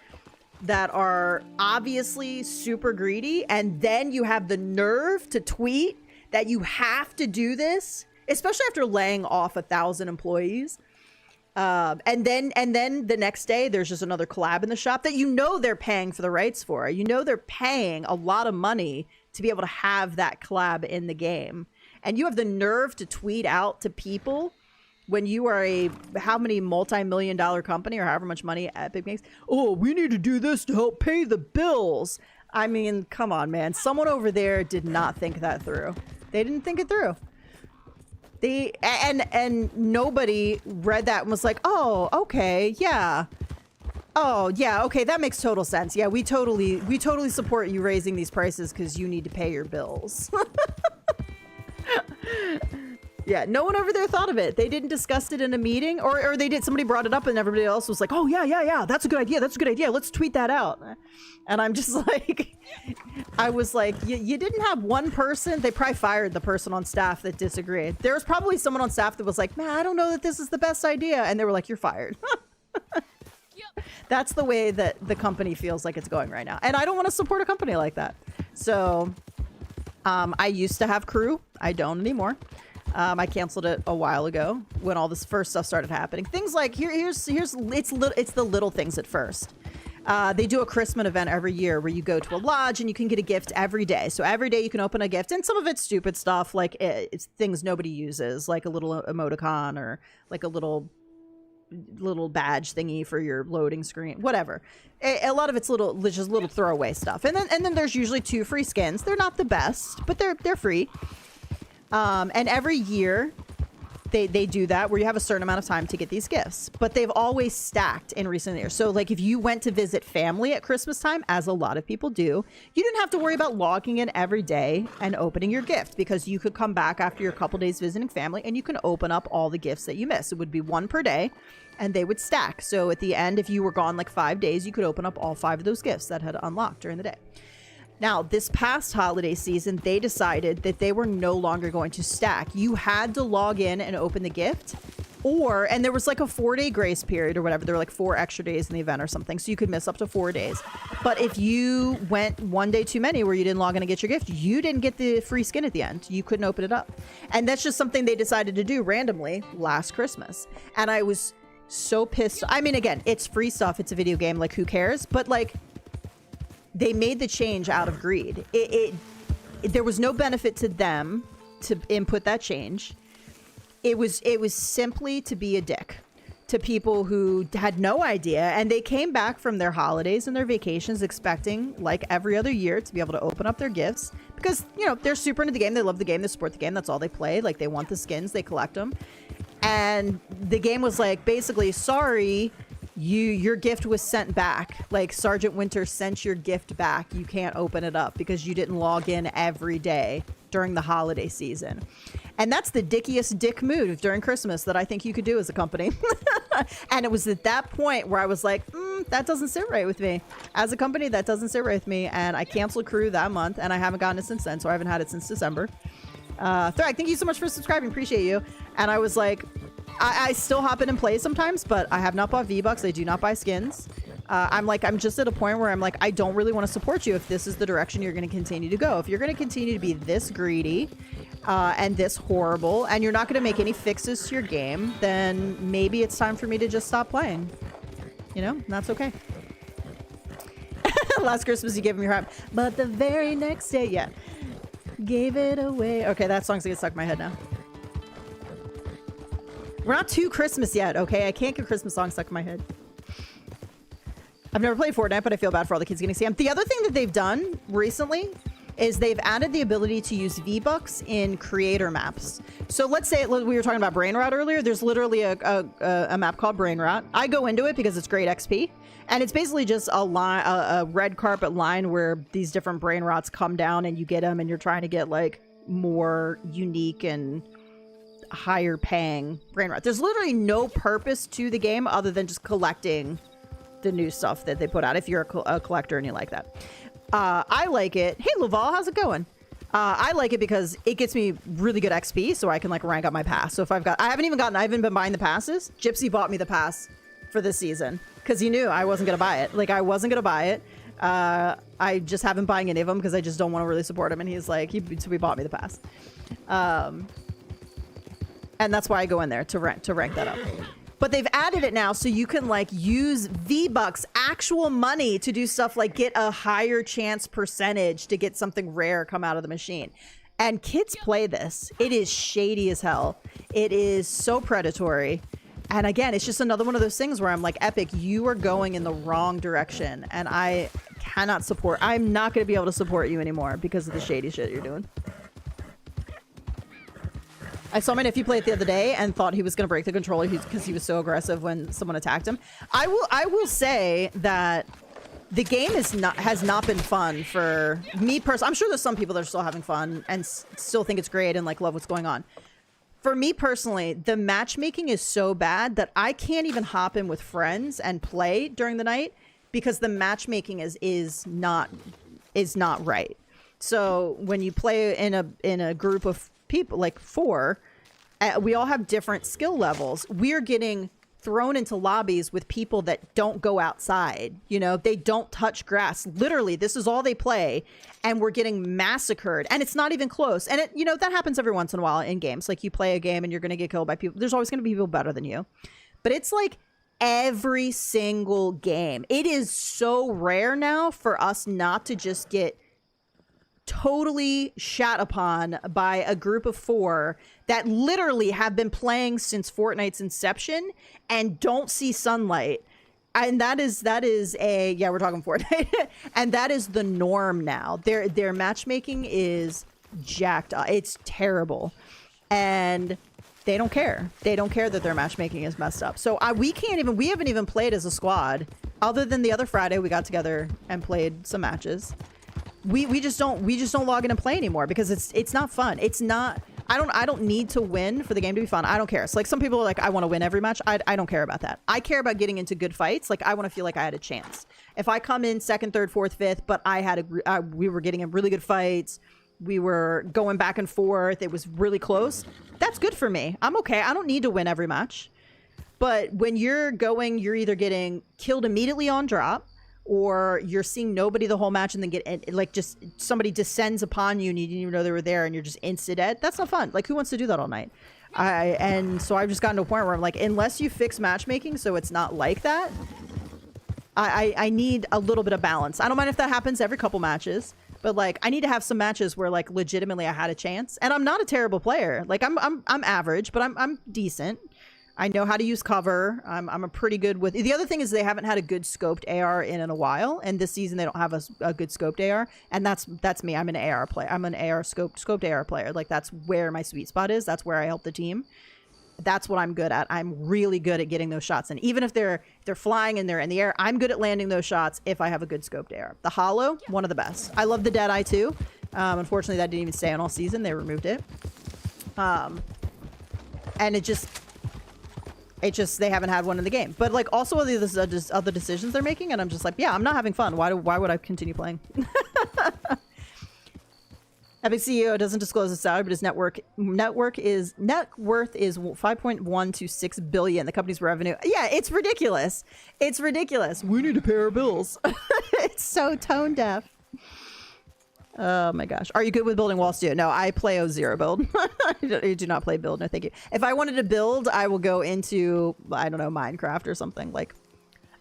A: that are obviously super greedy, and then you have the nerve to tweet that you have to do this, especially after laying off 1,000 employees. And then the next day there's just another collab in the shop that you know they're paying for the rights for. You know they're paying a lot of money to be able to have that collab in the game. And you have the nerve to tweet out to people when you are a how many multi-million-dollar company or however much money Epic makes. Oh, we need to do this to help pay the bills. I mean, come on, man. Someone over there did not think that through. They didn't think it through. And nobody read that and was like, oh, okay, yeah. Oh, yeah, okay, that makes total sense. Yeah, we totally support you raising these prices because you need to pay your bills. Yeah, no one over there thought of it. They didn't discuss it in a meeting, or they did. Somebody brought it up and everybody else was like, oh, yeah, that's a good idea. That's a good idea. Let's tweet that out. And I'm just like, I was like, you didn't have one person. They probably fired the person on staff that disagreed. There was probably someone on staff that was like, man, I don't know that this is the best idea. And they were like, you're fired. That's the way that the company feels like it's going right now. And I don't want to support a company like that. So I used to have crew. I don't anymore. I canceled it a while ago when all this first stuff started happening. Things like it's the little things at first. They do a Christmas event every year where you go to a lodge and you can get a gift every day. So every day you can open a gift, and some of it's stupid stuff, like it's things nobody uses, like a little emoticon or like a little badge thingy for your loading screen, whatever. A lot of it's just little throwaway stuff. And then there's usually 2 free skins. They're not the best, but they're free. And every year they do that where you have a certain amount of time to get these gifts, but they've always stacked in recent years. So like if you went to visit family at Christmas time, as a lot of people do, you didn't have to worry about logging in every day and opening your gift, because you could come back after your couple days visiting family and you can open up all the gifts that you miss. It would be 1 per day and they would stack. So at the end, if you were gone like 5 days, you could open up all 5 of those gifts that had unlocked during the day. Now, this past holiday season, they decided that they were no longer going to stack. You had to log in and open the gift, and there was like a 4-day grace period or whatever. There were like 4 extra days in the event or something, so you could miss up to 4 days. But if you went 1 day too many where you didn't log in and get your gift, you didn't get the free skin at the end. You couldn't open it up. And that's just something they decided to do randomly last Christmas. And I was so pissed. I mean, again, it's free stuff. It's a video game. Like, who cares? But like, they made the change out of greed. There was no benefit to them to input that change. It was simply to be a dick to people who had no idea, and they came back from their holidays and their vacations expecting, like every other year, to be able to open up their gifts because, you know, they're super into the game. They love the game. They support the game. That's all they play. Like, they want the skins. They collect them. And the game was like, basically, sorry, your gift was sent back. Like, Sergeant Winter sent your gift back. You can't open it up because you didn't log in every day during the holiday season. And that's the dickiest dick move during Christmas that I think you could do as a company. And it was at that point where I was like, that doesn't sit right with me. As a company, that doesn't sit right with me. And I canceled Crew that month, and I haven't gotten it since then. So I haven't had it since December. Thrag, thank you so much for subscribing. Appreciate you. And I was like, I still hop in and play sometimes, but I have not bought V-Bucks. I do not buy skins. I'm just at a point where I'm like, I don't really want to support you if this is the direction you're going to continue to go. If you're going to continue to be this greedy and this horrible, and you're not going to make any fixes to your game, then maybe it's time for me to just stop playing. You know, that's okay. Last Christmas, you gave him your heart, but the very next day, yeah, gave it away. Okay, that song's gonna get stuck in my head now. We're not too Christmas yet, okay? I can't get Christmas songs stuck in my head. I've never played Fortnite, but I feel bad for all the kids getting scammed. The other thing that they've done recently is they've added the ability to use V-Bucks in creator maps. So let's say we were talking about Brain Rot earlier. There's literally a map called Brain Rot. I go into it because it's great XP. And it's basically just a red carpet line where these different brain rots come down and you get them and you're trying to get like more unique and higher paying brain rot. There's literally no purpose to the game other than just collecting the new stuff that they put out if you're a collector and you like that. I like it. Hey, Laval, how's it going? I like it because it gets me really good XP so I can like rank up my pass. So if I haven't been buying the passes. Gypsy bought me the pass for this season because he knew I wasn't going to buy it. Like I wasn't going to buy it. I just haven't buying any of them because I just don't want to really support him. And he's like, so he bought me the pass. And that's why I go in there to rank that up. But they've added it now so you can like use V-Bucks, actual money, to do stuff like get a higher chance percentage to get something rare come out of the machine. And kids play this. It is shady as hell. It is so predatory. And again, it's just another one of those things where I'm like, Epic, you are going in the wrong direction. And I cannot support. I'm not going to be able to support you anymore because of the shady shit you're doing. I saw my nephew play it the other day and thought he was going to break the controller because he was so aggressive when someone attacked him. I will say that the game has not been fun for me personally. I'm sure there's some people that are still having fun and still think it's great and like love what's going on. For me personally, the matchmaking is so bad that I can't even hop in with friends and play during the night because the matchmaking is not right. So when you play in a group of people, like 4, we all have different skill levels. We're getting thrown into lobbies with people that don't go outside. You know, they don't touch grass. Literally, this is all they play. And we're getting massacred. And it's not even close. And that happens every once in a while in games. Like you play a game and you're going to get killed by people. There's always going to be people better than you. But it's like every single game. It is so rare now for us not to just get totally shat upon by a group of 4 that literally have been playing since Fortnite's inception and don't see sunlight. And that is we're talking Fortnite. And that is the norm now. Their matchmaking is jacked up. It's terrible. And they don't care. They don't care that their matchmaking is messed up. So we haven't even played as a squad other than the other Friday we got together and played some matches. We just don't log in and play anymore because it's not fun. It's not. I don't need to win for the game to be fun. I don't care. So like some people are like, I want to win every match. I don't care about that. I care about getting into good fights. Like I want to feel like I had a chance. If I come in 2nd, 3rd, 4th, 5th, but we were getting in really good fights. We were going back and forth. It was really close. That's good for me. I'm okay. I don't need to win every match. But when you're either getting killed immediately on drop, or you're seeing nobody the whole match and then just somebody descends upon you and you didn't even know they were there and you're just insta dead. That's not fun. Like who wants to do that all night? And so I've just gotten to a point where I'm like, unless you fix matchmaking so it's not like that, I need a little bit of balance. I don't mind if that happens every couple matches, but like I need to have some matches where like legitimately I had a chance. And I'm not a terrible player. Like I'm average, but I'm decent. I know how to use cover. I'm a pretty good with. The other thing is they haven't had a good scoped AR in a while, and this season they don't have a good scoped AR, and that's me. I'm an AR player. I'm an AR scoped AR player. Like that's where my sweet spot is. That's where I help the team. That's what I'm good at. I'm really good at getting those shots, and even if they're flying and they're in the air, I'm good at landing those shots if I have a good scoped AR. The Hollow, one of the best. I love the Deadeye too. Unfortunately, that didn't even stay on all season. They removed it, and it just. It's just they haven't had one in the game. But like also other decisions they're making, and I'm just like, yeah, I'm not having fun. Why would I continue playing? Epic CEO doesn't disclose his salary, but his net worth is 5.1 to 6 billion. The company's revenue. Yeah, it's ridiculous. It's ridiculous. We need to pay our bills. It's so tone deaf. Oh my gosh. Are you good with building walls too? No, I play O0 build. I do not play build. No, thank you. If I wanted to build, I will go into, I don't know, Minecraft or something. Like,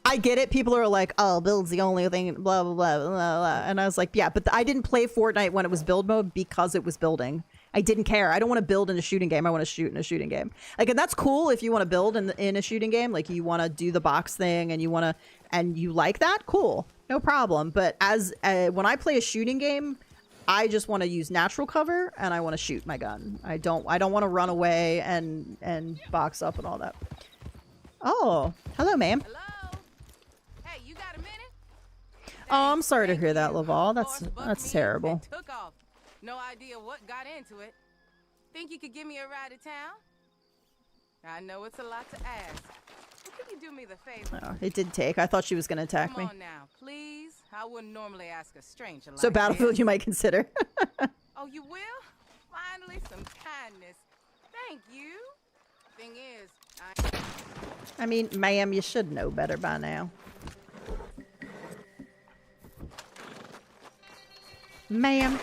A: I get it. People are like, oh, build's the only thing, blah, blah, blah, blah, blah. And I was like, yeah, but I didn't play Fortnite when it was build mode because it was building. I didn't care. I don't want to build in a shooting game. I want to shoot in a shooting game. Like, and that's cool if you want to build in a shooting game. Like, you want to do the box thing and you want to, and you like that, cool. No problem. But as when I play a shooting game, I just want to use natural cover and I want to shoot my gun. I don't want to run away and box up and all that. Oh, hello, ma'am.
F: Hello? Hey, you got a minute?
A: Oh, I'm sorry to hear that, Laval. That's terrible.
F: Took off. No idea what got into it. Think you could give me a ride to town? I know it's a lot to ask. But could you do me the favor?
A: Oh, it did take. I thought she was going to attack me.
F: Come on now, please. I wouldn't normally ask a stranger like
A: So Battlefield
F: this.
A: you might consider.
F: Oh, you will? Finally, some kindness. Thank you. Thing is,
A: I mean, ma'am, you should know better by now. Ma'am.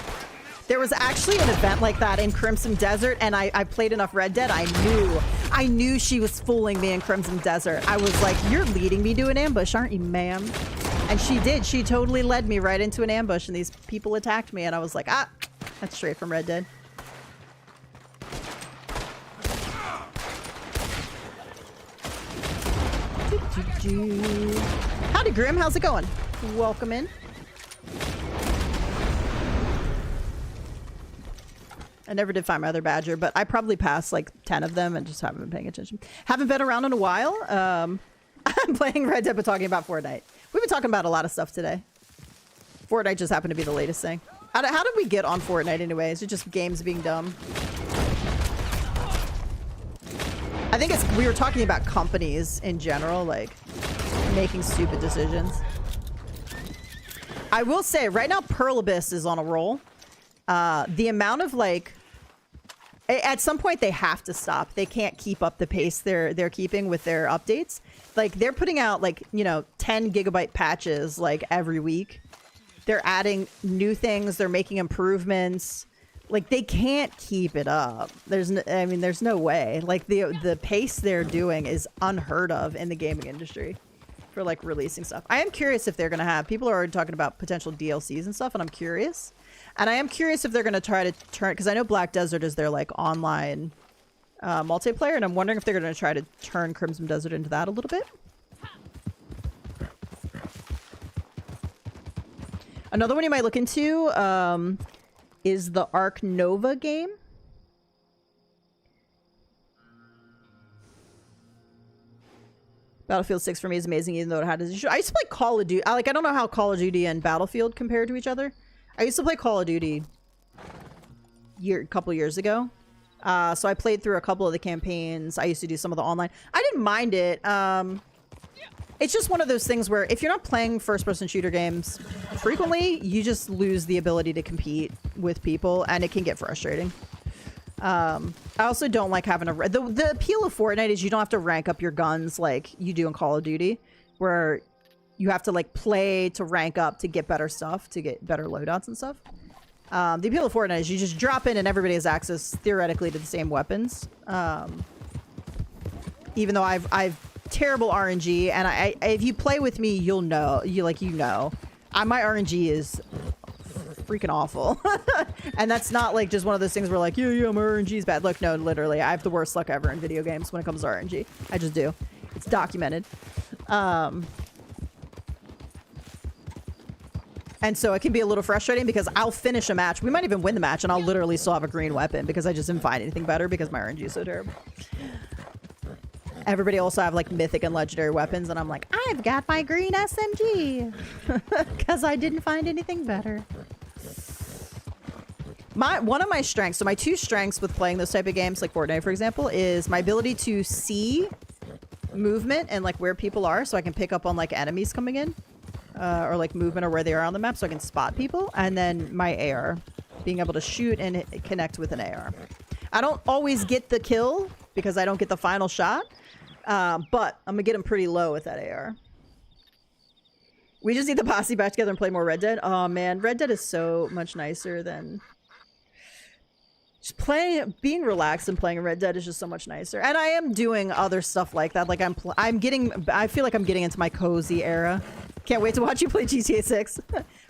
A: There was actually an event like that in Crimson Desert, and I played enough Red Dead. I knew she was fooling me in Crimson Desert. I was like, you're leading me to an ambush, aren't you, ma'am? And she did. She totally led me right into an ambush, and these people attacked me, and I was like, ah, that's straight from Red Dead. Howdy, Grim. How's it going? Welcome in. I never did find my other badger, but I probably passed like 10 of them and just haven't been paying attention. Haven't been around in a while. I'm playing Red Dead but talking about Fortnite. We've been talking about a lot of stuff today. Fortnite just happened to be the latest thing. How did we get on Fortnite anyway? Is it just games being dumb? I think we were talking about companies in general, like making stupid decisions. I will say right now Pearl Abyss is on a roll. The amount of like, at some point they have to stop. They can't keep up the pace they're keeping with their updates. Like they're putting out like, you know, 10 gigabyte patches like every week. They're adding new things. They're making improvements. Like they can't keep it up. There's no way. Like the pace they're doing is unheard of in the gaming industry for like releasing stuff. I am curious if they're going to have, people are already talking about potential DLCs and stuff, and I'm curious. And I am curious if they're going to try to turn, because I know Black Desert is their like online multiplayer, and I'm wondering if they're going to try to turn Crimson Desert into that a little bit. Another one you might look into is the Ark Nova game. Battlefield 6 for me is amazing, even though it had its issue. I used to play Call of Duty. I don't know how Call of Duty and Battlefield compare to each other. I used to play Call of Duty a couple years ago. So I played through a couple of the campaigns. I used to do some of the online. I didn't mind it. It's just one of those things where if you're not playing first-person shooter games frequently, you just lose the ability to compete with people, and it can get frustrating. I also don't like having the appeal of Fortnite is you don't have to rank up your guns like you do in Call of Duty, where you have to like play to rank up to get better stuff, to get better loadouts and stuff. The appeal of Fortnite is you just drop in and everybody has access theoretically to the same weapons. Even though I've terrible RNG, and if you play with me, you'll know. My RNG is freaking awful. And that's not like just one of those things where like, yeah, my RNG is bad. Look, no, literally, I have the worst luck ever in video games when it comes to RNG. I just do. It's documented. And so it can be a little frustrating because I'll finish a match. We might even win the match, and I'll literally still have a green weapon because I just didn't find anything better because my RNG is so terrible. Everybody also have like mythic and legendary weapons, and I'm like, I've got my green SMG because I didn't find anything better. One of my strengths, so my two strengths with playing those type of games like Fortnite, for example, is my ability to see movement and like where people are, so I can pick up on like enemies coming in, or like movement or where they are on the map, so I can spot people. And then my AR, being able to shoot and connect with an AR. I don't always get the kill because I don't get the final shot, but I'm gonna get him pretty low with that AR. We just need the posse back together and play more Red Dead. Oh man, Red Dead is so much nicer than just being relaxed and playing Red Dead is just so much nicer. And I am doing other stuff like that. Like I feel like I'm getting into my cozy era. Can't wait to watch you play GTA 6.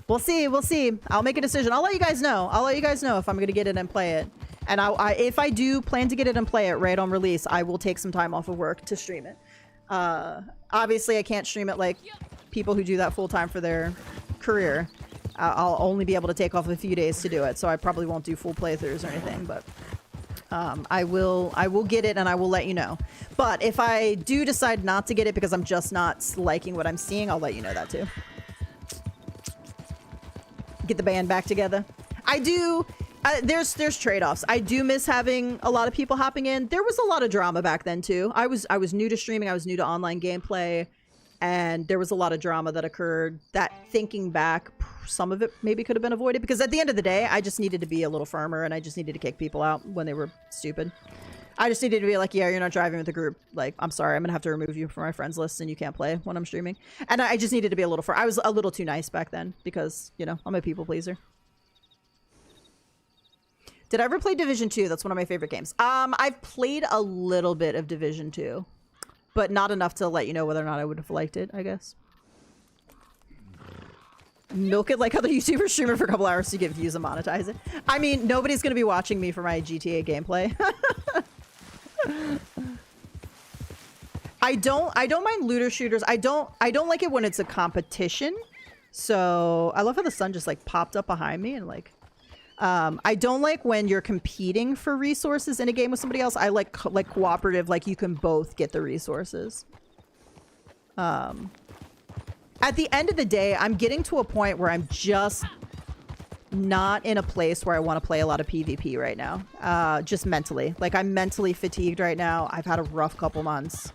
A: We'll see. We'll see. I'll make a decision. I'll let you guys know. I'll let you guys know if I'm going to get it and play it. And if I do plan to get it and play it right on release, I will take some time off of work to stream it. Obviously, I can't stream it like people who do that full time for their career. I'll only be able to take off a few days to do it, so I probably won't do full playthroughs or anything, but I will get it and I will let you know. But if I do decide not to get it because I'm just not liking what I'm seeing, I'll let you know that too. Get the band back together. I do. There's trade-offs. I do miss having a lot of people hopping in. There was a lot of drama back then too. I was new to streaming. I was new to online gameplay, and there was a lot of drama that occurred. That, thinking back, some of it maybe could have been avoided, because at the end of the day, I just needed to be a little firmer, and I just needed to kick people out when they were stupid. I just needed to be like, yeah, you're not driving with the group. Like, I'm sorry, I'm gonna have to remove you from my friends list, and you can't play when I'm streaming. And I just needed to be a little firm. I was a little too nice back then because, you know, I'm a people pleaser. Did I ever play Division 2? That's one of my favorite games. I've played a little bit of Division 2, but not enough to let you know whether or not I would have liked it, I guess. Milk it like other YouTubers, stream it for a couple hours to get views and monetize it. I mean, nobody's going to be watching me for my GTA gameplay. I don't mind looter shooters. I don't like it when it's a competition. So I love how the sun just like popped up behind me and like, I don't like when you're competing for resources in a game with somebody else. I like cooperative, like you can both get the resources. At the end of the day, I'm getting to a point where I'm just not in a place where I want to play a lot of PvP right now. Just mentally. Like, I'm mentally fatigued right now. I've had a rough couple months.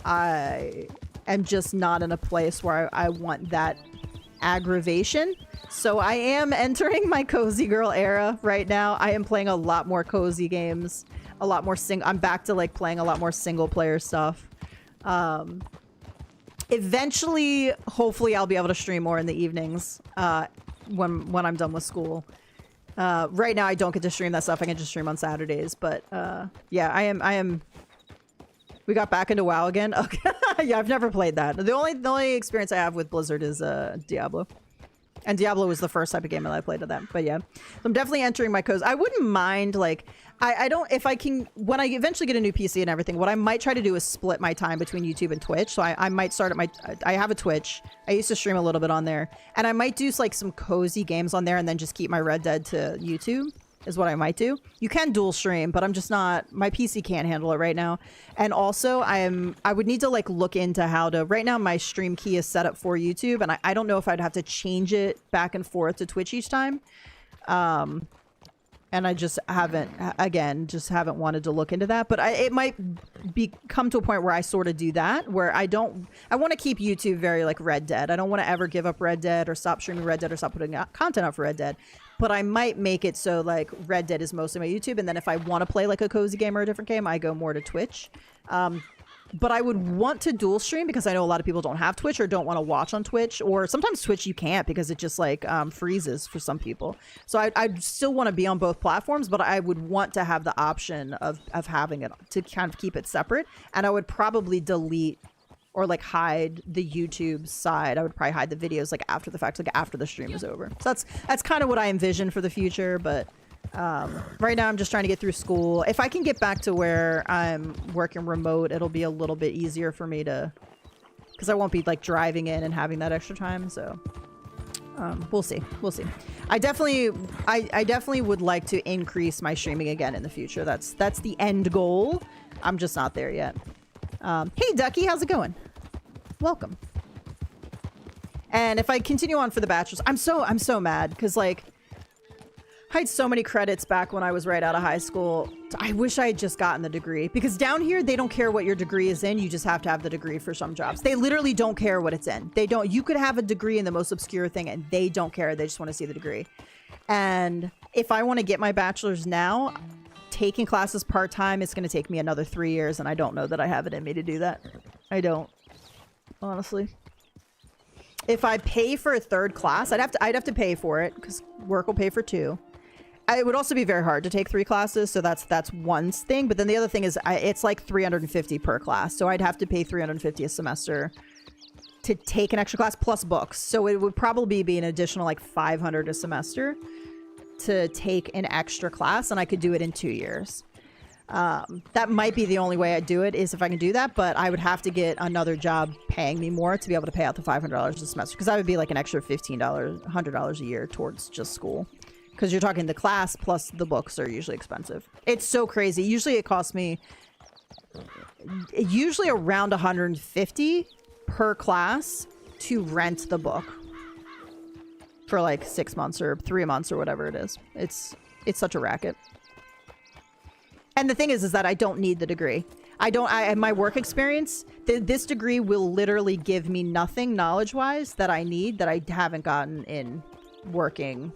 A: I am just not in a place where I want that aggravation. So I am entering my cozy girl era right now. I am playing a lot more cozy games, a lot more I'm back to like playing a lot more single player stuff. Eventually, hopefully I'll be able to stream more in the evenings when I'm done with school. Right now I don't get to stream that stuff. I can just stream on Saturdays, but yeah, I am we got back into WoW again. Okay. Yeah, I've never played that. The only experience I have with Blizzard is Diablo. And Diablo was the first type of game that I played of that. But yeah, so I'm definitely entering my cozy. I wouldn't mind, like, I don't, if I can, when I eventually get a new PC and everything, what I might try to do is split my time between YouTube and Twitch. So I might start at I have a Twitch. I used to stream a little bit on there. And I might do like some cozy games on there and then just keep my Red Dead to YouTube. Is what I might do. You can dual stream, but I'm just not, my PC can't handle it right now. And also I would need to like look into how to, right now my stream key is set up for YouTube and I don't know if I'd have to change it back and forth to Twitch each time. And I just haven't, again, just haven't wanted to look into that, but it might come to a point where I sort of do that, where I want to keep YouTube very like Red Dead. I don't want to ever give up Red Dead or stop streaming Red Dead or stop putting out content out for Red Dead. But I might make it so like Red Dead is mostly my YouTube, and then if I want to play like a cozy game or a different game, I go more to Twitch. But I would want to dual stream because I know a lot of people don't have Twitch or don't want to watch on Twitch, or sometimes Twitch you can't because it just like freezes for some people. So I still want to be on both platforms, but I would want to have the option of having it to kind of keep it separate. And I would probably delete or like hide the YouTube side. I would probably hide the videos like after the fact, like after the stream is over. So that's kind of what I envision for the future. But right now I'm just trying to get through school. If I can get back to where I'm working remote, it'll be a little bit easier for me to, because I won't be like driving in and having that extra time. So we'll see. I definitely would like to increase my streaming again in the future. That's the end goal. I'm just not there yet. Hey Ducky, how's it going? Welcome. And if I continue on for the bachelors, I'm so mad because like I had so many credits back when I was right out of high school. I wish I had just gotten the degree, because down here they don't care what your degree is in. You just have to have the degree for some jobs. They literally don't care what it's in. They don't. You could have a degree in the most obscure thing and they don't care. They just want to see the degree. And if I want to get my bachelor's now, taking classes part-time, it's going to take me another 3 years, and I don't know that I have it in me to do that. I don't, honestly. If I pay for a third class, I'd have to pay for it because work will pay for 2. It would also be very hard to take 3 classes, so that's one thing. But then the other thing is it's like $350 per class, so I'd have to pay $350 a semester to take an extra class plus books. So it would probably be an additional like $500 a semester to take an extra class, and I could do it in 2 years. That might be the only way I'd do it, is if I can do that, but I would have to get another job paying me more to be able to pay out the $500 a semester, because that would be like an extra $15, $100 a year towards just school. Because you're talking the class plus the books are usually expensive. It's so crazy. Usually it costs me around $150 per class to rent the book for like 6 months or 3 months or whatever it is. It's such a racket. And the thing is that I don't need the degree. My work experience, this degree will literally give me nothing knowledge-wise that I need that I haven't gotten in working.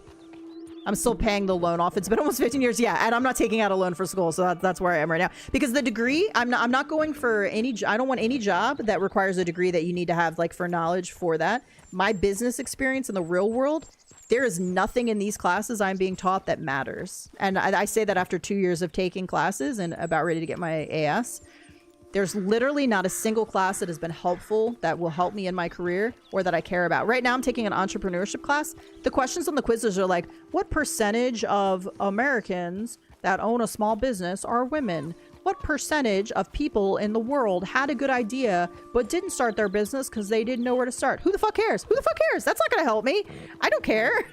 A: I'm still paying the loan off. It's been almost 15 years. Yeah, and I'm not taking out a loan for school, so that's where I am right now. Because the degree, I'm not going for any. I don't want any job that requires a degree that you need to have like for knowledge for that. My business experience in the real world, there is nothing in these classes I'm being taught that matters. And I say that after 2 years of taking classes and about ready to get my AS. There's literally not a single class that has been helpful that will help me in my career or that I care about. Right now, I'm taking an entrepreneurship class. The questions on the quizzes are like, what percentage of Americans that own a small business are women? What percentage of people in the world had a good idea but didn't start their business because they didn't know where to start? Who the fuck cares? Who the fuck cares? That's not going to help me. I don't care.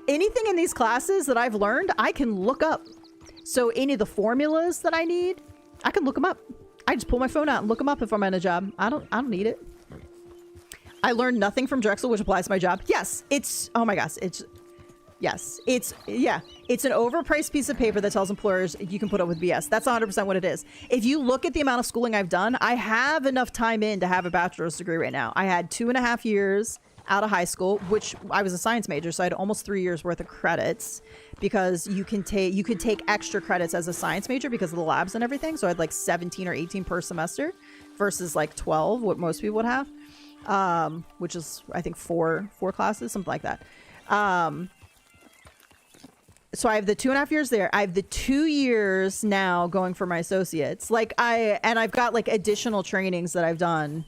A: Anything in these classes that I've learned, I can look up. So any of the formulas that I need, I can look them up. I just pull my phone out and look them up if I'm at a job. I don't need it. I learned nothing from Drexel, which applies to my job. Yes, oh my gosh, it's an overpriced piece of paper that tells employers you can put up with BS. That's 100% what it is. If you look at the amount of schooling I've done, I have enough time in to have a bachelor's degree right now. I had 2.5 years out of high school, which I was a science major, so I had almost 3 years worth of credits, because you could take extra credits as a science major because of the labs and everything. So I had like 17 or 18 per semester versus like 12, what most people would have, which is I think four classes, something like that. So I have the 2.5 years there. I have the 2 years now going for my associates. I've got like additional trainings that I've done.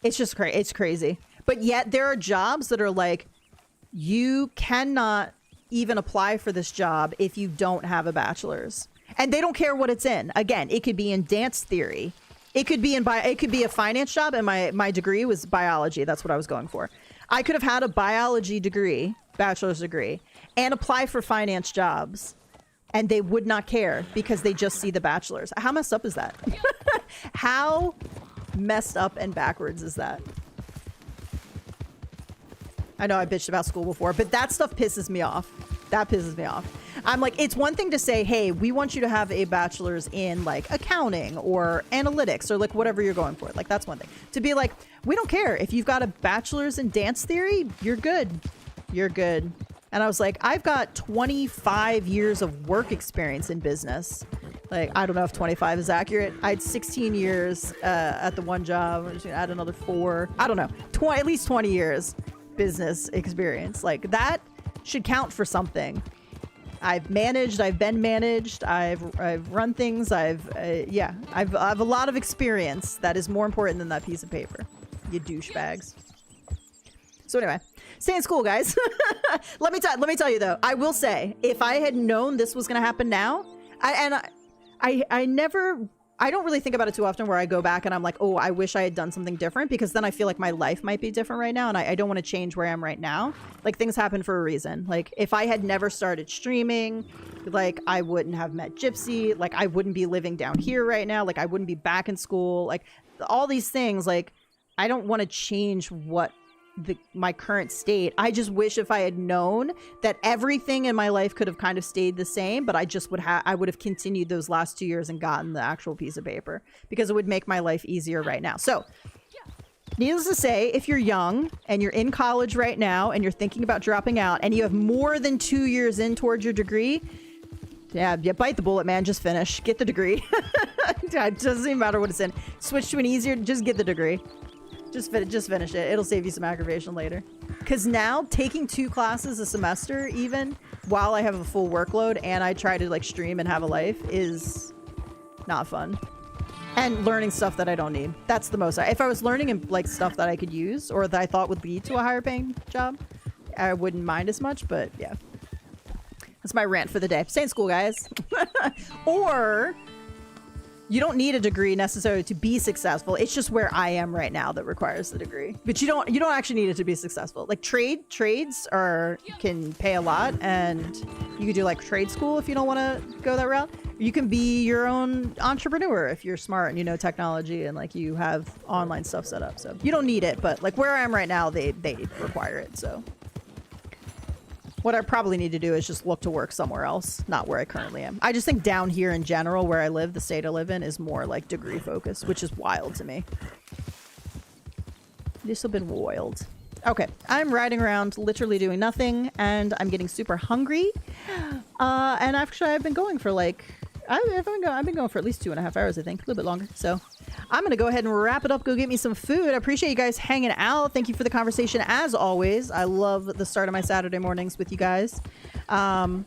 A: It's just crazy. It's crazy. But yet there are jobs that are like, you cannot even apply for this job if you don't have a bachelor's. And they don't care what it's in. Again, it could be in dance theory. It could be a finance job, and my degree was biology. That's what I was going for. I could have had a biology degree, bachelor's degree, and apply for finance jobs, and they would not care because they just see the bachelor's. How messed up is that? How messed up and backwards is that? I know I bitched about school before, but that stuff pisses me off. That pisses me off. I'm like, it's one thing to say, hey, we want you to have a bachelor's in like accounting or analytics or like whatever you're going for. Like, that's one thing. To be like, we don't care. If you've got a bachelor's in dance theory, you're good. You're good. And I was like, I've got 25 years of work experience in business. Like, I don't know if 25 is accurate. I had 16 years at the one job. I'm just gonna add another 4. I don't know. At least 20 years business experience. Like, that should count for something. I've managed. I've been managed. I've run things. I've a lot of experience that is more important than that piece of paper. You douchebags. So anyway, stay in school, guys. Let me tell you though. I will say, if I had known this was going to happen now, I don't really think about it too often where I go back and I'm like, oh, I wish I had done something different, because then I feel like my life might be different right now, and I don't want to change where I am right now. Like, things happen for a reason. Like, if I had never started streaming, like, I wouldn't have met Gypsy. Like, I wouldn't be living down here right now. Like, I wouldn't be back in school. Like, all these things, like, I don't want to change what my current state. I just wish if I had known that everything in my life could have kind of stayed the same, but I would have continued those last 2 years and gotten the actual piece of paper, because it would make my life easier right now. So needless to say, if you're young and you're in college right now and you're thinking about dropping out and you have more than 2 years in towards your degree, yeah, bite the bullet, man. Just finish. Get the degree. It doesn't even matter what it's in. Switch to an easier, just get the degree. Just finish it. It'll save you some aggravation later. Because now, taking 2 classes a semester, even while I have a full workload and I try to like stream and have a life, is not fun. And learning stuff that I don't need. That's the most. If I was learning in like stuff that I could use or that I thought would lead to a higher paying job, I wouldn't mind as much, but yeah. That's my rant for the day. Stay in school, guys. Or you don't need a degree necessarily to be successful. It's just where I am right now that requires the degree. But you don't actually need it to be successful. Like trades can pay a lot, and you could do like trade school if you don't want to go that route. You can be your own entrepreneur if you're smart and you know technology and like you have online stuff set up. So you don't need it, but like where I am right now, they require it. So what I probably need to do is just look to work somewhere else, not where I currently am. I just think down here in general, where I live, the state I live in, is more like degree focused, which is wild to me. This has been wild. Okay, I'm riding around literally doing nothing, and I'm getting super hungry. And actually, I've been going for like, I've been going for at least 2.5 hours, I think, a little bit longer. So I'm gonna go ahead and wrap it up, go get me some food. I appreciate you guys hanging out. Thank you for the conversation as always. I love the start of my Saturday mornings with you guys. I'm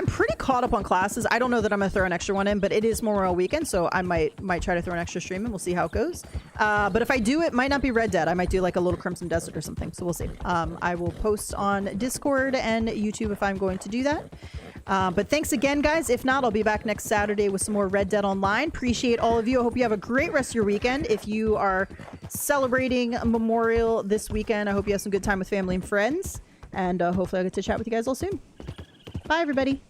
A: pretty caught up on classes. I don't know that I'm gonna throw an extra one in, but it is Memorial Weekend, so I might try to throw an extra stream and we'll see how it goes. But if I do, it might not be Red Dead. I might do like a little Crimson Desert or something, so we'll see. I will post on Discord and YouTube if I'm going to do that. But thanks again, guys. If not, I'll be back next Saturday with some more Red Dead Online. Appreciate all of you. I hope you have a great rest of your weekend. If you are celebrating Memorial this weekend, I hope you have some good time with family and friends. And hopefully I'll get to chat with you guys all soon. Bye, everybody.